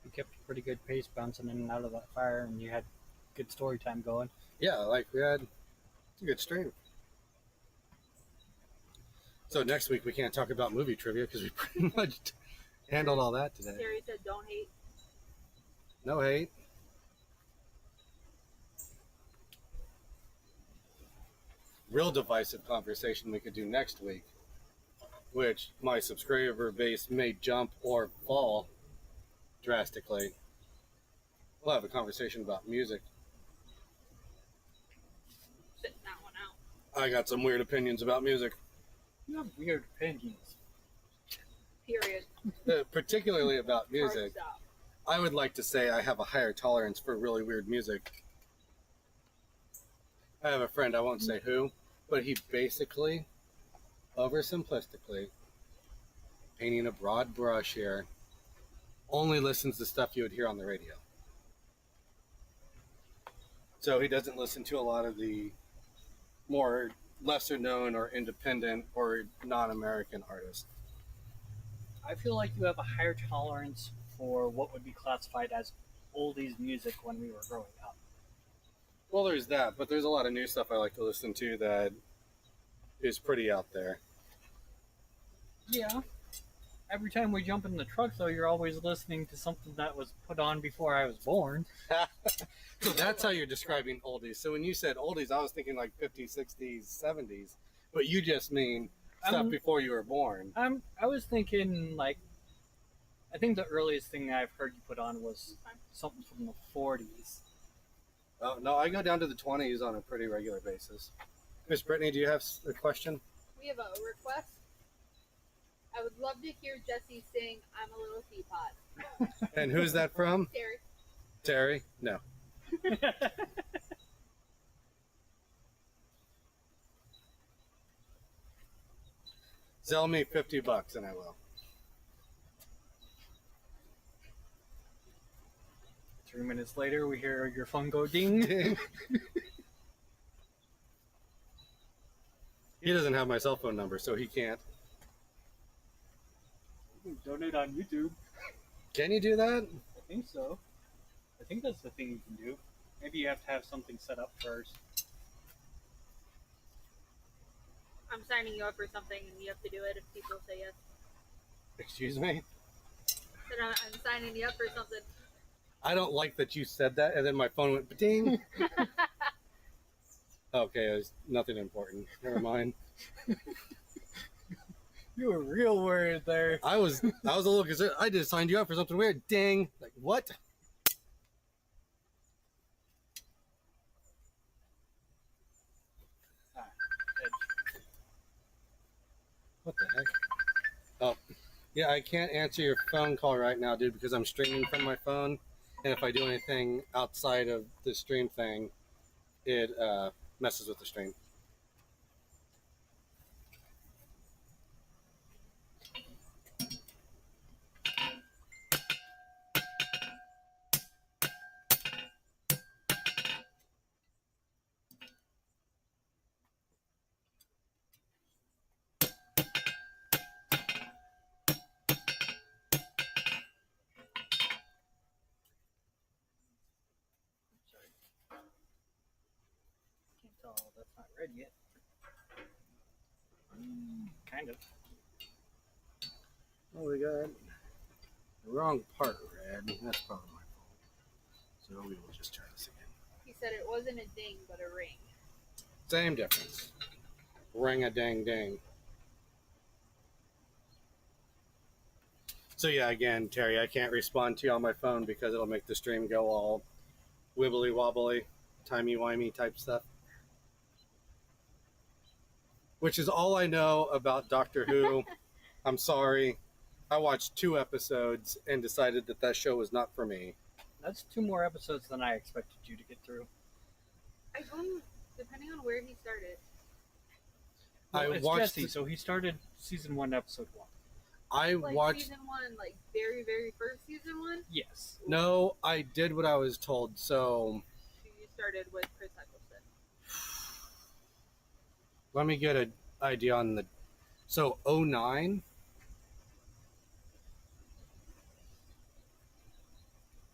You kept a pretty good pace bouncing in and out of that fire, and you had good story time going. Yeah, like it's a good stream. So next week we can't talk about movie trivia because we pretty much handled all that today. Terry said, "Don't hate." No hate. Real divisive conversation we could do next week, which my subscriber base may jump or fall drastically. We'll have a conversation about music. Sitting that one out. I got some weird opinions about music, You have weird opinions. Period. particularly about Hard music. stop. I would like to say I have a higher tolerance for really weird music. I have a friend, I won't say who, but he basically, oversimplistically, painting a broad brush here, only listens to stuff you would hear on the radio. So he doesn't listen to a lot of the more lesser known or independent or non-American artists. I feel like you have a higher tolerance for what would be classified as oldies music when we were growing up. Well, there's that, but there's a lot of new stuff I like to listen to that is pretty out there. Yeah. Every time we jump in the truck, though, you're always listening to something that was put on before I was born. So that's how you're describing oldies. So when you said oldies, I was thinking like 50s, 60s, 70s, but you just mean stuff before you were born. I was thinking, like, I think the earliest thing I've heard you put on was something from the 40s. Oh, no, I go down to the 20s on a pretty regular basis. Miss Brittany, do you have a question? We have a request. I would love to hear Jesse sing "I'm a Little Teapot." And who's that from? Terry. Terry? No. Sell me $50 and I will. 3 minutes later, we hear your phone go ding. He doesn't have my cell phone number, so he can't. Donate on YouTube. Can you do that? I think so. I think that's the thing you can do. Maybe you have to have something set up first. I'm signing you up for something, and you have to do it if people say yes. Excuse me? Then I'm signing you up for something. I don't like that you said that, and then my phone went ding. Okay, it was nothing important. Never mind. You were real worried there. I was a little concerned. I just signed you up for something weird. Ding. Like, what? What the heck? Oh, yeah, I can't answer your phone call right now, dude, because I'm streaming from my phone. And if I do anything outside of the stream thing, it messes with the stream. red yet. Kind of. Oh, we got the wrong part red. That's probably my fault. So we will just try this again. He said it wasn't a ding, but a ring. Same difference. Ring a dang dang. So yeah, again, Terry, I can't respond to you on my phone because it'll make the stream go all wibbly wobbly, timey wimey type stuff. Which is all I know about Doctor Who. I'm sorry. I watched 2 episodes and decided that that show was not for me. That's 2 more episodes than I expected you to get through. I don't, depending on where he started. Well, I it's watched. Jesse, so he started season 1, episode 1. I Like watched. season 1, like very, very first season 1? Yes. No, I did what I was told. So You started with Chris Eccleston. let me get an idea on the. So 09.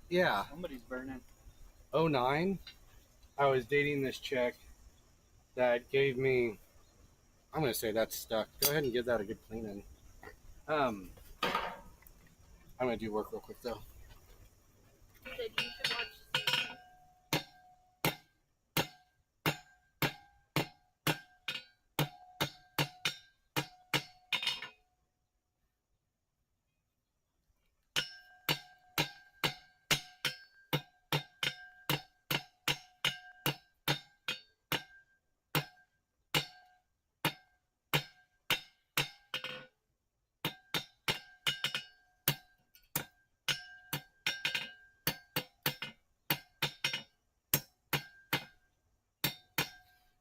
Yeah, Somebody's burning. 09. I was dating this chick that gave me. I'm gonna say that's stuck. Go ahead and give that a good cleaning. I'm gonna do work real quick though. He said you should watch season.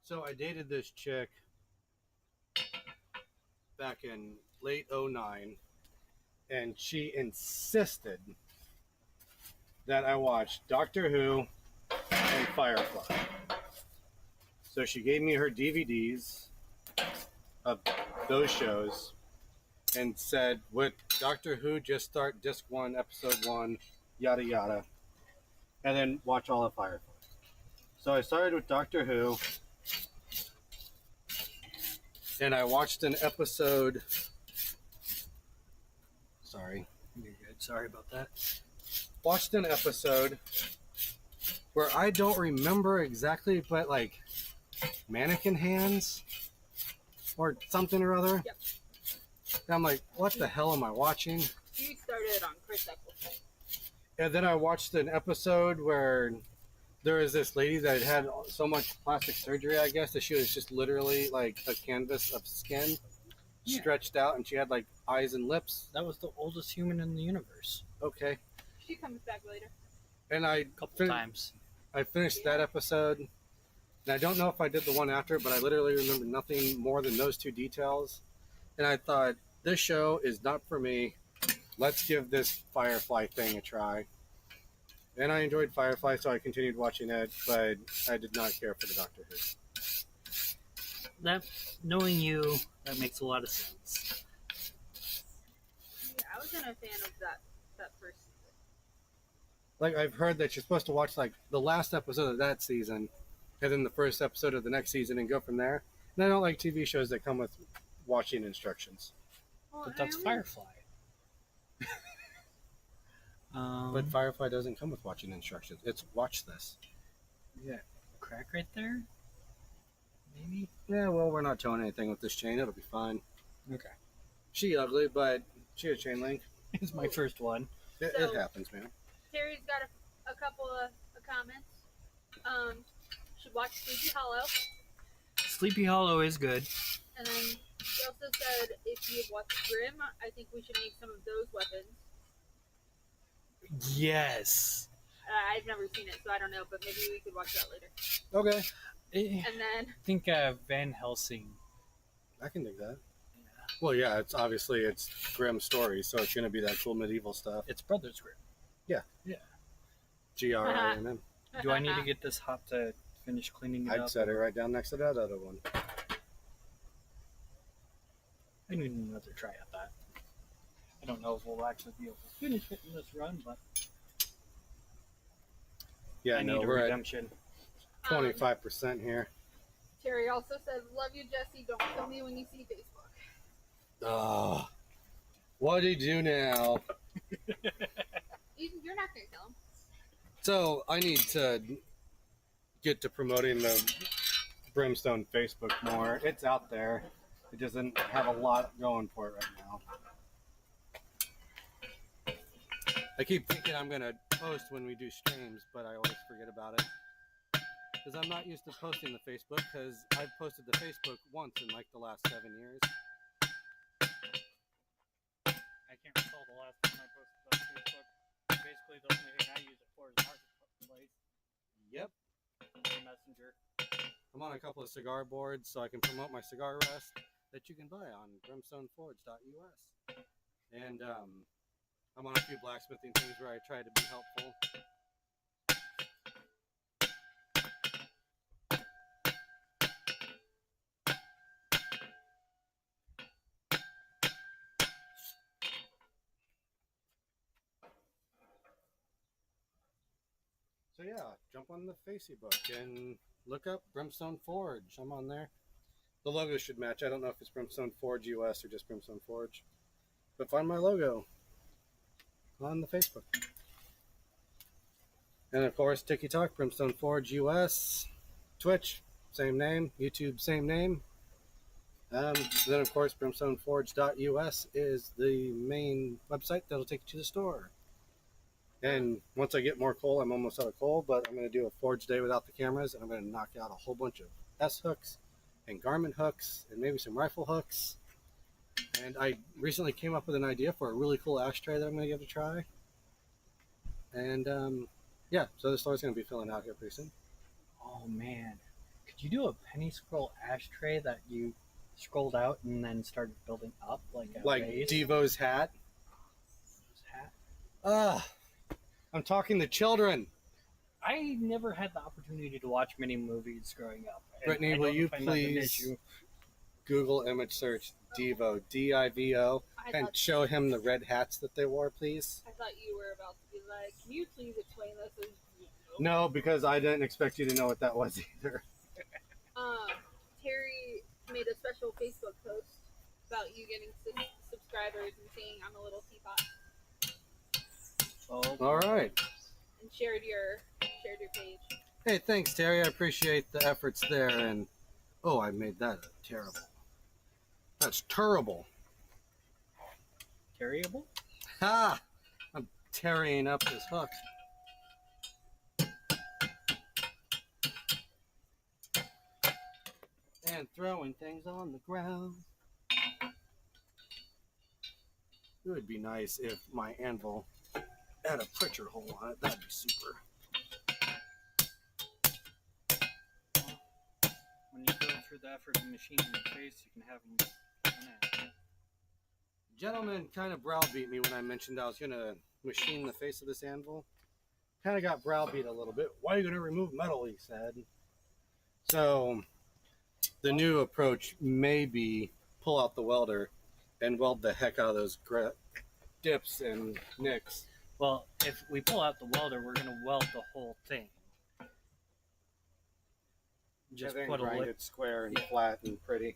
So I dated this chick back in late 09, and she insisted that I watch Doctor Who and Firefly. So she gave me her DVDs of those shows and said, with Doctor Who, just start disc 1, episode 1, yada yada, and then watch all of Firefly. So I started with Doctor Who, and I watched an episode. Sorry. You're good. Sorry about that. Watched an episode where I don't remember exactly, but like mannequin hands or something or other. Yep. And I'm like, what the hell am I watching? You started on Chris Eccleston. And then I watched an episode where there was this lady that had so much plastic surgery, I guess, that she was just literally like a canvas of skin stretched out, and she had like eyes and lips. That was the oldest human in the universe. Okay. She comes back later. And I A couple times. I finished that episode, and I don't know if I did the one after, but I literally remember nothing more than those 2 details. And I thought, this show is not for me. Let's give this Firefly thing a try. And I enjoyed Firefly, so I continued watching it, but I did not care for the Doctor Who. That, knowing you, that makes a lot of sense. Yeah, I wasn't a fan of that first season. Like, I've heard that you're supposed to watch like the last episode of that season, and then the first episode of the next season, and go from there. And I don't like TV shows that come with watching instructions. Well, But that's Firefly. But Firefly doesn't come with watching instructions. It's watch this. Yeah, crack right there? Maybe? Yeah, well, we're not towing anything with this chain. It'll be fine. Okay. She ugly, but she a chain link. It's my first one. It happens, man. Terry's got a couple of comments. Should watch Sleepy Hollow. Sleepy Hollow is good. And then he also said if you've watched Grimm, I think we should make some of those weapons. Yes. I've never seen it, so I don't know, but maybe we could watch that later. Okay. I And then think Van Helsing. I can dig that. Yeah. Well, yeah, it's obviously it's Grimm stories, so it's going to be that cool medieval stuff. It's Brothers Grimm. Grimm. Do I need to get this hot to finish cleaning it up? I'd set it right down next to that other one. I need another try at that. I don't know if we'll actually be able to finish it in this run, but Yeah, I no, need a we're at redemption. 25% here. Terry also says, "Love you, Jesse. Don't kill me when you see Facebook." What do you do now? You're not gonna kill him. So I need to get to promoting the Brimstone Facebook more. It's out there. It doesn't have a lot going for it right now. I keep thinking I'm going to post when we do streams, but I always forget about it. Because I'm not used to posting the Facebook, because I've posted the Facebook once in like the last 7 years. I can't recall the last time I posted on Facebook. Basically, the only thing I use it for is Marketplace. Yep. Messenger. I'm on a couple of cigar boards, so I can promote my cigar rest that you can buy on brimstoneforge.us. And I'm on a few blacksmithing things where I try to be helpful. So yeah, jump on the Facebook and look up Brimstone Forge. I'm on there. The logo should match. I don't know if it's Brimstone Forge US or just Brimstone Forge. But find my logo on the Facebook. And of course, TikTok, Brimstone Forge US. Twitch, same name. YouTube, same name. Then of course, brimstoneforge.us is the main website that'll take you to the store. And once I get more coal, I'm almost out of coal, but I'm going to do a forge day without the cameras, and I'm going to knock out a whole bunch of S hooks and garment hooks and maybe some rifle hooks. And I recently came up with an idea for a really cool ashtray that I'm going to give it a try. And yeah, so the store's going to be filling out here pretty soon. Oh man, could you do a penny scroll ashtray that you scrolled out and then started building up like a vase? Devo's hat? I'm talking to children. I never had the opportunity to watch many movies growing up. Brittany, will you please Google image search Devo, D-I-V-O, and show him the red hats that they wore, please? I thought you were about to be like, "Can you please explain this?" No, because I didn't expect you to know what that was either. Terry made a special Facebook post about you getting subscribers and saying, "I'm a little teapot." Oh, all right. And shared your page. Hey, thanks, Terry. I appreciate the efforts there. And I made that terrible. That's terrible. Terrible? Ha! I'm tearing up this hook. And throwing things on the ground. It would be nice if my anvil had a Pritchard hole on it. That'd be super. When you go through the effort of machining your face, you can have them in it. Gentleman kind of browbeat me when I mentioned I was going to machine the face of this anvil. Kind of got browbeat a little bit. Why are you going to remove metal, he said. So the new approach may be pull out the welder and weld the heck out of those dips and nicks. Well, if we pull out the welder, we're going to weld the whole thing. Just put a grind it square and flat and pretty.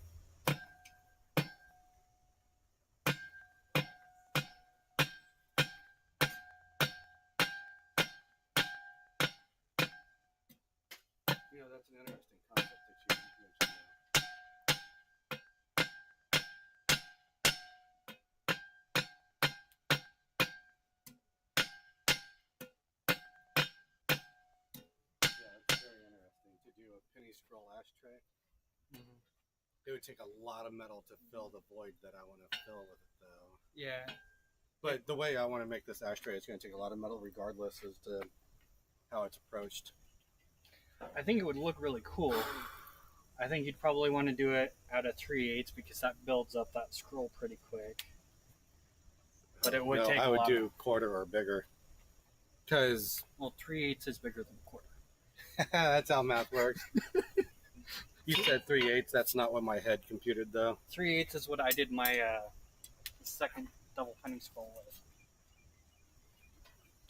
You know, that's an interesting concept that you mentioned. A penny scroll ashtray. Mm-hmm. It would take a lot of metal to fill the void that I want to fill with it, though. Yeah. But the way I want to make this ashtray, it's going to take a lot of metal regardless as to how it's approached. I think it would look really cool. I think you'd probably want to do it out of 3/8 because that builds up that scroll pretty quick. But it would take I would do quarter or bigger. Because... Well, 3/8 is bigger than quarter. That's how math works. You said 3/8. That's not what my head computed, though. 3/8 is what I did my second double penny scroll with.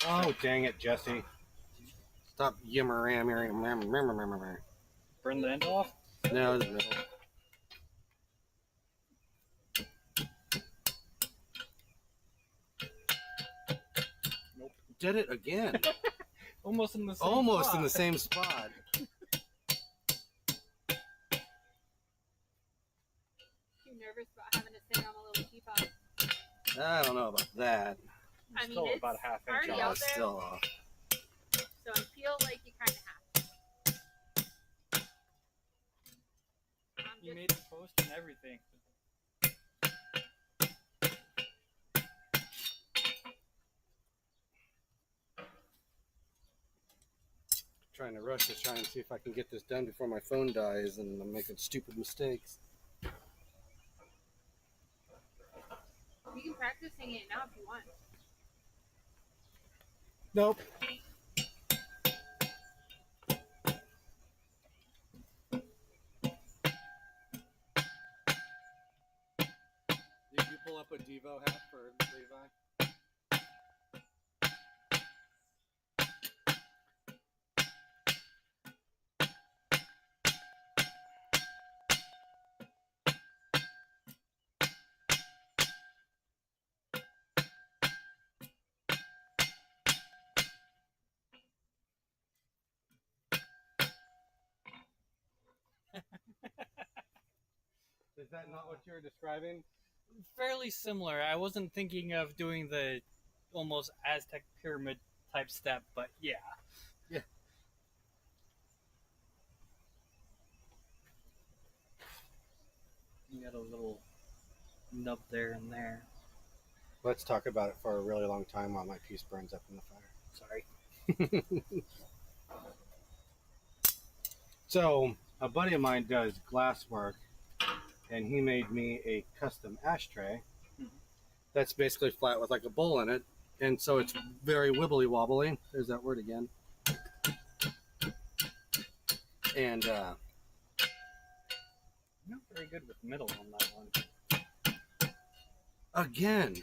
Oh, dang it, Jesse. Stop yimmering. Burn the end off? No, the middle. Nope. Did it again. Almost in the same Almost spot. in the same spot. Too nervous about having to sit on a little teapot. I don't know about that. I mean, Still it's about a half inch already off. No, out it's there. still off. So I feel like you kind of have to. I'm You just, made the post and everything. Trying to rush to try and see if I can get this done before my phone dies, and I'm making stupid mistakes. you can practice hanging it now if you want. Nope. Did you pull up a Devo hat for Levi? Is that not what you're describing? Fairly similar. I wasn't thinking of doing the almost Aztec pyramid type step, but yeah. Yeah. You got a little nub there and there. Let's talk about it for a really long time while my piece burns up in the fire. Sorry. So, a buddy of mine does glass work, and he made me a custom ashtray that's basically flat with like a bowl in it, and so it's very wibbly wobbly. There's that word again. And Not very good with middle on that one. again,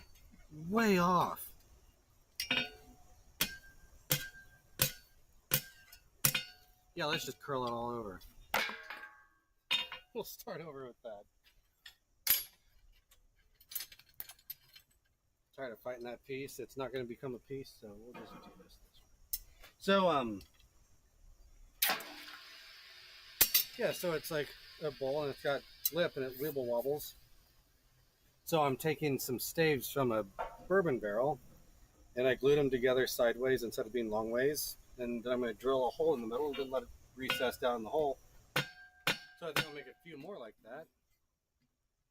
way off. Yeah, let's just curl it all over. We'll start over with that. Tired of fighting that piece. It's not going to become a piece, so we'll just do this way. So, yeah, so it's like a bowl, and it's got lip, and it wibble wobbles. So I'm taking some staves from a bourbon barrel, and I glued them together sideways instead of being long ways. And then I'm going to drill a hole in the middle and then let it recess down in the hole. So I think I'll make a few more like that.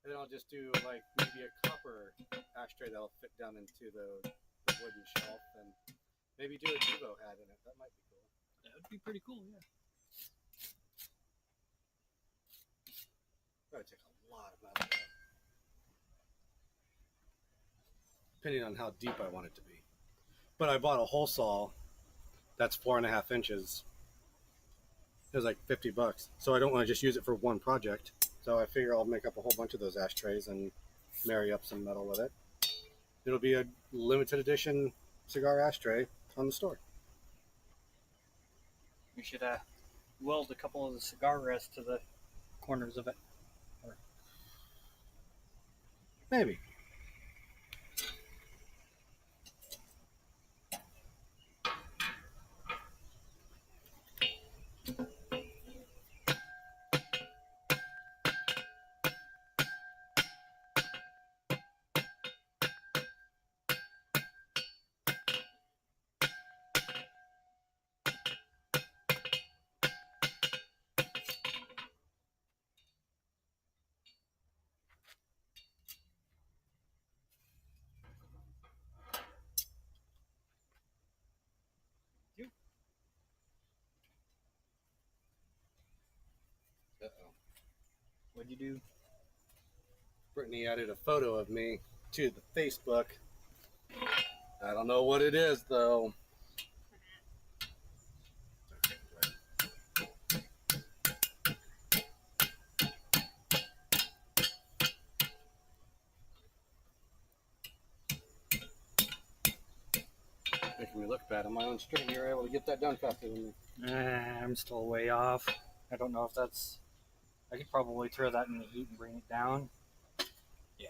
And then I'll just do like maybe a copper ashtray that'll fit down into the wooden shelf, and maybe do a Devo hat in it. That might be cool. That would be pretty cool, yeah. That would take a lot of metal, depending on how deep I want it to be. But I bought a hole saw that's 4.5 inches. It was like $50, so I don't want to just use it for one project. So I figure I'll make up a whole bunch of those ashtrays and marry up some metal with it. It'll be a limited edition cigar ashtray on the store. We should weld a couple of the cigar rests to the corners of it. Maybe. Uh-oh. What'd you do? Brittany added a photo of me to the Facebook. I don't know what it is, though. Making me look bad on my own stream. You're able to get that done faster than me. I'm still way off. I don't know if that's I could probably throw that in the heat and bring it down. It's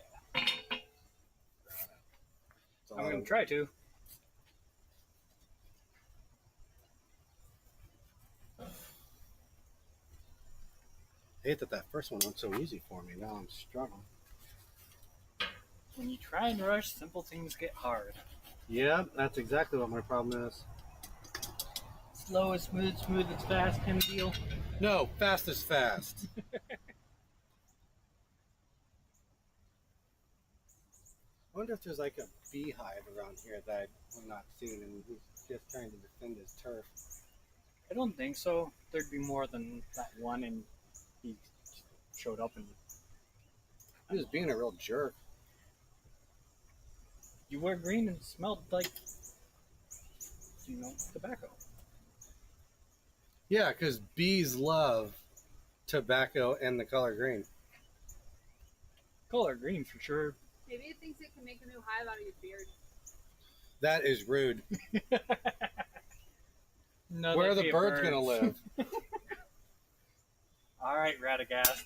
a I'm lot going of- to try to. I hate that first one went so easy for me. Now I'm struggling. When you try and rush, simple things get hard. Yeah, that's exactly what my problem is. Slow is smooth, smooth is fast kind of deal. No, fast is fast. I wonder if there's like a beehive around here that I'm not seeing, and he's just trying to defend his turf. I don't think so. There'd be more than that one, and he showed up and He was being a real jerk. you were green and smelled like, tobacco. Yeah, because bees love tobacco and the color green. Color green for sure. Maybe it thinks it can make a new hive out of your beard. That is rude. No, Where are that'd the be a birds bird. going to live? All right, Radagast.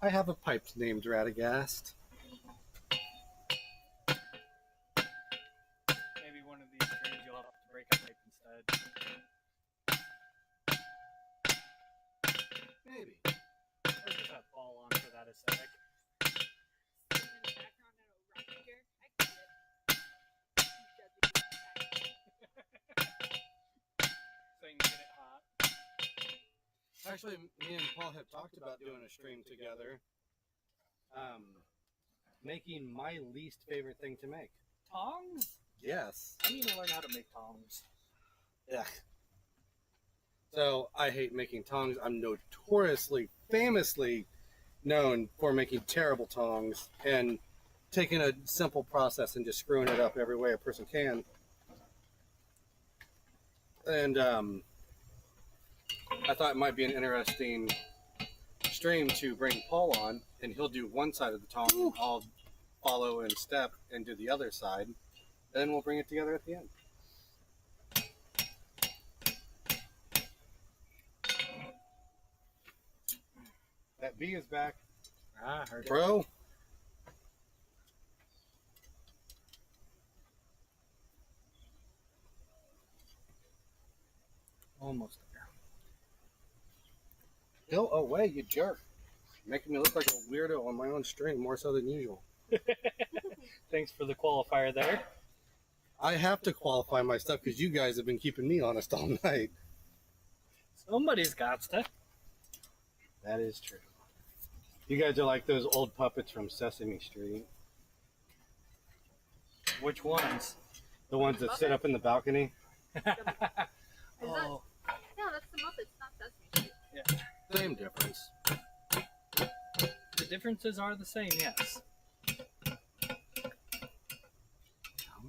I have a pipe named Radagast. Maybe one of these trees you'll have to break a pipe instead. Maybe. Or just have fall on for that aesthetic. Sitting in the background in a rocking chair. I can see it. He's judging you. So you can get it hot. Actually, me and Paul have talked about doing a stream together. Making my least favorite thing to make. Tongs? Yes. I need to learn how to make tongs. Yeah. So I hate making tongs. I'm notoriously, famously known for making terrible tongs and taking a simple process and just screwing it up every way a person can. And I thought it might be an interesting stream to bring Paul on, and he'll do one side of the tong, and I'll follow in step and do the other side. Then we'll bring it together at the end. That bee is back. I heard it. Bro. Almost there. Go away, you jerk. Making me look like a weirdo on my own stream, more so than usual. Thanks for the qualifier there. I have to qualify my stuff because you guys have been keeping me honest all night. Somebody's got to. That is true. You guys are like those old puppets from Sesame Street. Which ones? The ones that sit up in the balcony. Is that, Oh, no, that's the Muppets, not Sesame Street. Same difference. the differences are the same, yes. Come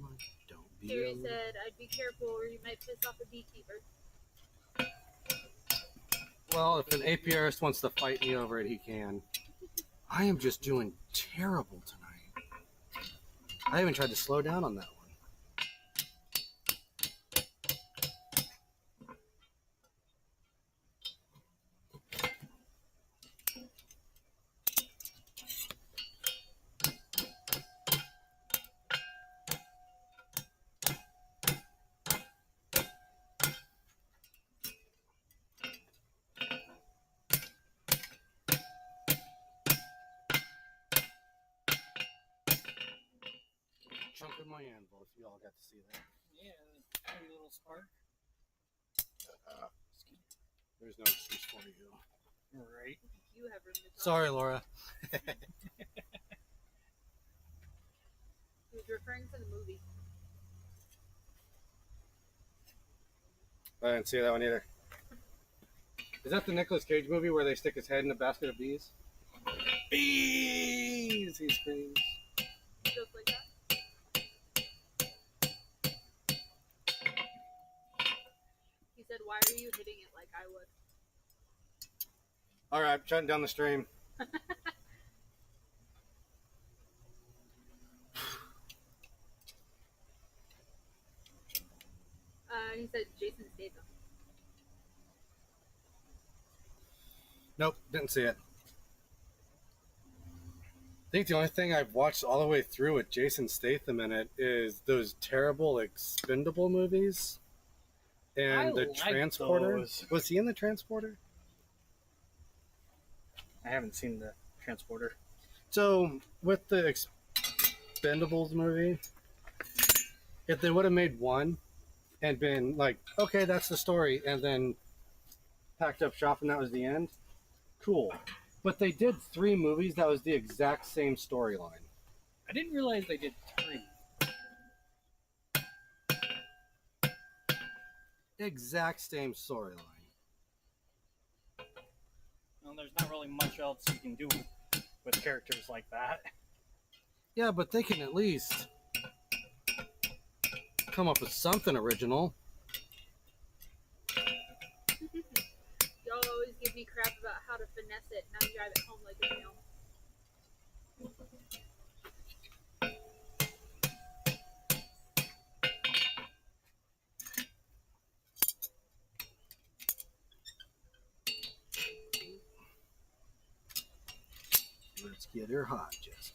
on, don't be Terry a- said, I'd be careful or you might piss off a beekeeper. Well, if an apiarist wants to fight me over it, he can. I am just doing terrible tonight. I haven't tried to slow down on that one. Chunk of my anvil, if you all got to see that. Yeah, pretty little spark. There's no excuse for you. Right. You have room to talk. Sorry, Laura. He was referring to the movie. I didn't see that one either. Is that the Nicolas Cage movie where they stick his head in a basket of bees? Bees! He screams. Just like that. He said, why are you hitting it like I would? Alright, shutting down the stream. He said Jason Statham. Nope, didn't see it. I think the only thing I've watched all the way through with Jason Statham in it is those terrible Expendable movies and I the like Transporter. those. Was he in the Transporter? I haven't seen the Transporter. So with the Expendables movie, if they would have made one and been like, okay, that's the story, and then packed up shop and that was the end, cool. But they did 3 movies that was the exact same storyline. I didn't realize they did 3. Exact same storyline. Well, there's not really much else you can do with characters like that. Yeah, but they can at least come up with something original. Y'all always give me crap about how to finesse it. Now you drive it home like a male. Let's get her hot, Jesse.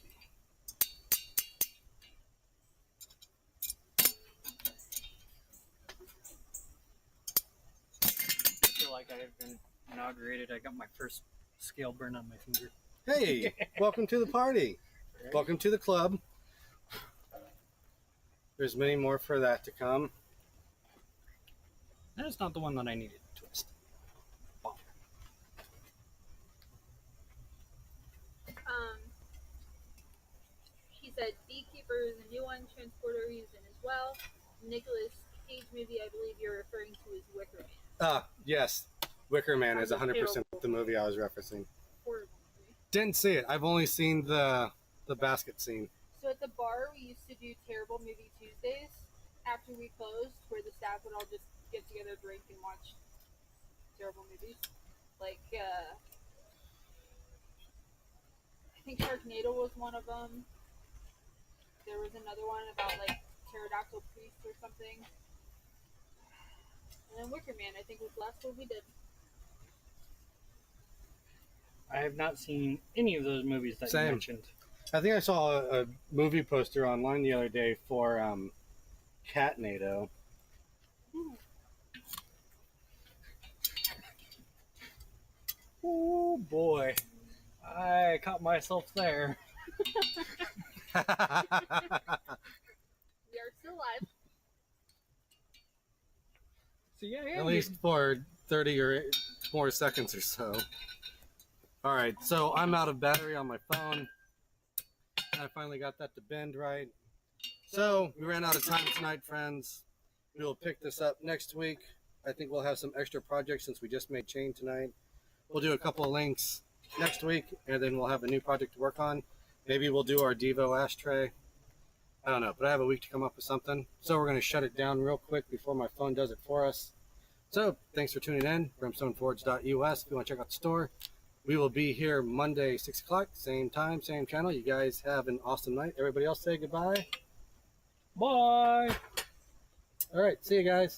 I feel like I have been inaugurated. I got my first scale burn on my finger. Hey, welcome to the party. Right? Welcome to the club. There's many more for that to come. That's not the one that I needed to twist. He said Beekeeper is a new one, Transporter he's in as well. Nicholas Cage movie I believe you're referring to is Wicker Man. Yes. Wicker Man is 100% the movie I was referencing. Horrible movie. Didn't see it. I've only seen the basket scene. So at the bar we used to do Terrible Movie Tuesdays after we closed, where the staff would all just get together, drink, and watch terrible movies. Like, I think Sharknado was one of them. There was another one about, like, pterodactyl priests or something. And then Wicker Man, I think, was the last one we did. I have not seen any of those movies that Same. you mentioned. I think I saw a movie poster online the other day for Catnado. Oh boy, I caught myself there. We are still live. So yeah, At least for 30 or more seconds or so. All right, so I'm out of battery on my phone. I finally got that to bend right. So we ran out of time tonight, friends. We will pick this up next week. I think we'll have some extra projects since we just made chain tonight. We'll do a couple of links next week, and then we'll have a new project to work on. Maybe we'll do our Devo ashtray. I don't know, but I have a week to come up with something. So we're going to shut it down real quick before my phone does it for us. So thanks for tuning in. BrimstoneForge.us. If you want to check out the store, we will be here Monday, 6 o'clock, same time, same channel. You guys have an awesome night. Everybody else say goodbye. Bye. All right, see you guys.